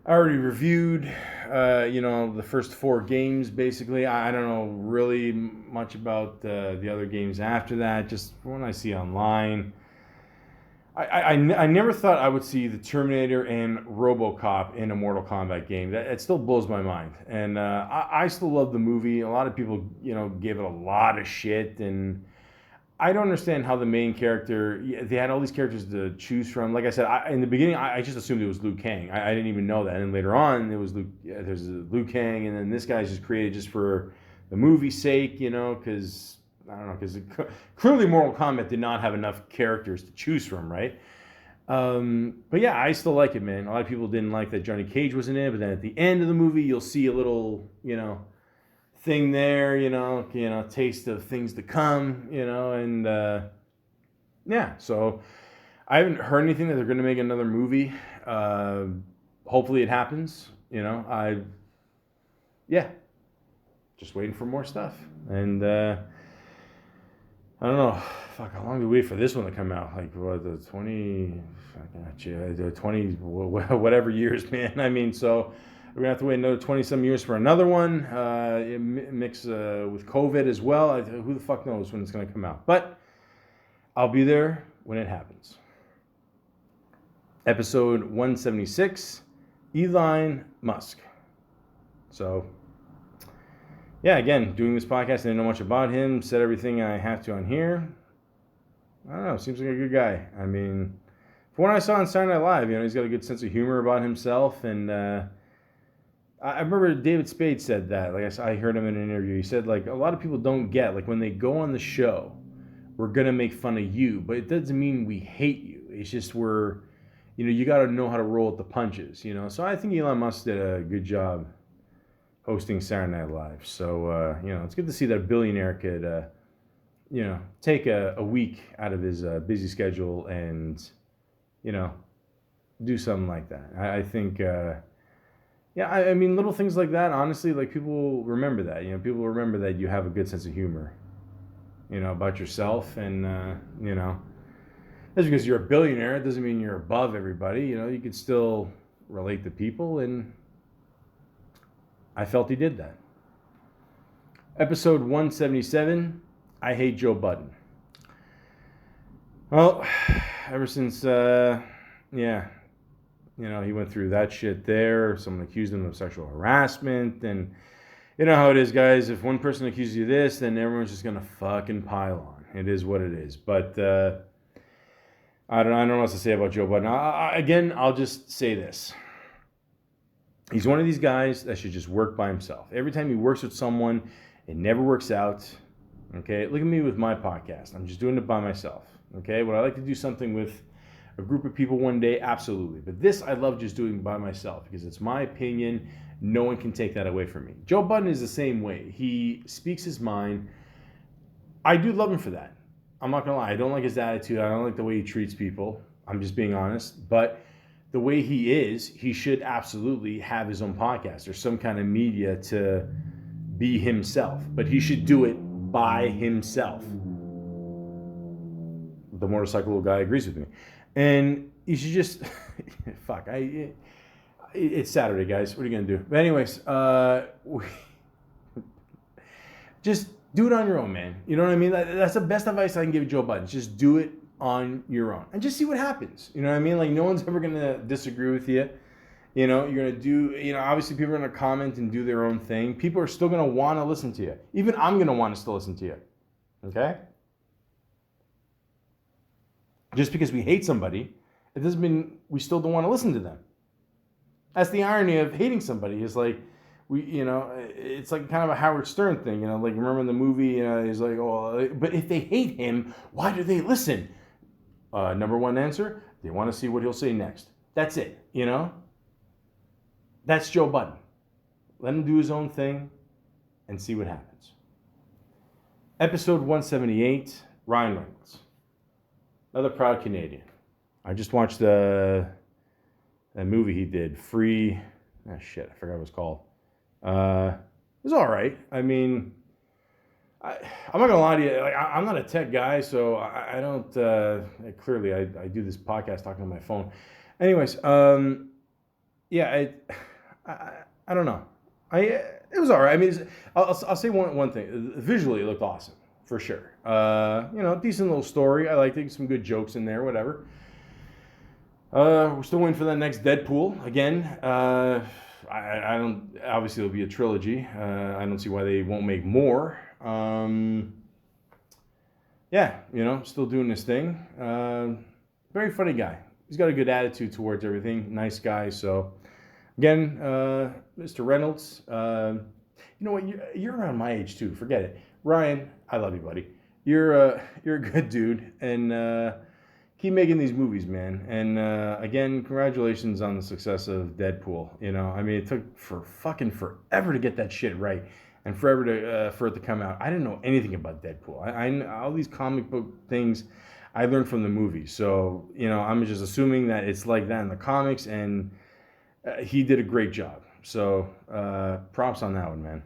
I already reviewed, the first 4 games, basically. I don't know really much about the other games after that, just from what I see online. I never thought I would see the Terminator and RoboCop in a Mortal Kombat game. It still blows my mind. And I still love the movie. A lot of people, gave it a lot of shit, and I don't understand how the main character, they had all these characters to choose from. Like I said, in the beginning, I just assumed it was Liu Kang. I didn't even know that. And later on, it was there's Liu Kang, and then this guy's just created just for the movie's sake, because, I don't know, because clearly Mortal Kombat did not have enough characters to choose from, right? But yeah, I still like it, man. A lot of people didn't like that Johnny Cage was in it, but then at the end of the movie, you'll see a little, thing there, taste of things to come, and yeah, so I haven't heard anything that they're going to make another movie. Hopefully it happens, just waiting for more stuff. And I don't know, fuck, how long do we wait for this one to come out? Like, what, the 20 whatever years, man. I mean, so we're going to have to wait another 20-some years for another one. Mix with COVID as well. Who the fuck knows when it's going to come out. But I'll be there when it happens. Episode 176, Elon Musk. So, yeah, again, doing this podcast, I didn't know much about him. Said everything I have to on here. I don't know. Seems like a good guy. I mean, from what I saw on Saturday Night Live, he's got a good sense of humor about himself, and I remember David Spade said that. Like I heard him in an interview. He said, like, a lot of people don't get, like, when they go on the show, we're going to make fun of you, but it doesn't mean we hate you. It's just you got to know how to roll with the punches, So I think Elon Musk did a good job hosting Saturday Night Live. So, it's good to see that a billionaire could, take a week out of his busy schedule and, do something like that. I think... Yeah, I mean, little things like that, honestly, like, people remember that. People remember that you have a good sense of humor, about yourself. And, that's because you're a billionaire. It doesn't mean you're above everybody. You can still relate to people. And I felt he did that. Episode 177, I Hate Joe Budden. Well, ever since, he went through that shit there. Someone accused him of sexual harassment. And you know how it is, guys. If one person accuses you of this, then everyone's just going to fucking pile on. It is what it is. But I don't know what else to say about Joe Budden. Again, I'll just say this. He's one of these guys that should just work by himself. Every time he works with someone, it never works out. Okay, look at me with my podcast. I'm just doing it by myself. Okay, would I like to do something with a group of people one day? Absolutely. But this I love just doing by myself because it's my opinion. No one can take that away from me. Joe Budden is the same way. He speaks his mind. I do love him for that. I'm not going to lie. I don't like his attitude. I don't like the way he treats people. I'm just being honest. But the way he is, he should absolutely have his own podcast or some kind of media to be himself. But he should do it by himself. The motorcycle guy agrees with me. And you should just... fuck. It's Saturday, guys. What are you going to do? But anyways, just do it on your own, man. You know what I mean? That's the best advice I can give Joe Budden. Just do it on your own and just see what happens. You know what I mean? Like, no one's ever going to disagree with you. You're going to do, obviously people are going to comment and do their own thing. People are still going to want to listen to you. Even I'm going to want to still listen to you. Okay? Just because we hate somebody, it doesn't mean we still don't want to listen to them. That's the irony of hating somebody. Is like, it's like kind of a Howard Stern thing. Like, remember in the movie, he's like, oh, but if they hate him, why do they listen? Number one answer, they want to see what he'll say next. That's it, That's Joe Budden. Let him do his own thing and see what happens. Episode 178, Ryan Reynolds. Another proud Canadian. I just watched that movie he did, Free... I forgot what it was called. It was all right. I mean, I'm not gonna lie to you. Like, I'm not a tech guy, so I don't. Clearly, I do this podcast talking on my phone. Anyways, yeah, I don't know. It was all right. I mean, I'll say one thing. Visually, it looked awesome for sure. Decent little story. I liked it. Some good jokes in there. Whatever. We're still waiting for that next Deadpool again. I don't. Obviously, it'll be a trilogy. I don't see why they won't make more. Still doing this thing. Very funny guy. He's got a good attitude towards everything. Nice guy. So, again, Mr. Reynolds. You know what? You're around my age too. Forget it, Ryan. I love you, buddy. You're a good dude, and keep making these movies, man. And again, congratulations on the success of Deadpool. I mean, it took forever to get that shit right, and forever for it to come out. I didn't know anything about Deadpool. I all these comic book things I learned from the movies. So I'm just assuming that it's like that in the comics, and he did a great job. So props on that one, man.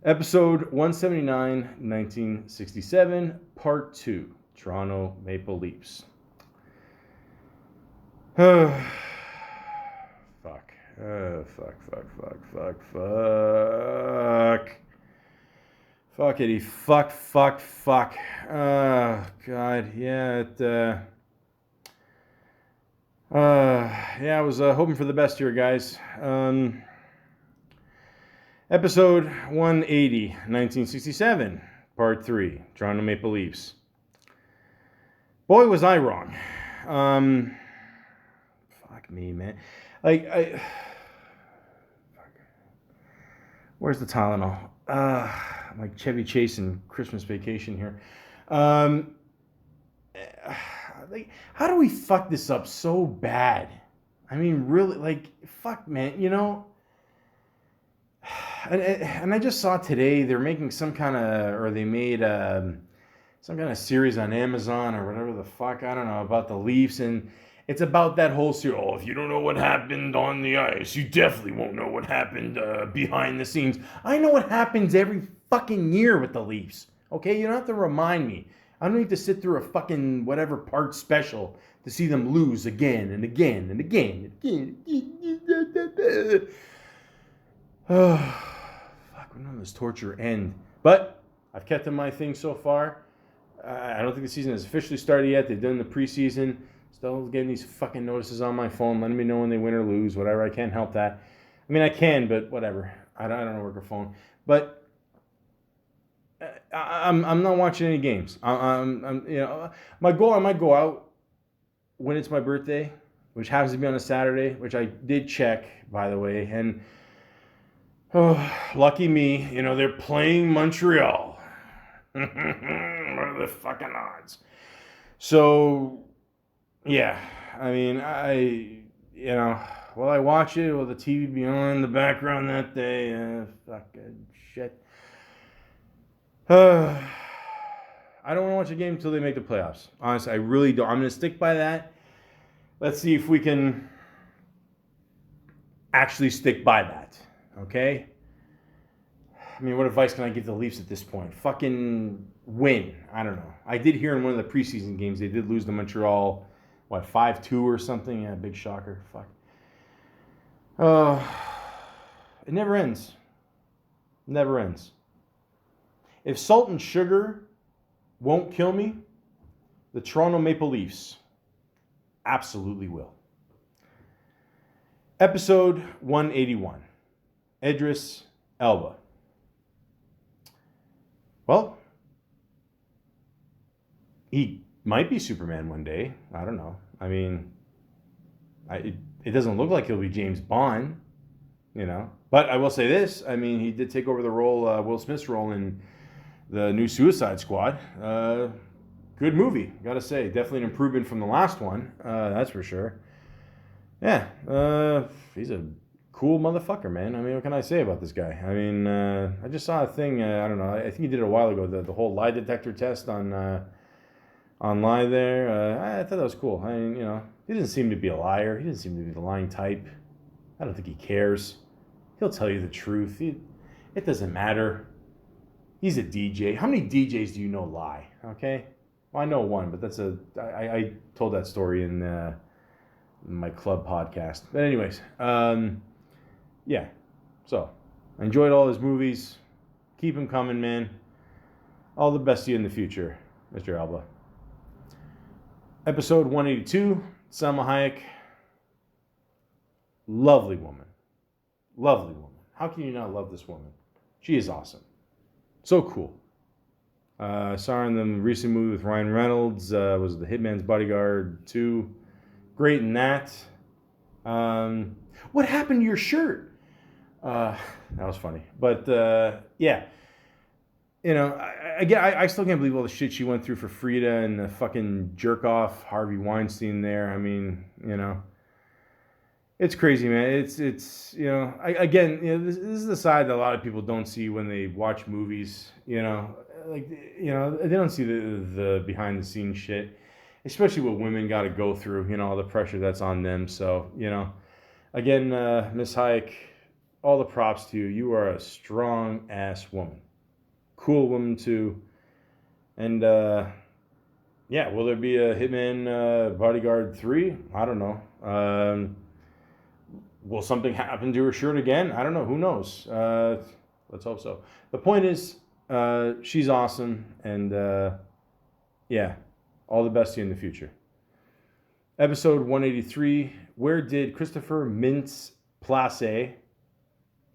Episode 179, 1967, Part 2. Toronto Maple Leafs. Fuck. Fuckity. Fuck. Oh, God. Yeah, I was hoping for the best here, guys. Episode 180, 1967, Part 3, Toronto Maple Leafs. Boy, was I wrong. Fuck me, man. Where's the Tylenol? I'm like Chevy Chase in Christmas Vacation here. How do we fuck this up so bad? I mean, really, fuck, man, And I just saw today they're making they made some kind of series on Amazon or whatever the fuck, I don't know, about the Leafs, and it's about that whole series. Oh, if you don't know what happened on the ice, you definitely won't know what happened behind the scenes. I know what happens every fucking year with the Leafs, okay? You don't have to remind me. I don't need to sit through a fucking whatever part special to see them lose again and again and again. Oh, fuck, when will this torture end? But I've kept to my thing so far. I don't think the season has officially started yet. They've done the preseason. Still getting these fucking notices on my phone, letting me know when they win or lose, whatever. I can't help that. I mean, I can, but whatever. I don't work a phone. But I'm not watching any games. My goal, I might go out when it's my birthday, which happens to be on a Saturday, which I did check, by the way. And lucky me, they're playing Montreal. What are the fucking odds? So, yeah, I mean, will I watch it? Will the TV be on in the background that day? Fucking shit. I don't want to watch a game until they make the playoffs. Honestly, I really don't. I'm going to stick by that. Let's see if we can actually stick by that. Okay? I mean, what advice can I give the Leafs at this point? Fucking win. I don't know. I did hear in one of the preseason games they did lose to Montreal, 5-2 or something? Yeah, big shocker. Fuck. It never ends. Never ends. If salt and sugar won't kill me, the Toronto Maple Leafs absolutely will. Episode 181. Idris Elba. Well, he might be Superman one day. I don't know. I mean, it doesn't look like he'll be James Bond, But I will say this. I mean, he did take over the role, Will Smith's role in the new Suicide Squad. Good movie, gotta say. Definitely an improvement from the last one. That's for sure. Yeah, he's a cool motherfucker, man. I mean, what can I say about this guy? I mean, I just saw a thing. I don't know. I think he did it a while ago. The whole lie detector test on online there. I thought that was cool. I mean, he doesn't seem to be a liar. He doesn't seem to be the lying type. I don't think he cares. He'll tell you the truth. It doesn't matter. He's a DJ. How many DJs do you know lie? Okay. Well, I know one, but I told that story in my club podcast. But anyways, yeah. So, I enjoyed all his movies. Keep them coming, man. All the best to you in the future, Mr. Alba. Episode 182, Salma Hayek. Lovely woman. Lovely woman. How can you not love this woman? She is awesome. So cool. Saw her in the recent movie with Ryan Reynolds. Was The Hitman's Bodyguard 2. Great in that. What happened to your shirt? That was funny. But, yeah. I still can't believe all the shit she went through for Frida and the fucking jerk-off Harvey Weinstein there. I mean, it's crazy, man. It's this is the side that a lot of people don't see when they watch movies, they don't see the behind-the-scenes shit, especially what women got to go through, all the pressure that's on them. So, again, Miss Hayek, all the props to you. You are a strong-ass woman. Cool woman, too. And, yeah, will there be a Hitman Bodyguard 3? I don't know. Will something happen to her shirt again? I don't know. Who knows? Let's hope so. The point is, she's awesome. And, yeah, all the best to you in the future. Episode 183. Where did Christopher Mintz-Plasse,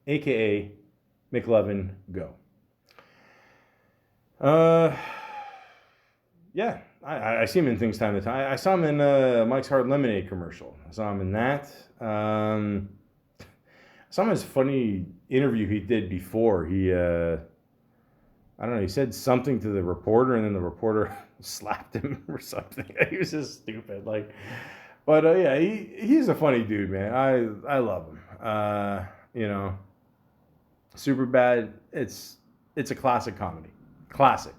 a.k.a. McLovin, go? Yeah, I see him in things time to time. I saw him in Mike's Hard Lemonade commercial. I saw him in that. I saw him in his funny interview he did before. He, I don't know, he said something to the reporter, and then the reporter slapped him or something. He was just stupid. But yeah, he's a funny dude, man. I love him. Superbad. It's a classic comedy. Classic.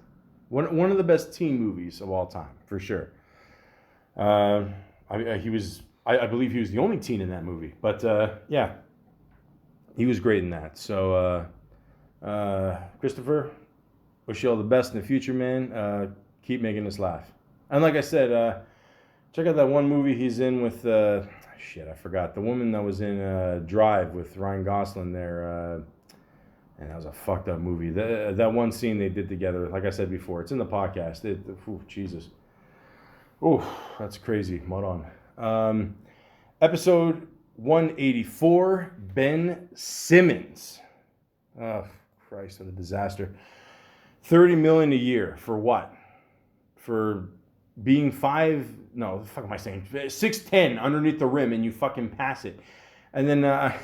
One of the best teen movies of all time, for sure. I believe he was the only teen in that movie. But, yeah, he was great in that. So, Christopher, wish you all the best in the future, man. Keep making us laugh. And like I said, check out that one movie he's in with, I forgot. The woman that was in Drive with Ryan Gosling there. And that was a fucked up movie. That one scene they did together, like I said before, it's in the podcast. Jesus. Oh, that's crazy. Hold on. Episode 184, Ben Simmons. Oh, Christ, what a disaster. 30 million a year for what? For being no, the fuck am I saying? 6'10" underneath the rim and you fucking pass it. And then I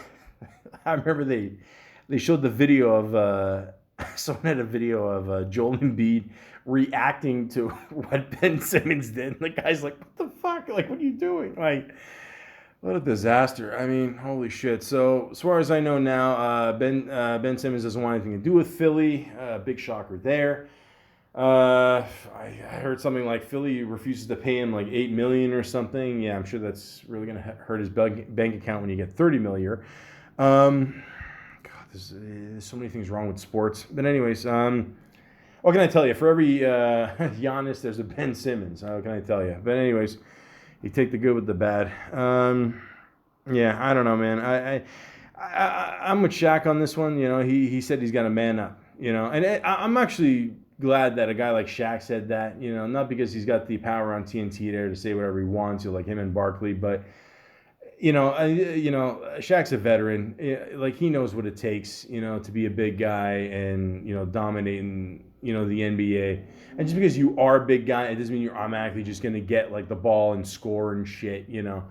remember they showed the video of someone had a video of Joel Embiid reacting to what Ben Simmons did. And the guy's like, "What the fuck? Like, what are you doing?" Like, what a disaster. I mean, holy shit. So, as far as I know now, Ben Simmons doesn't want anything to do with Philly. Big shocker there. I heard something like Philly refuses to pay him like $8 million or something. Yeah, I'm sure that's really going to hurt his bank account when you get $30 million a year. God, there's so many things wrong with sports. But anyways, what can I tell you? For every Giannis, there's a Ben Simmons. What can I tell you? But anyways, you take the good with the bad. Yeah, I don't know, man. I'm with Shaq on this one. You know, he said he's got to man up. You know, and I'm actually glad that a guy like Shaq said that. You know, not because he's got the power on TNT there to say whatever he wants, like him and Barkley, but Shaq's a veteran. Like he knows what it takes, to be a big guy and dominating, the NBA. And just because you are a big guy, it doesn't mean you're automatically just gonna get like the ball and score and shit. So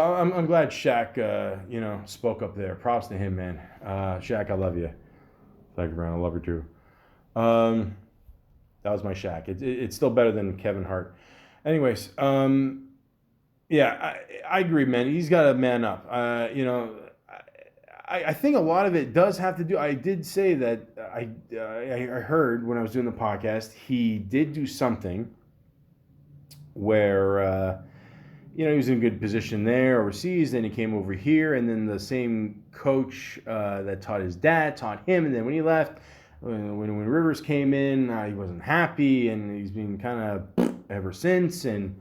I'm glad Shaq, spoke up there. Props to him, man. Shaq, I love you. Thank you, Brown. I love you too. That was my Shaq. It's still better than Kevin Hart. Anyways, yeah, I agree, man. He's got to man up. I think a lot of it does have to do. I did say that I heard when I was doing the podcast, he did do something where he was in a good position there overseas. Then he came over here, and then the same coach that taught his dad taught him. And then when he left, when Rivers came in, he wasn't happy, and he's been kind of ever since. And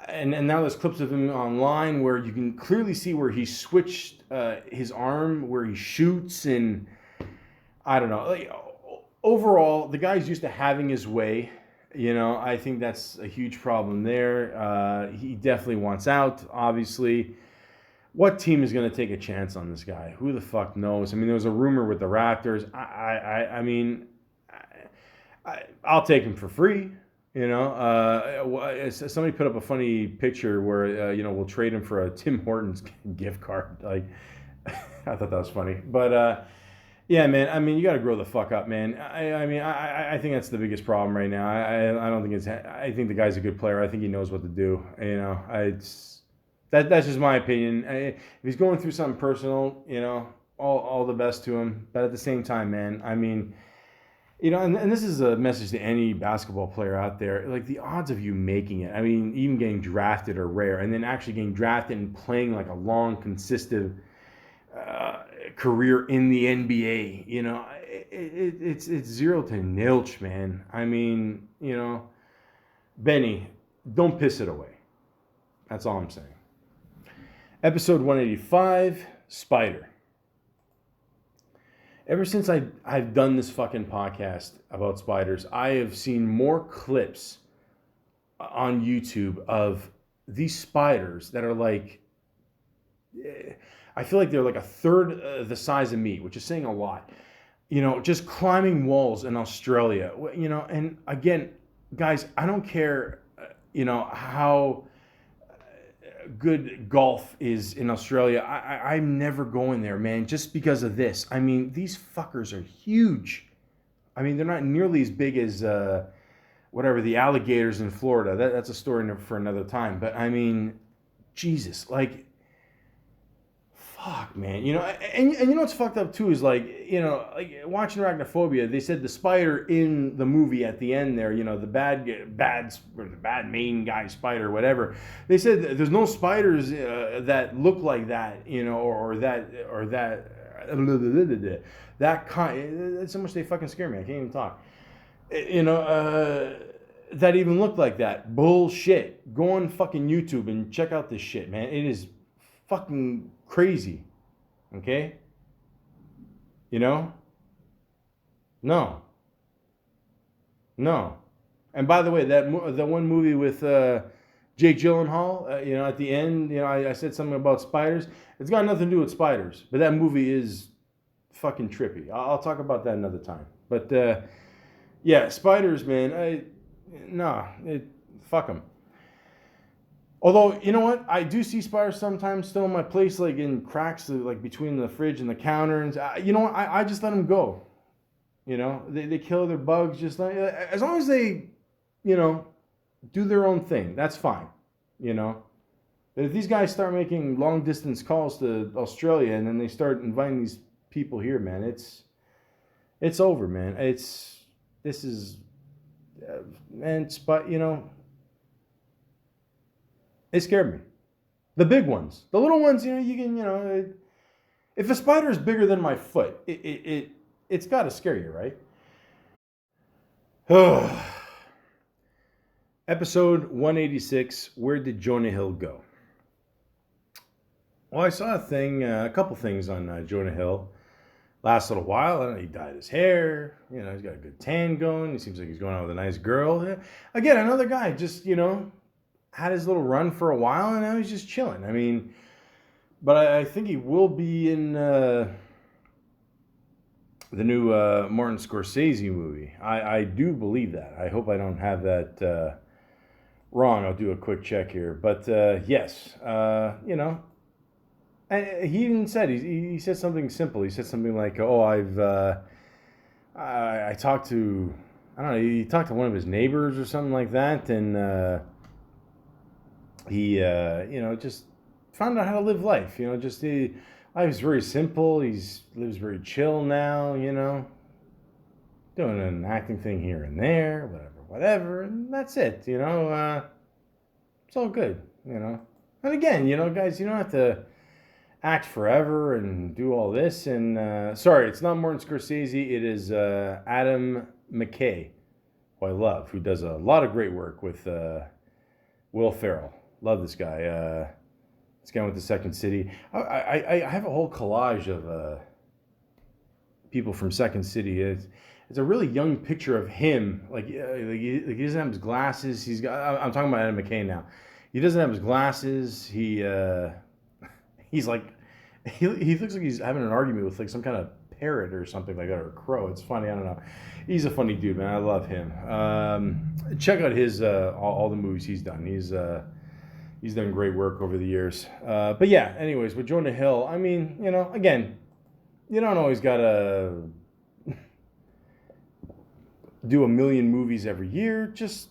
now there's clips of him online where you can clearly see where he switched his arm, where he shoots, and I don't know. Like, overall, the guy's used to having his way. I think that's a huge problem there. He definitely wants out, obviously. What team is going to take a chance on this guy? Who the fuck knows? I mean, there was a rumor with the Raptors. I'll take him for free. Somebody put up a funny picture where we'll trade him for a Tim Hortons gift card. Like, I thought that was funny, but yeah, man. I mean, you got to grow the fuck up, man. I think that's the biggest problem right now. I don't think I think the guy's a good player. I think he knows what to do. That's just my opinion. If he's going through something personal, all the best to him. But at the same time, man, I mean. And this is a message to any basketball player out there. Like, the odds of you making it, I mean, even getting drafted are rare. And then actually getting drafted and playing like a long, consistent career in the NBA, it's 0 to nilch, man. I mean, Benny, don't piss it away. That's all I'm saying. Episode 185, Spider. Ever since I've done this fucking podcast about spiders, I have seen more clips on YouTube of these spiders that are like, I feel like they're like a third the size of me, which is saying a lot. Just climbing walls in Australia. And again, guys, I don't care, how good golf is in Australia. I'm never going there, man, just because of this. I mean, these fuckers are huge. I mean, they're not nearly as big as the alligators in Florida. That's a story for another time. But I mean, Jesus, like, fuck, man. And you know what's fucked up too is like watching Arachnophobia. They said the spider in the movie at the end there, the bad main guy spider, whatever. They said there's no spiders that look like that, or that kind. That's so much they fucking scare me. I can't even talk. That even look like that. Bullshit. Go on fucking YouTube and check out this shit, man. It is fucking crazy. Okay? No. And by the way, that one movie with Jake Gyllenhaal, you know, at the end, you know, I said something about spiders. It's got nothing to do with spiders, but that movie is fucking trippy. I'll talk about that another time. But yeah, spiders, man. Fuck them. Although, you know what? I do see spiders sometimes still in my place, like in cracks, like between the fridge and the counter. And you know what? I just let them go. You know, they kill their bugs just like, as long as they, you know, do their own thing. That's fine. You know, but if these guys start making long distance calls to Australia and then they start inviting these people here, man, it's over, man. This is, but you know, they scared me. The big ones, the little ones, you know, you can, you know, if a spider is bigger than my foot, it's got to scare you, right? Episode 186. Where did Jonah Hill go? Well, I saw a couple things on Jonah Hill last little while. I don't know, he dyed his hair. You know, he's got a good tan going. He seems like he's going out with a nice girl. Again, another guy just, you know, had his little run for a while and now he's just chilling. I mean, but I think he will be in the new Martin Scorsese movie. I do believe that. I hope I don't have that wrong. I'll do a quick check here. But yes, you know, and he even said, he said something simple. He said something like, oh, I talked to, I don't know, he talked to one of his neighbors or something like that. And he, you know, just found out how to live life. You know, just life is very simple. Lives very chill now, you know, doing an acting thing here and there, whatever. And that's it, you know. It's all good, you know. And again, you know, guys, you don't have to act forever and do all this. And sorry, it's not Martin Scorsese. It is Adam McKay, who I love, who does a lot of great work with Will Ferrell. Love this guy. This guy went to Second City. I have a whole collage of people from Second City. It's a really young picture of him. Like he doesn't have his glasses. I'm talking about Adam McKay now. He doesn't have his glasses. He's like, he looks like he's having an argument with like some kind of parrot or something like that, or a crow. It's funny. I don't know. He's a funny dude, man. I love him. Check out his all the movies he's done. He's done great work over the years. But yeah, anyways, with Jonah Hill, I mean, you know, again, you don't always gotta do a million movies every year. Just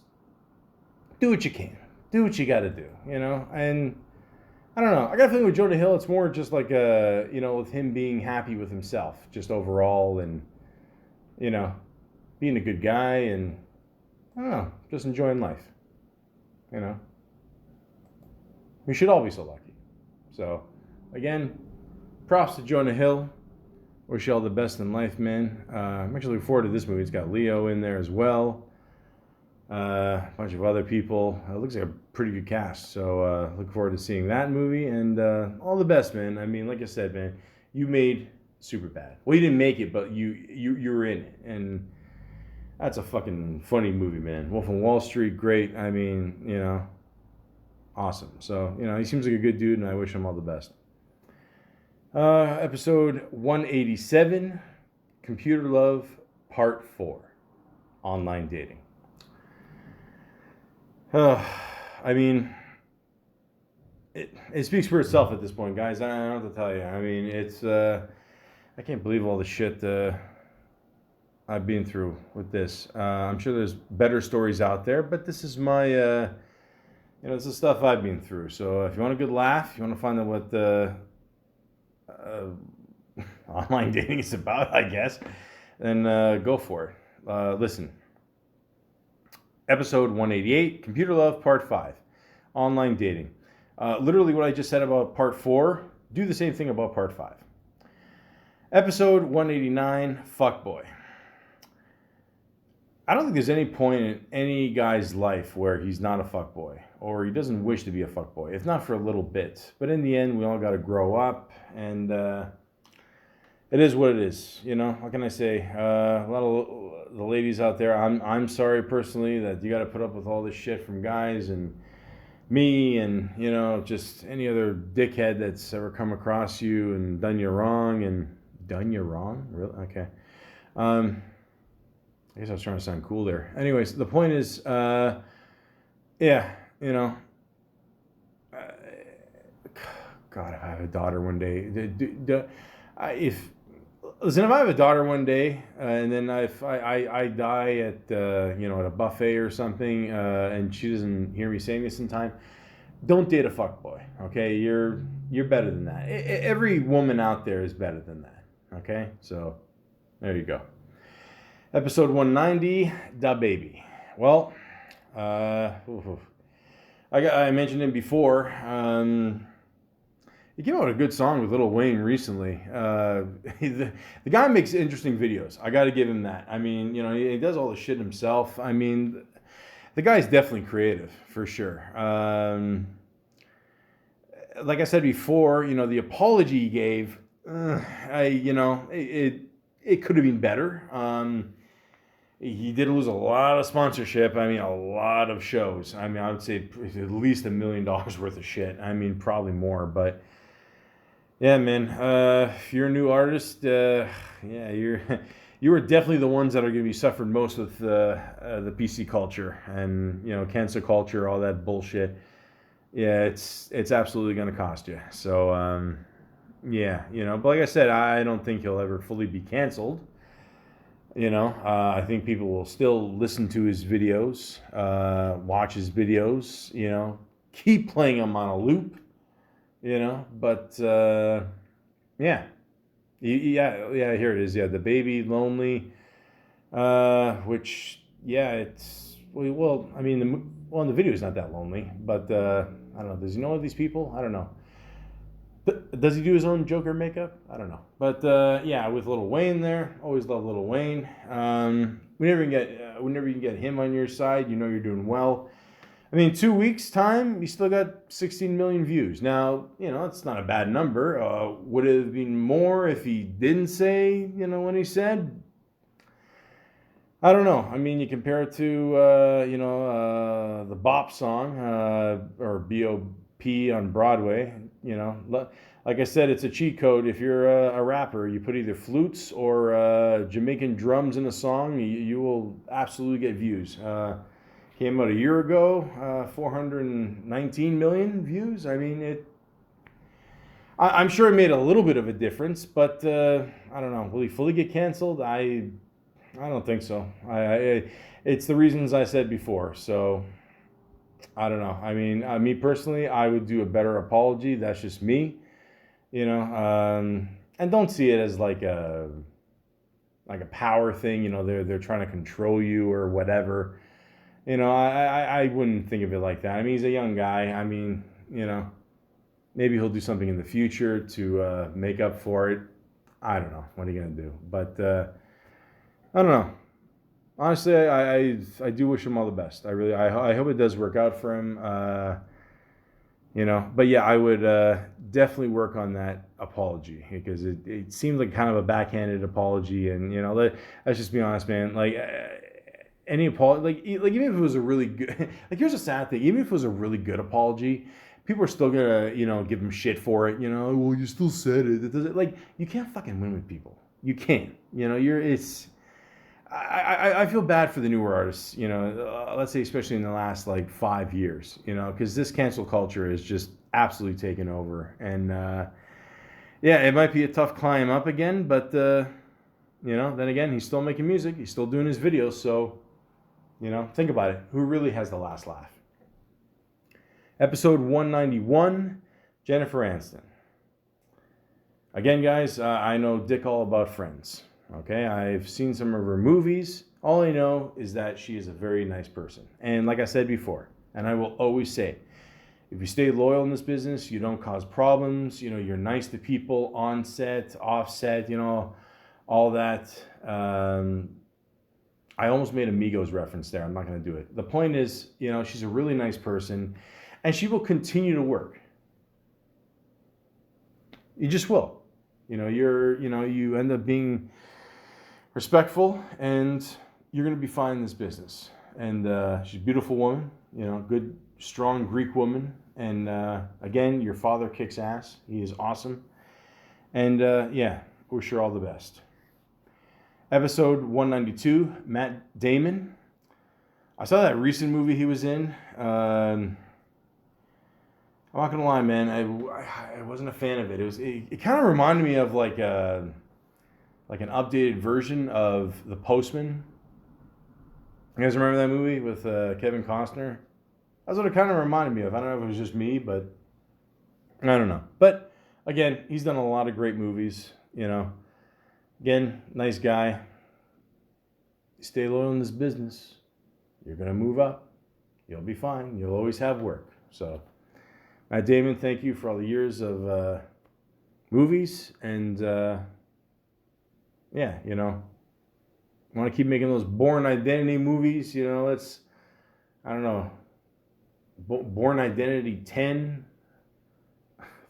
do what you can. Do what you gotta do, you know? And I don't know. I got a feeling with Jonah Hill, it's more just like you know, with him being happy with himself, just overall, and you know, being a good guy, and I don't know, just enjoying life. You know, we should all be so lucky. So, again, props to Jonah Hill. Wish you all the best in life, man. I'm actually looking forward to this movie. It's got Leo in there as well. A bunch of other people. It looks like a pretty good cast. So look forward to seeing that movie. And all the best, man. I mean, like I said, man, you made Superbad. Well, you didn't make it, but you were in it. And that's a fucking funny movie, man. Wolf on Wall Street, great. I mean, you know, awesome. So, you know, he seems like a good dude, and I wish him all the best. Episode 187, Computer Love, Part 4, Online Dating. I mean, it speaks for itself at this point, guys. I don't have to tell you. I mean, it's, I can't believe all the shit I've been through with this. I'm sure there's better stories out there, but this is my, you know, this is stuff I've been through. So if you want a good laugh, you want to find out what online dating is about, I guess, then go for it. Listen. Episode 188, Computer Love, Part 5, Online Dating. Literally what I just said about Part 4, do the same thing about Part 5. Episode 189, Fuckboy. I don't think there's any point in any guy's life where he's not a fuckboy, or he doesn't wish to be a fuckboy, if not for a little bit. But in the end, we all got to grow up, and it is what it is. You know, what can I say? A lot of the ladies out there, I'm sorry personally that you got to put up with all this shit from guys and me and, you know, just any other dickhead that's ever come across you and done you wrong. Really? Okay. I guess I was trying to sound cool there. Anyways, the point is, yeah, you know, uh, God, if I have a daughter one day, if listen, if I have a daughter one day, and then if I die at you know, at a buffet or something, and she doesn't hear me saying this in time, don't date a fuckboy. Okay, you're better than that. Every woman out there is better than that. Okay, so there you go. Episode 190, Da Baby. Well, I mentioned him before. He came out with a good song with Lil Wayne recently. The guy makes interesting videos. I got to give him that. I mean, you know, he does all the shit himself. I mean, the guy's definitely creative, for sure. Like I said before, you know, the apology he gave, you know, it could have been better. He did lose a lot of sponsorship. I mean, a lot of shows. I mean, I would say at least $1 million worth of shit. I mean, probably more. But yeah, man, if you're a new artist, yeah, you are definitely the ones that are going to be suffering most with the PC culture and, you know, cancel culture, all that bullshit. Yeah, it's absolutely going to cost you. So yeah, you know. But like I said, I don't think he'll ever fully be canceled. You know, I think people will still listen to his videos, watch his videos, you know, keep playing them on a loop, you know, but, yeah, here it is. Yeah, The Baby, Lonely, which, yeah, it's, well, I mean, the video is not that lonely, but, I don't know, does he know these people? I don't know. Does he do his own Joker makeup? I don't know. But yeah, with Lil Wayne there, always love Lil Wayne. Whenever you can get him on your side, you know you're doing well. I mean, 2 weeks time, you still got 16 million views. Now, you know, it's not a bad number. Would it have been more if he didn't say, you know, when he said? I don't know. I mean, you compare it to, you know, the Bop song, or B.O.P. on Broadway, you know. Like I said, it's a cheat code. If you're a rapper, you put either flutes or Jamaican drums in a song, you will absolutely get views. Came out a year ago, 419 million views. I mean, I'm sure it made a little bit of a difference, but I don't know. Will he fully get canceled? I don't think so. It's the reasons I said before. So I don't know. I mean, me personally, I would do a better apology. That's just me, you know. And don't see it as like a power thing. You know, they're trying to control you or whatever. You know, I wouldn't think of it like that. I mean, he's a young guy. I mean, you know, maybe he'll do something in the future to make up for it. I don't know. What are you gonna do? But I don't know. Honestly, I do wish him all the best. I hope it does work out for him. You know, but yeah, I would definitely work on that apology because it seems like kind of a backhanded apology, and you know, let's just be honest, man. Like any apology, like even if it was a really good, like here's a sad thing, even if it was a really good apology, people are still gonna, you know, give him shit for it. You know, well, you still said it. It doesn't, like, you can't fucking win with people. You can't. You know, I feel bad for the newer artists, you know, let's say especially in the last like 5 years, you know, because this cancel culture is just absolutely taken over. And yeah, it might be a tough climb up again, but you know, then again, he's still making music, he's still doing his videos, so, you know, think about it. Who really has the last laugh? Episode 191, Jennifer Aniston. Again, guys, I know dick all about Friends. Okay, I've seen some of her movies. All I know is that she is a very nice person. And like I said before, and I will always say, if you stay loyal in this business, you don't cause problems, you know, you're nice to people on set, off set, you know, all that. I almost made a Migos reference there. I'm not going to do it. The point is, you know, she's a really nice person, and she will continue to work. You just will. you end up being respectful, and you're going to be fine in this business. And she's a beautiful woman, good, strong Greek woman. And again, your father kicks ass. He is awesome. And wish her all the best. Episode 192, Matt Damon. I saw that recent movie he was in. I'm not gonna lie, man. I wasn't a fan of it. It kind of reminded me of like an updated version of The Postman. You guys remember that movie with Kevin Costner? That's what it kind of reminded me of. I don't know if it was just me, but I don't know. But again, he's done a lot of great movies. Again, nice guy. You stay loyal in this business, you're gonna move up. You'll be fine. You'll always have work. So, Matt Damon, thank you for all the years of movies, and want to keep making those Born Identity movies. Born Identity 10,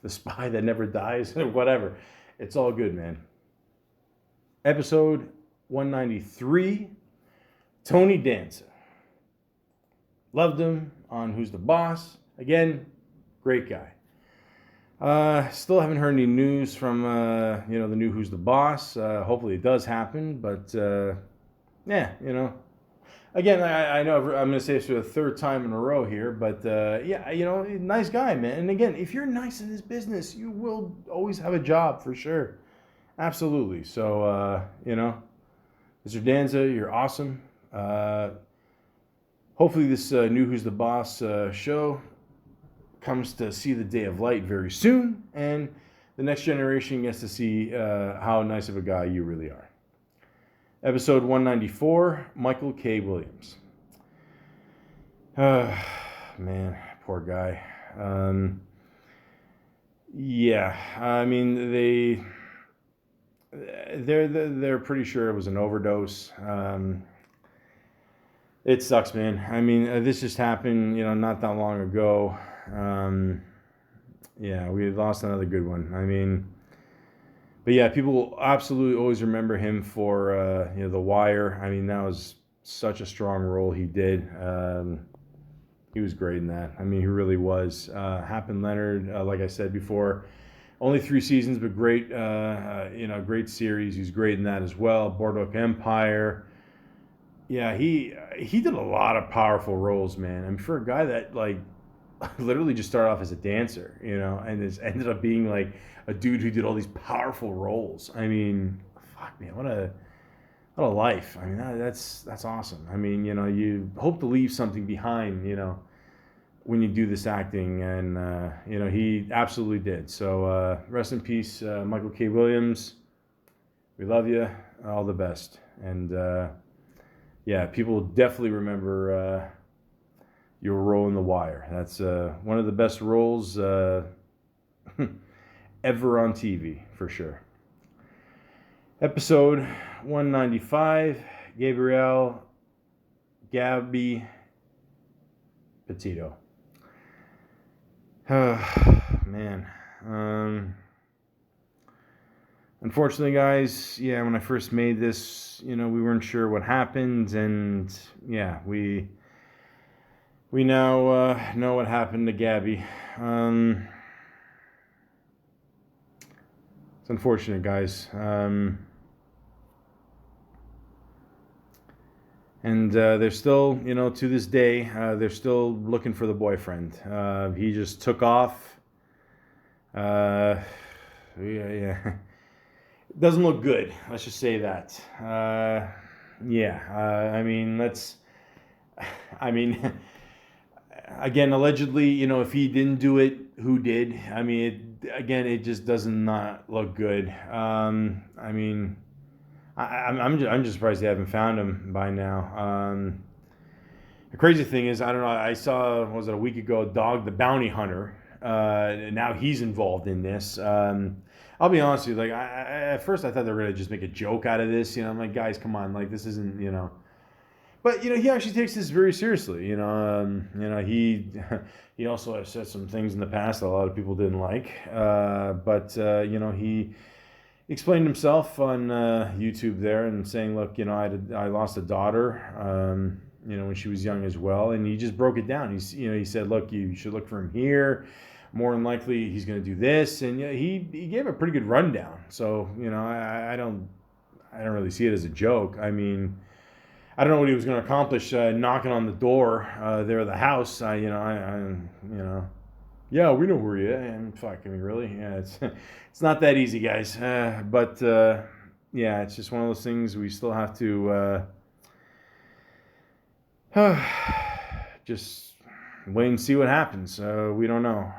The Spy That Never Dies, whatever. It's all good, man. Episode 193, Tony Danza. Loved him on Who's the Boss. Again, great guy. Still haven't heard any news from, the new Who's the Boss. Hopefully it does happen, but, Again, I know I'm going to say this for the third time in a row here, but, nice guy, man. And again, if you're nice in this business, you will always have a job for sure. Absolutely. So, Mr. Danza, you're awesome. Hopefully this new Who's the Boss show comes to see the day of light very soon, and the next generation gets to see how nice of a guy you really are. Episode 194, Michael K. Williams. Man, poor guy. They're pretty sure it was an overdose. It sucks, man. This just happened, not that long ago. We lost another good one. People will absolutely always remember him for, The Wire. That was such a strong role he did. He was great in that. He really was. Hap and Leonard, like I said before, only 3 seasons, but great, great series. He's great in that as well. Boardwalk Empire. Yeah, he did a lot of powerful roles, man. For a guy that literally just started off as a dancer, and has ended up being like a dude who did all these powerful roles. Fuck, man, what a life. That's awesome. You hope to leave something behind, when you do this acting, and he absolutely did. So rest in peace, Michael K. Williams. We love you. All the best. And people will definitely remember your role in The Wire. That's one of the best roles ever on TV, for sure. Episode 195, Gabby Petito. Man. Unfortunately, guys, when I first made this, we weren't sure what happened, and we now know what happened to Gabby. It's unfortunate, guys. And they're still, to this day, they're still looking for the boyfriend. He just took off. It doesn't look good. Let's just say that. Again, allegedly, if he didn't do it, who did? It just does not look good. I'm just surprised they haven't found him by now. The crazy thing is, I don't know, I saw, was it a week ago, Dog the Bounty Hunter. Now he's involved in this. I'll be honest with you, at first I thought they were going to just make a joke out of this. I'm like, guys, come on, this isn't, But, he actually takes this very seriously. He also has said some things in the past that a lot of people didn't like. explained himself on YouTube there and saying, look, I lost a daughter, when she was young as well. And he just broke it down. He said, look, you should look for him here. More than likely, he's going to do this. And he gave a pretty good rundown. So, I don't really see it as a joke. I mean, I don't know what he was going to accomplish knocking on the door there of the house. Yeah, we know where he is. And fuck, I mean, really? Yeah, it's not that easy, guys. But it's just one of those things we still have to just wait and see what happens. We don't know.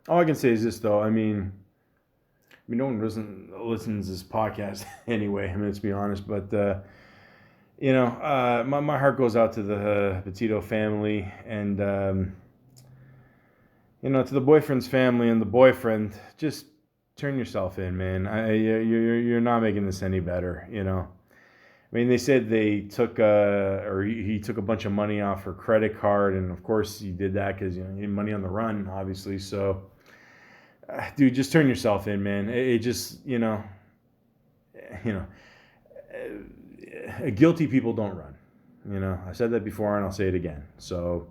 All I can say is this, though. I mean, no one listens to this podcast anyway. I mean, let's be honest. But my heart goes out to the Petito family and to the boyfriend's family and the boyfriend. Just turn yourself in, man. You're not making this any better. I mean, they said they took he took a bunch of money off her credit card, and of course he did that because he had money on the run, obviously. So, dude, just turn yourself in, man. Guilty people don't run. I said that before, and I'll say it again. So,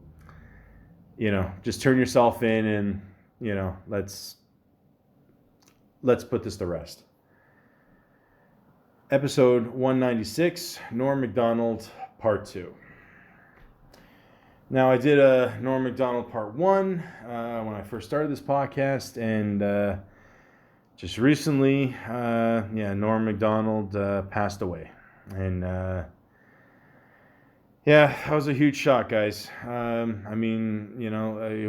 just turn yourself in, and let's put this to rest. Episode 196, Norm Macdonald, Part 2. Now, I did a Norm Macdonald Part 1 when I first started this podcast, and just recently, Norm Macdonald passed away. And, that was a huge shock, guys. It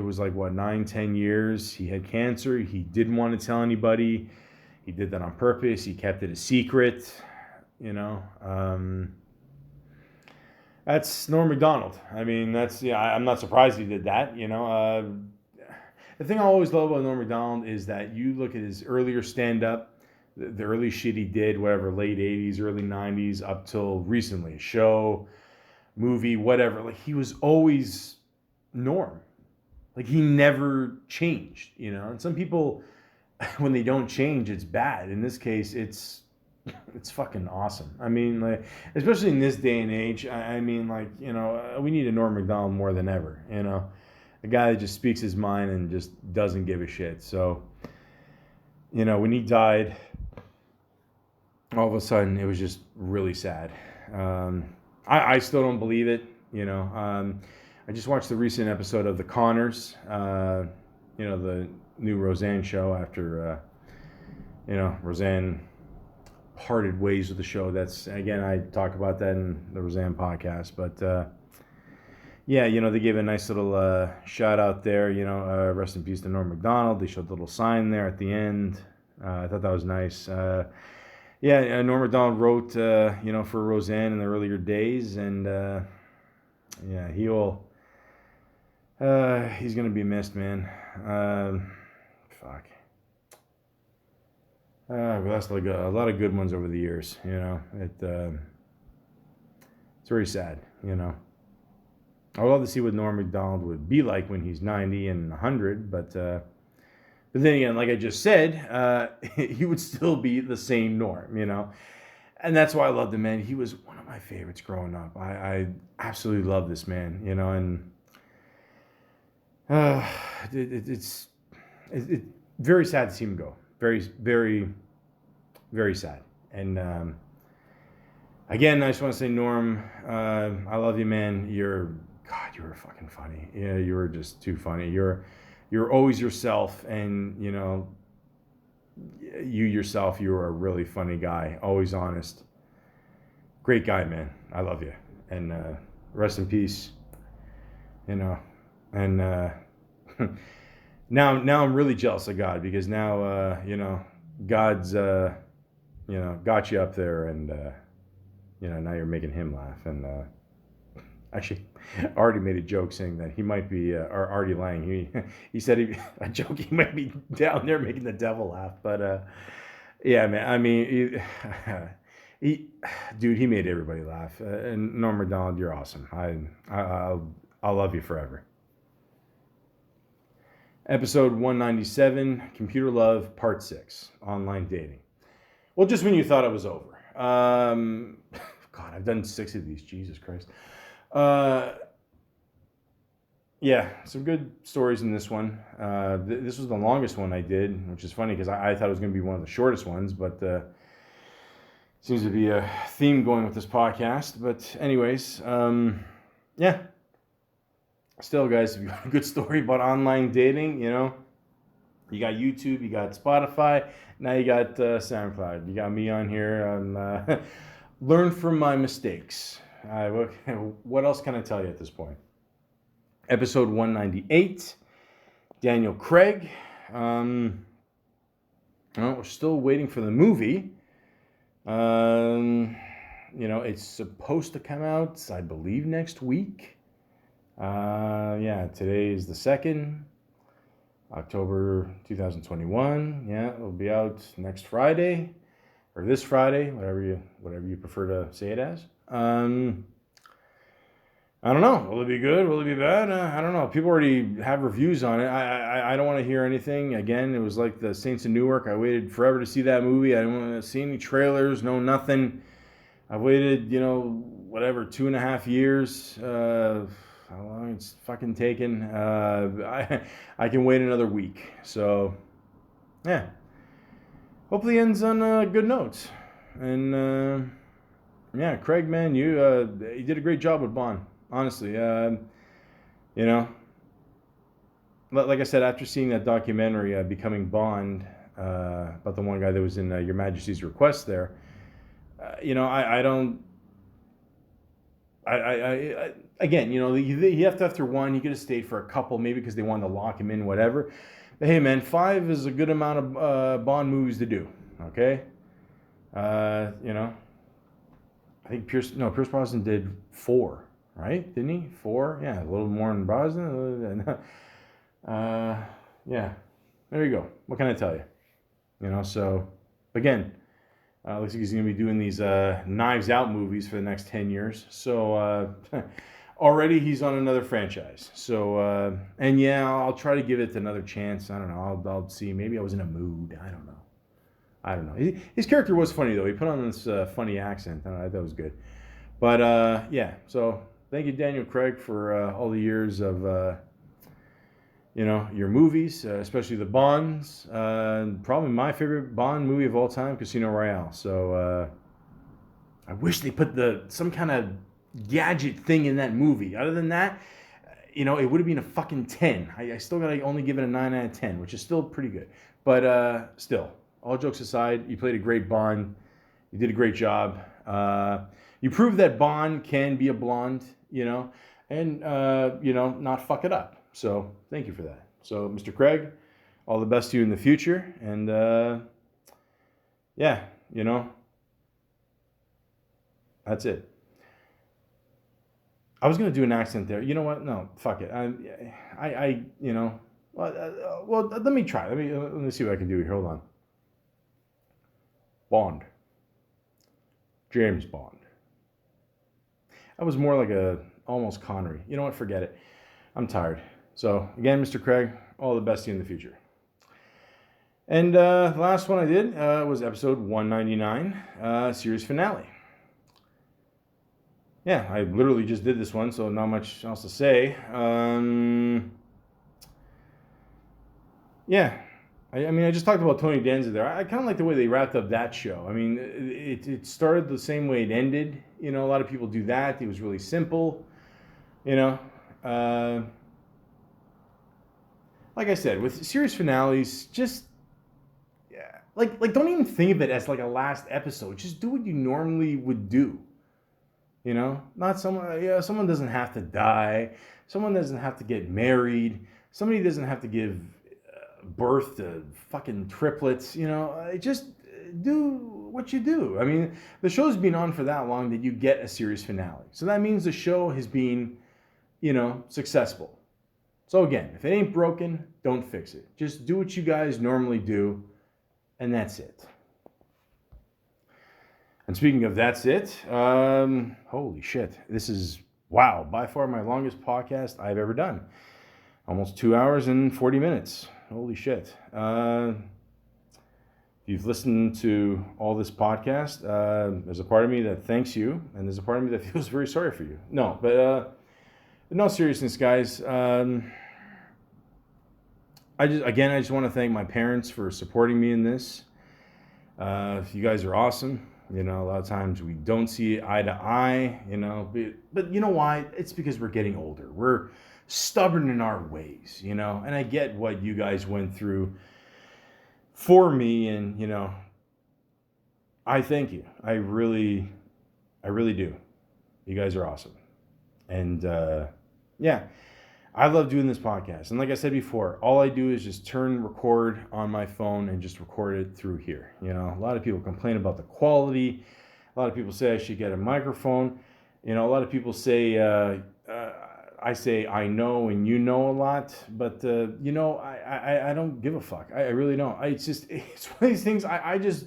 was like, 9-10 years. He had cancer. He didn't want to tell anybody. He did that on purpose. He kept it a secret. That's Norm Macdonald. I mean, I'm not surprised he did that. The thing I always love about Norm Macdonald is that you look at his earlier stand-up, the early shit he did, whatever, late 80s, early 90s, up till recently, show, movie, whatever. Like, he was always Norm. Like, he never changed, And some people, when they don't change, it's bad. In this case, it's fucking awesome. I mean, like, especially in this day and age, we need a Norm Macdonald more than ever, a guy that just speaks his mind and just doesn't give a shit. So, when he died, all of a sudden, it was just really sad. I still don't believe it, I just watched the recent episode of The Conners, the new Roseanne show after, Roseanne parted ways with the show. That's, again, I talk about that in the Roseanne podcast, but they gave a nice little shout out there, rest in peace to Norm Macdonald. They showed the little sign there at the end. I thought that was nice. Norm Macdonald wrote, for Roseanne in the earlier days, and he's gonna be missed, man. Fuck. We lost a lot of good ones over the years. It's very sad. I'd love to see what Norm Macdonald would be like when he's 90 and 100, but then again, like I just said, he would still be the same Norm, and that's why I loved him, man. He was one of my favorites growing up. I absolutely love this man, and it's very sad to see him go. Very, very, very sad. And again, I just want to say, Norm, I love you, man. You were fucking funny. Yeah, you were just too funny. You're always yourself, and you yourself, you were a really funny guy, always honest. Great guy, man. I love you. And rest in peace. And now I'm really jealous of God, because now God's got you up there, and now you're making him laugh. And actually, Artie made a joke saying that he might be, or Artie Lang, he said a joke, he might be down there making the devil laugh. But yeah, man, I mean, he made everybody laugh. And Norm Macdonald, you're awesome. I'll love you forever. Episode 197, Computer Love, Part 6, Online Dating. Well, just when you thought it was over. God, I've done 6 of these. Jesus Christ. Yeah, some good stories in this one. This was the longest one I did, which is funny because I thought it was going to be one of the shortest ones, but seems to be a theme going with this podcast. But anyways, yeah. Still, guys, if you got a good story about online dating, you know, you got YouTube, you got Spotify, now you got SoundCloud. You got me on here. Learn from my mistakes. What else can I tell you at this point? Episode 198, Daniel Craig. Well, we're still waiting for the movie. You know, it's supposed to come out, I believe, next week. Yeah, today is the 2nd, October 2021. Yeah, it'll be out next Friday, or this Friday, whatever you prefer to say it as. I don't know. Will it be good? Will it be bad? I don't know. People already have reviews on it. I don't want to hear anything. Again, it was like the Saints of Newark. I waited forever to see that movie. I didn't want to see any trailers, no nothing. I waited, you know, whatever, 2.5 years. How long it's fucking taken. I can wait another week. So, yeah. Hopefully ends on a good note. And, yeah, Craig, man, you did a great job with Bond. Honestly, you know, like I said, after seeing that documentary, Becoming Bond, about the one guy that was in Your Majesty's Request there, you know, again, you know, you have to after one, he could have stayed for a couple, maybe because they wanted to lock him in, whatever. But hey, man, 5 is a good amount of Bond movies to do, okay? You know, I think Pierce Brosnan did 4. Right? Didn't he? 4? Yeah, a little more in Brosnan. Yeah. There you go. What can I tell you? You know, so, again, looks like he's going to be doing these Knives Out movies for the next 10 years. So, already he's on another franchise. So, and yeah, I'll try to give it another chance. I don't know. I'll see. Maybe I was in a mood. I don't know. His character was funny, though. He put on this funny accent. I thought that was good. But, yeah, so... Thank you, Daniel Craig, for all the years of, you know, your movies, especially the Bonds. Probably my favorite Bond movie of all time, Casino Royale. So I wish they put some kind of gadget thing in that movie. Other than that, you know, it would have been a fucking 10. I still got to only give it a 9 out of 10, which is still pretty good. But still, all jokes aside, you played a great Bond. You did a great job. You proved that Bond can be a blonde, you know, and, you know, not fuck it up. So thank you for that. So, Mr. Craig, all the best to you in the future. And, yeah, you know, that's it. I was going to do an accent there. You know what? No, fuck it. I you know, well, let me try. Let me see what I can do here. Hold on. Bond. James Bond. That was more like almost Connery. You know what? Forget it. I'm tired. So, again, Mr. Craig, all the best to you in the future. And the last one I did was episode 199, series finale. Yeah, I literally just did this one, so not much else to say. Yeah. I mean, I just talked about Tony Danza there. I kind of like the way they wrapped up that show. I mean, it started the same way it ended. You know, a lot of people do that. It was really simple. You know, like I said, with series finales, just like don't even think of it as like a last episode. Just do what you normally would do. You know, not someone. Yeah, someone doesn't have to die. Someone doesn't have to get married. Somebody doesn't have to give birth to fucking triplets, you know, just do what you do. I mean, the show's been on for that long that you get a series finale. So that means the show has been, you know, successful. So again, if it ain't broken, don't fix it. Just do what you guys normally do, and that's it. And speaking of that's it, holy shit, this is, wow, by far my longest podcast I've ever done. Almost 2 hours and 40 minutes. Holy shit. If you've listened to all this podcast, there's a part of me that thanks you, and there's a part of me that feels very sorry for you. No, but in all seriousness, guys, I just want to thank my parents for supporting me in this. You guys are awesome. A lot of times we don't see eye to eye, but you know why? It's because we're getting older. We're stubborn in our ways, and I get what you guys went through for me, and, I thank you. I really do. You guys are awesome. And, yeah, I love doing this podcast. And like I said before, all I do is just turn record on my phone and just record it through here. A lot of people complain about the quality. A lot of people say I should get a microphone. A lot of people say, I say I know and you know a lot, but I don't give a fuck. I really don't. It's one of these things. I just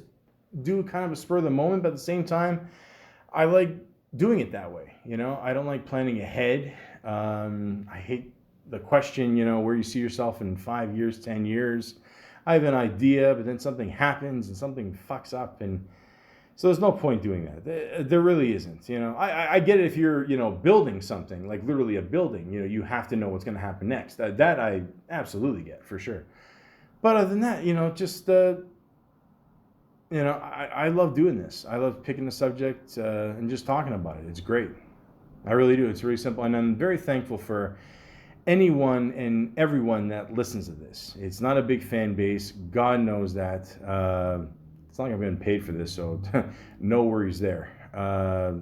do kind of a spur of the moment, but at the same time, I like doing it that way. I don't like planning ahead. I hate the question, where you see yourself in 5 years, 10 years. I have an idea, but then something happens and something fucks up, and so there's no point doing that. There really isn't. I get it if you're, building something, like literally a building. You have to know what's going to happen next. That I absolutely get, for sure. But other than that, just I love doing this. I love picking the subject and just talking about it. It's great. I really do. It's really simple, and I'm very thankful for anyone and everyone that listens to this. It's not a big fan base. God knows that. It's not like I'm getting paid for this, so no worries there.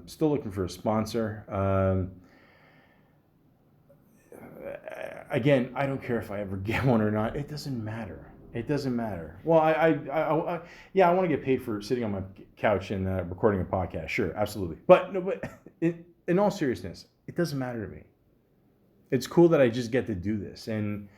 Still looking for a sponsor. Again, I don't care if I ever get one or not. It doesn't matter. It doesn't matter. Well, I want to get paid for sitting on my couch and recording a podcast. Sure, absolutely. But in all seriousness, it doesn't matter to me. It's cool that I just get to do this, and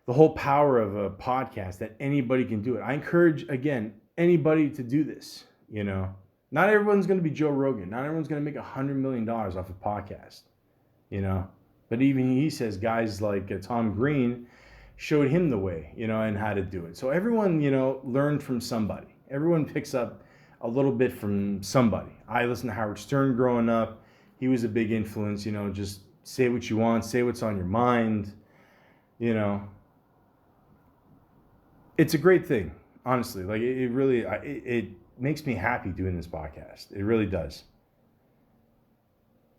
the whole power of a podcast, that anybody can do it. I encourage, again, anybody to do this. Not everyone's going to be Joe Rogan. Not everyone's going to make $100 million off a podcast. But even he says guys like Tom Green showed him the way, and how to do it. So everyone, learned from somebody. Everyone picks up a little bit from somebody. I listened to Howard Stern growing up. He was a big influence. Just say what you want, say what's on your mind. It's a great thing, honestly. Like it really, it makes me happy doing this podcast. It really does.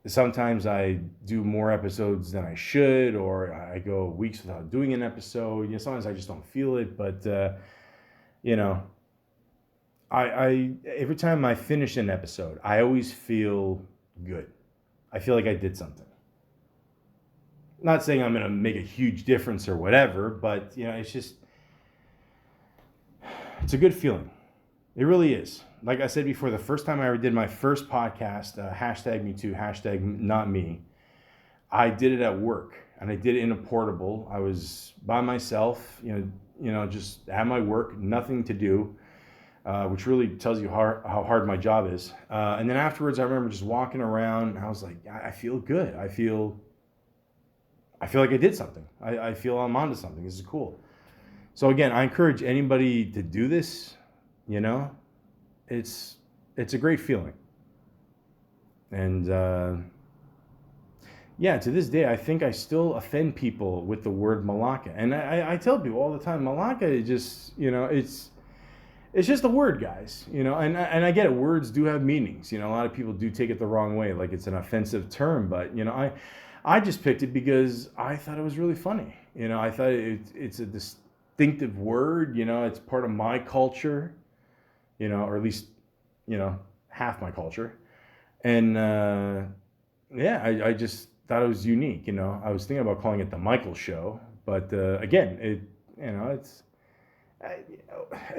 Sometimes I do more episodes than I should, or I go weeks without doing an episode. Sometimes I just don't feel it, but I every time I finish an episode, I always feel good. I feel like I did something. Not saying I'm going to make a huge difference or whatever, but it's a good feeling. It really is. Like I said before, the first time I ever did my first podcast, #MeToo, #NotMe, I did it at work, and I did it in a portable. I was by myself, just at my work, nothing to do, which really tells you how hard my job is. And then afterwards, I remember just walking around, and I was like, I feel good. I feel like I did something. I feel I'm onto something. This is cool. So again, I encourage anybody to do this. It's a great feeling. And to this day, I think I still offend people with the word Malaka. And I tell people all the time, Malaka is just, it's just a word, guys. And I get it. Words do have meanings. A lot of people do take it the wrong way, like it's an offensive term. But I just picked it because I thought it was really funny. I thought it's a distinctive word. It's part of my culture. Or at least, half my culture. And, I just thought it was unique, I was thinking about calling it the Michael Show, but, again,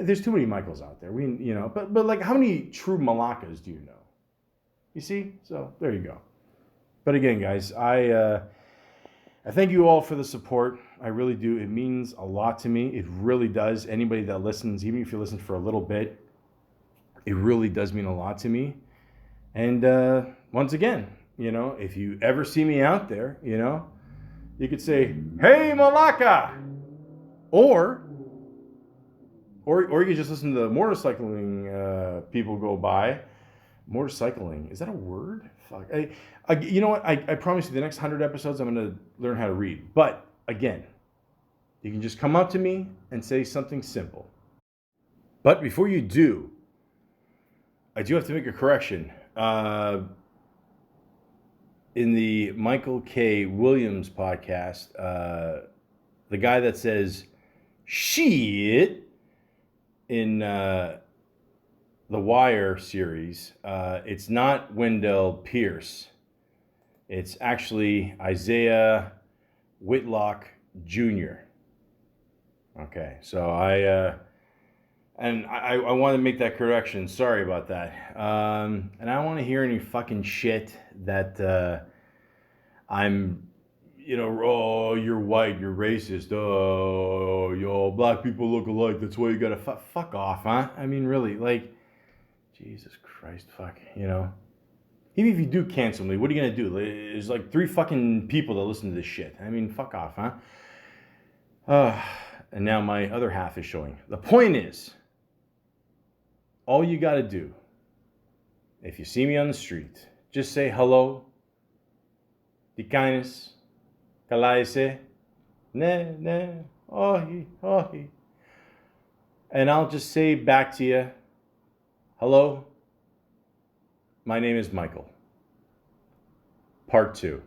there's too many Michaels out there. But like, how many true Malakas do you know? You see? So there you go. But again, guys, I thank you all for the support. I really do. It means a lot to me. It really does. Anybody that listens, even if you listen for a little bit, it really does mean a lot to me. And once again, if you ever see me out there, you could say, "Hey, Malaka!" Or or you could just listen to the motorcycling people go by. Motorcycling, is that a word? Fuck. You know what? I promise you the next 100 episodes I'm going to learn how to read. But again, you can just come up to me and say something simple. But before you do, I do have to make a correction. In the Michael K. Williams podcast, the guy that says shit in the Wire series, it's not Wendell Pierce. It's actually Isaiah Whitlock Jr. Okay, so I want to make that correction. Sorry about that. And I don't want to hear any fucking shit that I'm, oh, you're white, you're racist. Oh, yo, black people look alike. That's why you gotta fuck off, huh? I mean, really, like, Jesus Christ, fuck, Even if you do cancel me, what are you gonna do? There's like 3 fucking people that listen to this shit. I mean, fuck off, huh? And now my other half is showing. The point is, all you gotta do, if you see me on the street, just say hello, di kindness, kalaise, ne, ohi. And I'll just say back to you, hello, my name is Michael. Part 2.